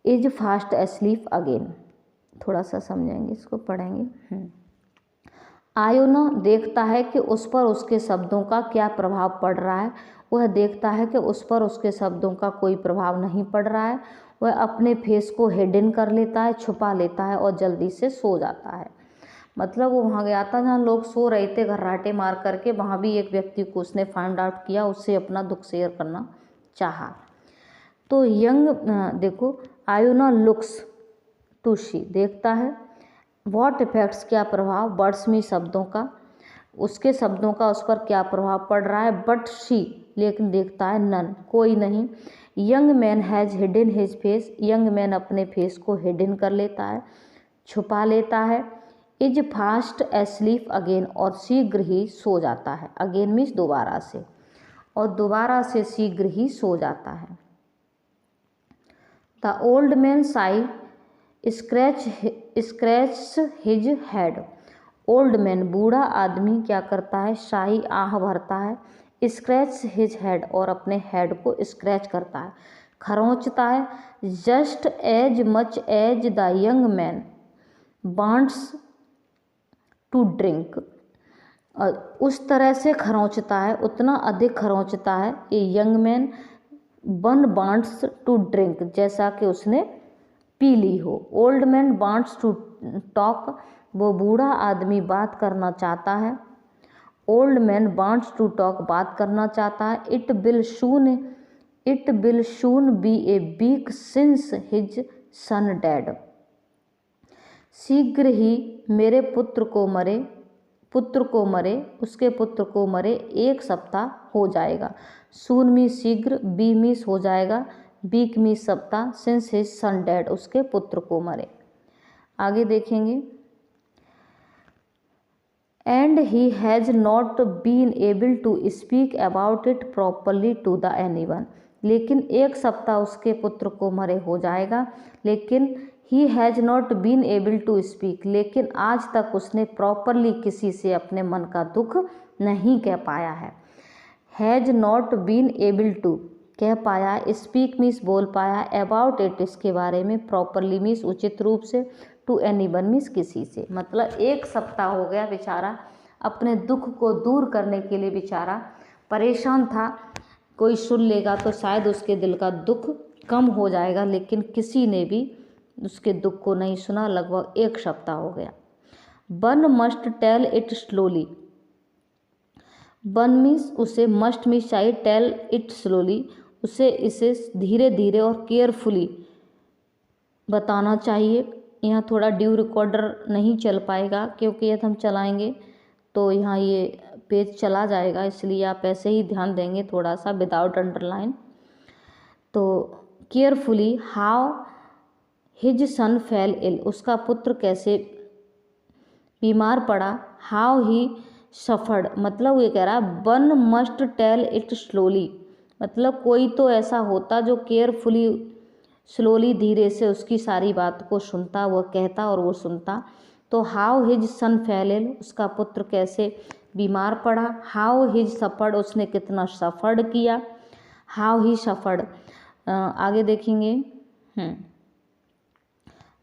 is fast asleep again। थोड़ा सा समझेंगे, इसको पढ़ेंगे। आयोना देखता है कि उस पर उसके शब्दों का क्या प्रभाव पड़ रहा है, वह देखता है कि उस पर उसके शब्दों का कोई प्रभाव नहीं पड़ रहा है, वह अपने फेस को हिडन कर लेता है, छुपा लेता है और जल्दी से सो जाता है। मतलब वो वहाँ गया था जहाँ लोग सो रहे थे घर्राटे मार करके, वहाँ भी एक व्यक्ति को उसने फाइंड आउट किया, उससे अपना दुख शेयर करना चाहा। तो यंग देखो, आयोना लुक्स टू सी, देखता है, व्हाट इफेक्ट्स, क्या प्रभाव, वर्ड्स में शब्दों का, उसके शब्दों का उस पर क्या प्रभाव पड़ रहा है, बट सी, लेकिन देखता है, नन, कोई नहीं, young man has hidden his face, young man अपने फेस को हिडन कर लेता है, छुपा लेता है, इज फास्ट एस्लीप अगेन, और शीघ्र ही सो जाता है, अगेन मीन्स दोबारा से, और दोबारा से शीघ्र ही सो जाता है। The old man Sai scratch his head, old man बूढ़ा आदमी क्या करता है, शाही आह भरता है, स्क्रैच हिज हेड, और अपने हेड को स्क्रैच करता है, खरोंचता है, just as much as the young man wants to drink, उस तरह से खरोंचता है, उतना अधिक खरोंचता है ये young man, one wants to drink, जैसा कि उसने पी ली हो। Old man wants to talk, वो बूढ़ा आदमी बात करना चाहता है, old man wants to talk, बात करना चाहता है, it will soon be a week since his son died, शीघ्र ही मेरे पुत्र को मरे, उसके पुत्र को मरे 1 सप्ताह हो जाएगा, सून में शीघ्र, बी मीस हो जाएगा, वीक में सप्ताह, सिंस हिज सन डैड, उसके पुत्र को मरे। आगे देखेंगे, and he has not been able to speak about it properly to the anyone, लेकिन 1 सप्ताह उसके पुत्र को मरे हो जाएगा, लेकिन he has not been able to speak, लेकिन आज तक उसने प्रॉपरली किसी से अपने मन का दुख नहीं कह पाया है। Has not been able to कह पाया, स्पीक मीन्स बोल पाया, अबाउट इट इसके बारे में, प्रॉपरली मीन्स उचित रूप से, टू एनीवन मीन्स किसी से, मतलब 1 सप्ताह हो गया बेचारा अपने दुख को दूर करने के लिए बेचारा परेशान था, कोई सुन लेगा तो शायद उसके दिल का दुख कम हो जाएगा, लेकिन किसी ने भी उसके दुख को नहीं सुना, लगभग 1 सप्ताह हो गया। One must tell it slowly, one means उसे, मस्ट मीन्स चाहिए, टेल इट स्लोली उसे इसे धीरे धीरे और केयरफुली बताना चाहिए। यहाँ थोड़ा ड्यू रिकॉर्डर नहीं चल पाएगा क्योंकि यदि हम चलाएंगे तो यहाँ ये पेज चला जाएगा, इसलिए आप ऐसे ही ध्यान देंगे थोड़ा सा विदाउट अंडरलाइन। तो carefully how his son fell ill, उसका पुत्र कैसे बीमार पड़ा। हाउ ही सफर्ड, मतलब ये कह रहा है one must tell it slowly, मतलब कोई तो ऐसा होता जो केयरफुली स्लोली धीरे से उसकी सारी बात को सुनता, वो कहता और वो सुनता। तो how his son fell ill, उसका पुत्र कैसे बीमार पड़ा। हाउ हिज सफर्ड, उसने कितना सफर्ड किया। हाउ ही सफर्ड, आगे देखेंगे।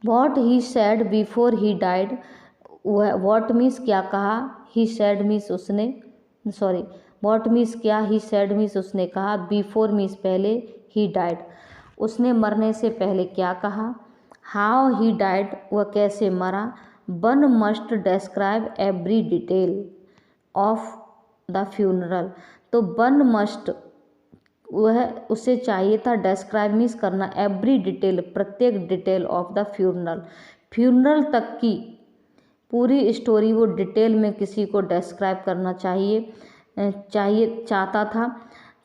What he sad before he died, what means क्या कहा, ही सैड मीन्स उसने, सॉरी वॉट मीन्स क्या, ही सैड मीन्स उसने कहा, बिफोर मीन्स पहले, ही डाइड उसने मरने से पहले क्या कहा। हाउ ही डाइड, वह कैसे मरा। One must describe every detail of the funeral, तो वन मस्ट वह उसे चाहिए था डिस्क्राइब मीन्स करना, एवरी डिटेल प्रत्येक detail of the funeral, funeral तक की पूरी स्टोरी वो डिटेल में किसी को डिस्क्राइब करना चाहता था।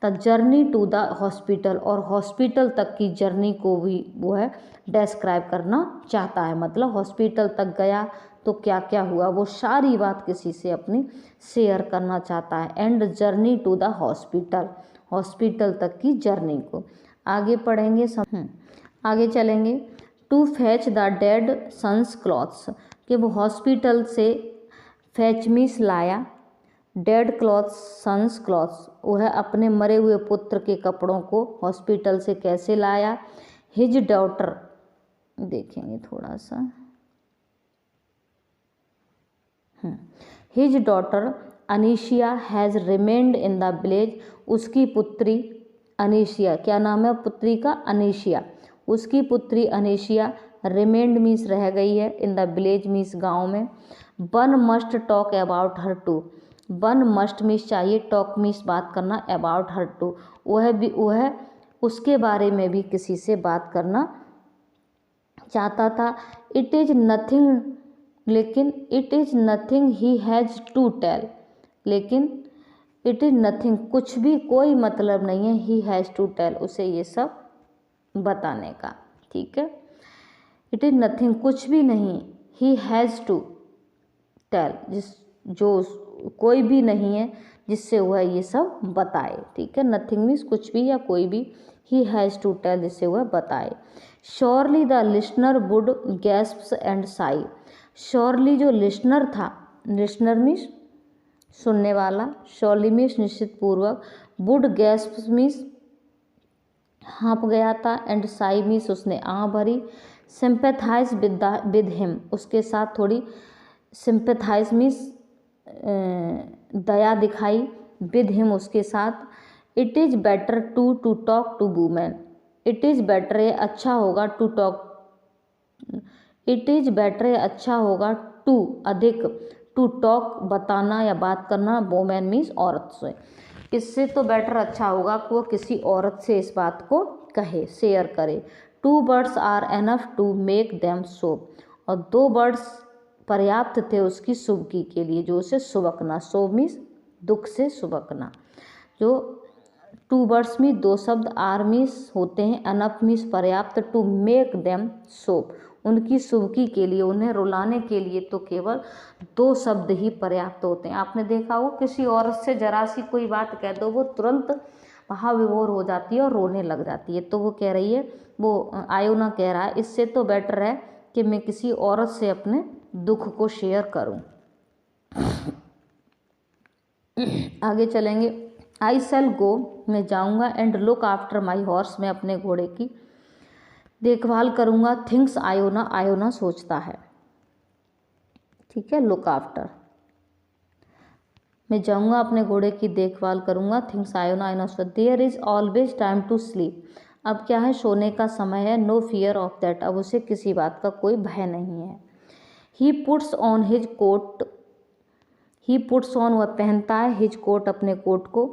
The journey to the hospital, और हॉस्पिटल तक की जर्नी को भी वो है डिस्क्राइब करना चाहता है, मतलब हॉस्पिटल तक गया तो क्या क्या हुआ वो सारी बात किसी से अपनी शेयर करना चाहता है। And journey to the hospital, hospital तक की जर्नी को आगे पढ़ेंगे आगे चलेंगे। To fetch the dead son's clothes, कि वो हॉस्पिटल से फैच मीन्स लाया, डेड क्लॉथ्स सन्स क्लॉथ्स, वह अपने मरे हुए पुत्र के कपड़ों को हॉस्पिटल से कैसे लाया। हिज डॉटर, देखेंगे थोड़ा सा, his daughter Anisya has remained in the village, उसकी पुत्री अनीशिया, क्या नाम है पुत्री का, अनीशिया, उसकी पुत्री अनीशिया रिमेन्ड मीन्स रह गई है, इन द विलेज मीन्स गाँव में। One must talk about her too, one must means चाहिए, टॉक मीन्स बात करना, अबाउट हर टू वह उसके बारे में भी किसी से बात करना चाहता था। इट इज़ नथिंग, लेकिन it is nothing he has to tell, लेकिन इट इज़ नथिंग कुछ भी कोई मतलब नहीं है, ही हैज़ टू टेल उसे ये सब बताने का, ठीक है। इट इज़ नथिंग कुछ भी नहीं, ही हैज़ टू टेल जो कोई भी नहीं है जिससे वह ये सब बताए, ठीक है। नथिंग मीन्स कुछ भी या कोई भी, ही हैज़ टू टेल जिससे वह बताए। Surely the listener would gasp and Sai, surely जो लिसनर था, लिसनर मीन्स सुनने वाला, श्योरली मीन्स निश्चित पूर्वक, वुड गैस्प मीन्स हाँप गया था, एंड साई मीन्स उसने आह भरी। सिंपैथाइज विद हिम, उसके साथ थोड़ी, सिंपैथाइज मीन्स दया दिखाई, विद हिम उसके साथ। It is better to talk to women, it is better अच्छा होगा to talk, it is better अच्छा होगा टू अधिक, टू टॉक बताना या बात करना, वुमेन मीन्स औरत से, इससे तो बेटर अच्छा होगा कि वो किसी औरत से इस बात को कहे, शेयर करे। Two words are enough to make them soap, और दो वर्ड्स पर्याप्त थे उसकी सुबकी के लिए, जो उसे सुबकना, सोब मीन्स दुख से सुबकना। जो टू वर्ड्स में दो शब्द, आर मीन्स होते हैं, एनफ मीन्स पर्याप्त, टू मेक देम सोप उनकी सुबकी के लिए, उन्हें रुलाने के लिए तो केवल दो शब्द ही पर्याप्त होते हैं। आपने देखा हो किसी औरत से जरा सी कोई बात कह दो वो तुरंत महाविभोर हो जाती है और रोने लग जाती है, तो वो कह रही है, वो आयोना कह रहा है, इससे तो बेटर है कि मैं किसी औरत से अपने दुख को शेयर करूं। आगे चलेंगे। आई शैल गो, मैं जाऊंगा, and look after my horse, मैं अपने घोड़े की देखभाल करूंगा। थिंग्स आयोना, आयोना सोचता है, ठीक है, लुक आफ्टर, मैं जाऊंगा अपने घोड़े की देखभाल करूंगा। थिंग्स आयोना, आयोना सोचता। There is always time to sleep, अब क्या है, सोने का समय है। नो फियर ऑफ दैट, अब उसे किसी बात का कोई भय नहीं है। He puts on his coat, he puts on वह पहनता है, हिज कोट अपने कोट को,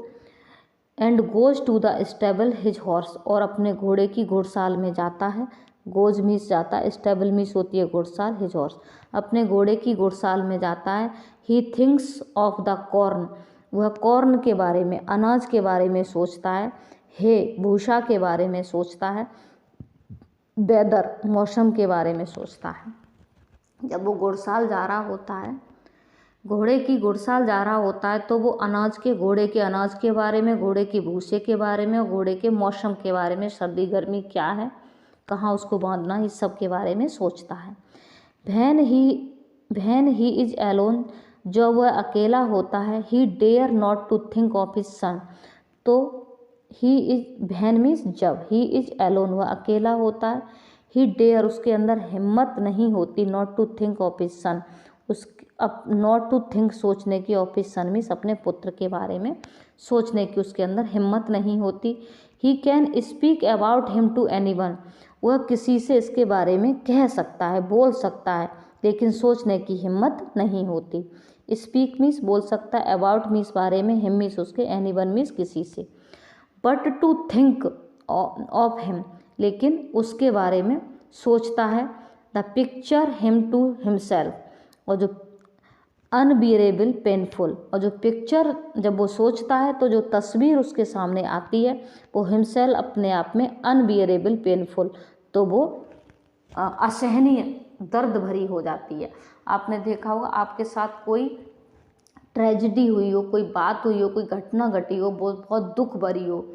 and goes to the stable his horse, और अपने घोड़े की घुड़साल में जाता है। गोज मीस जाता है, स्टेबल मीस होती है घुड़साल, हिज हॉर्स अपने घोड़े की घुड़साल में जाता है। He thinks of the corn, वह कॉर्न के बारे में, अनाज के बारे में सोचता है। हे, भूसा के बारे में सोचता है। वेदर, मौसम के बारे में सोचता है। जब वो घुड़साल जा रहा होता है, घोड़े की घुड़साल जा रहा होता है, तो वो घोड़े के अनाज के बारे में, घोड़े के भूसे के बारे में और घोड़े के मौसम के बारे में, सर्दी गर्मी क्या है, कहाँ उसको बांधना, इस सब के बारे में सोचता है। व्हेन ही इज एलोन, जब वह अकेला होता है, he dare not to think of his son. तो ही इज, व्हेन मीन्स जब, ही इज एलोन वह अकेला होता है, ही डेयर उसके अंदर हिम्मत नहीं होती, not to think of his son, उस नॉट टू थिंक सोचने की, ऑफ हिज सन मीन्स अपने पुत्र के बारे में सोचने की उसके अंदर हिम्मत नहीं होती। He can speak about him to anyone, वह किसी से इसके बारे में कह सकता है, बोल सकता है, लेकिन सोचने की हिम्मत नहीं होती। स्पीक मीन्स बोल सकता है, अबाउट मीन्स बारे में, हिम मीन्स उसके, एनीवन मीन्स किसी से। But to think of him, लेकिन उसके बारे में सोचता है। The picture him to himself, और जो अनबियरेबल पेनफुल, और जो पिक्चर जब वो सोचता है तो जो तस्वीर उसके सामने आती है वो हिमसेल्फ अपने आप में अनबियरेबल पेनफुल, तो वो असहनीय दर्द भरी हो जाती है। आपने देखा होगा आपके साथ कोई ट्रेजिडी हुई हो, कोई बात हुई हो, कोई घटना घटी हो, बहुत दुख भरी हो,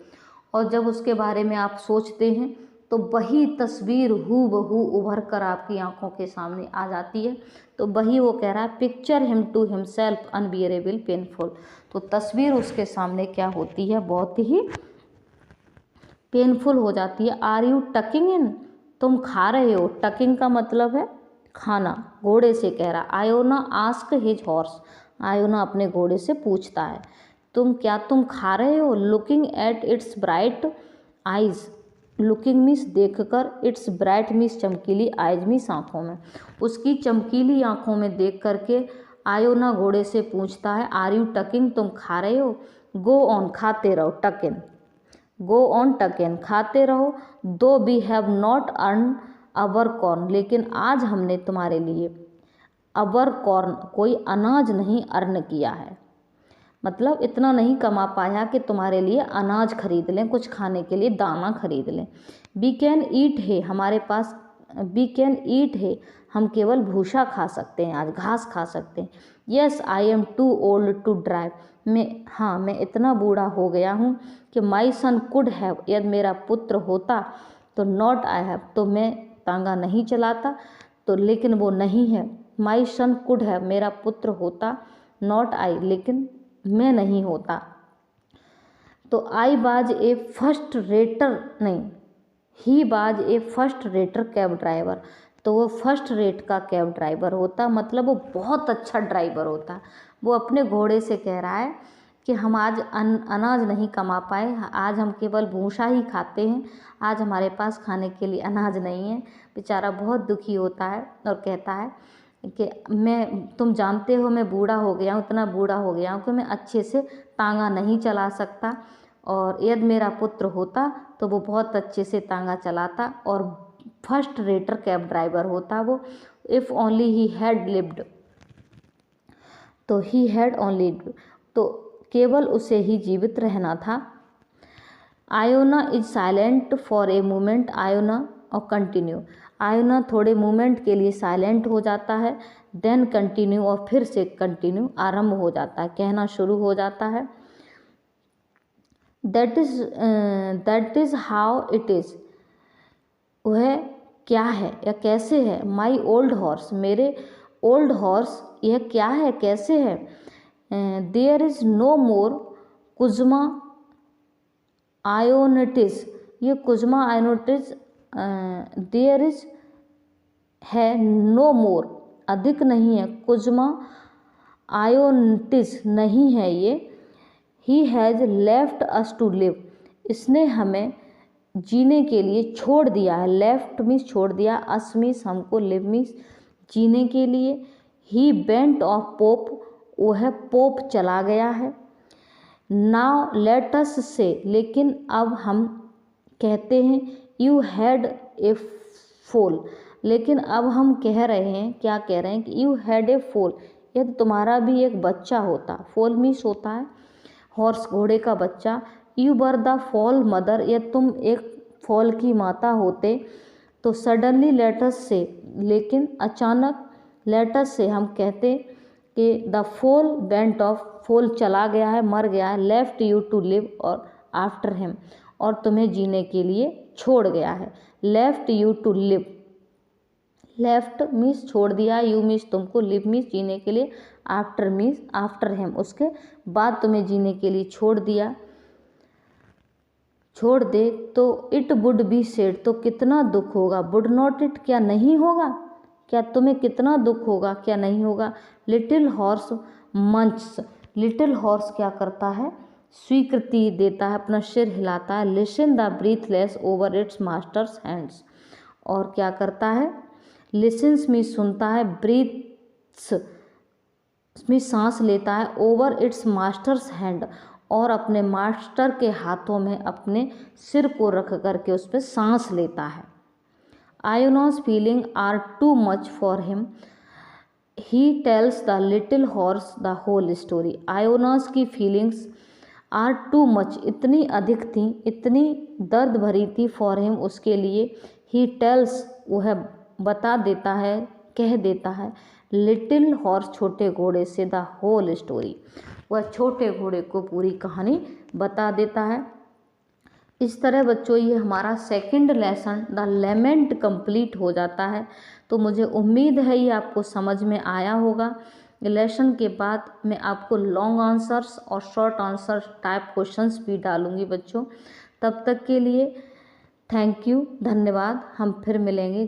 और जब उसके बारे में आप सोचते हैं तो वही तस्वीर हूबहू उभर कर आपकी आंखों के सामने आ जाती है। तो वही वो कह रहा है, picture him to himself unbearable painful, तो तस्वीर उसके सामने क्या होती है, बहुत ही पेनफुल हो जाती है। आर यू टकिंग इन, तुम खा रहे हो, टकिंग का मतलब है खाना, घोड़े से कह रहा। Iona ask his horse, Iona अपने घोड़े से पूछता है, तुम खा रहे हो। Looking at its bright eyes, looking means देखकर, इट्स ब्राइट मीन्स चमकीली, आइज मीन्स आँखों में, उसकी चमकीली आँखों में देख करके आयोना घोड़े से पूछता है, आर यू टकिंग, तुम खा रहे हो। गो ऑन, खाते रहो, टकिन, गो ऑन टकिन, खाते रहो। Though we have not earn our corn, लेकिन आज हमने तुम्हारे लिए अवर कॉर्न, कोई अनाज नहीं अर्न किया है, मतलब इतना नहीं कमा पाया कि तुम्हारे लिए अनाज खरीद लें, कुछ खाने के लिए दाना खरीद लें। वी कैन ईट है, हमारे पास, वी कैन ईट है, हम केवल भूसा खा सकते हैं, आज घास खा सकते हैं। Yes I am too old to drive, मैं इतना बूढ़ा हो गया हूँ कि माई सन कुड हैव, यदि मेरा पुत्र होता तो नॉट आई हैव, तो मैं तांगा नहीं चलाता, तो लेकिन वो नहीं है। माई सन कुड हैव, मेरा पुत्र होता, नॉट आई, लेकिन मैं नहीं होता। तो आई बाज ए फर्स्ट रेटर, नहीं, ही बाज ए फर्स्ट रेटर कैब ड्राइवर, तो वो फर्स्ट रेट का कैब ड्राइवर होता, मतलब वो बहुत अच्छा ड्राइवर होता। वो अपने घोड़े से कह रहा है कि हम आज अनाज नहीं कमा पाए, आज हम केवल भूसा ही खाते हैं, आज हमारे पास खाने के लिए अनाज नहीं है। बेचारा बहुत दुखी होता है और कहता है कि तुम जानते हो मैं बूढ़ा हो गया हूँ, इतना बूढ़ा हो गया हूँ कि मैं अच्छे से तांगा नहीं चला सकता, और यदि मेरा पुत्र होता तो वो बहुत अच्छे से तांगा चलाता और फर्स्ट रेटर कैब ड्राइवर होता वो। If only he had lived, तो ही हैड ओनली, तो केवल उसे ही जीवित रहना था। Iona is silent for a moment, Iona और कंटिन्यू, आयोना थोड़े मोमेंट के लिए साइलेंट हो जाता है, देन कंटिन्यू, और फिर से कंटिन्यू आरंभ हो जाता है, कहना शुरू हो जाता है। That is how it is, वह क्या है या कैसे है। माई ओल्ड हॉर्स, मेरे ओल्ड हॉर्स, यह क्या है कैसे है। There is no more Kuzma Ionitch, ये कुजमा आयोनेटिस, देयर इज है, नो मोर अधिक नहीं है, कुजमा आयोनेटिस नहीं है ये। He has left us to live, इसने हमें जीने के लिए छोड़ दिया है। लेफ्ट मीन्स छोड़ दिया, अस मीन्स हमको, लिव मीन्स जीने के लिए। ही बेंट ऑफ पोप, वो है पोप चला गया है। नाउ लेट अस से, लेकिन अब हम कहते हैं, यू हैड ए फोल, लेकिन अब हम कह रहे हैं, क्या कह रहे हैं कि यू हैड ए फोल, यदि तुम्हारा भी एक बच्चा होता। फोल मीन्स होता है हॉर्स घोड़े का बच्चा, you were the fall mother, या तुम एक फॉल की माता होते। तो सडनली लेटस से, लेकिन अचानक, लेटस से हम कहते कि द फोल वेंट ऑफ, फोल चला गया है, मर गया है, लेफ्ट यू टू लिव और आफ्टर हिम, और तुम्हें जीने के लिए छोड़ गया है। Left you to live, left means छोड़ दिया, यू मीन्स तुमको, लिव मीन्स जीने के लिए, आफ्टर मीन्स आफ्टर हिम उसके बाद तुम्हें जीने के लिए छोड़ दिया, छोड़ दे। तो इट वुड बी सेड, तो कितना दुख होगा, वुड नॉट इट, क्या नहीं होगा, क्या तुम्हें कितना दुख होगा, क्या नहीं होगा। लिटिल हॉर्स मंच, लिटिल हॉर्स क्या करता है, स्वीकृति देता है, अपना सिर हिलाता है। Listen the breathless over it's masters hands, और क्या करता है, लिसन्स में सुनता है, ब्रीथ्स में सांस लेता है, ओवर इट्स मास्टर्स हैंड, और अपने मास्टर के हाथों में अपने सिर को रख करके उस पर सांस लेता है। Iona's feeling are too much for him, he tells the little horse the whole story. Iona's की फीलिंग्स आर टू मच, इतनी अधिक थी, इतनी दर्द भरी थी, फॉर हिम उसके लिए, ही टेल्स वह बता देता है, कह देता है, लिटिल हॉर्स छोटे घोड़े से, द होल स्टोरी, वह छोटे घोड़े को पूरी कहानी बता देता है। इस तरह बच्चों ये हमारा second lesson the lament complete हो जाता है। तो मुझे उम्मीद है ये आपको समझ में आया होगा। लेसन के बाद मैं आपको लॉन्ग आंसर्स और शॉर्ट आंसर टाइप क्वेश्चंस भी डालूंगी बच्चों। तब तक के लिए थैंक यू, धन्यवाद, हम फिर मिलेंगे।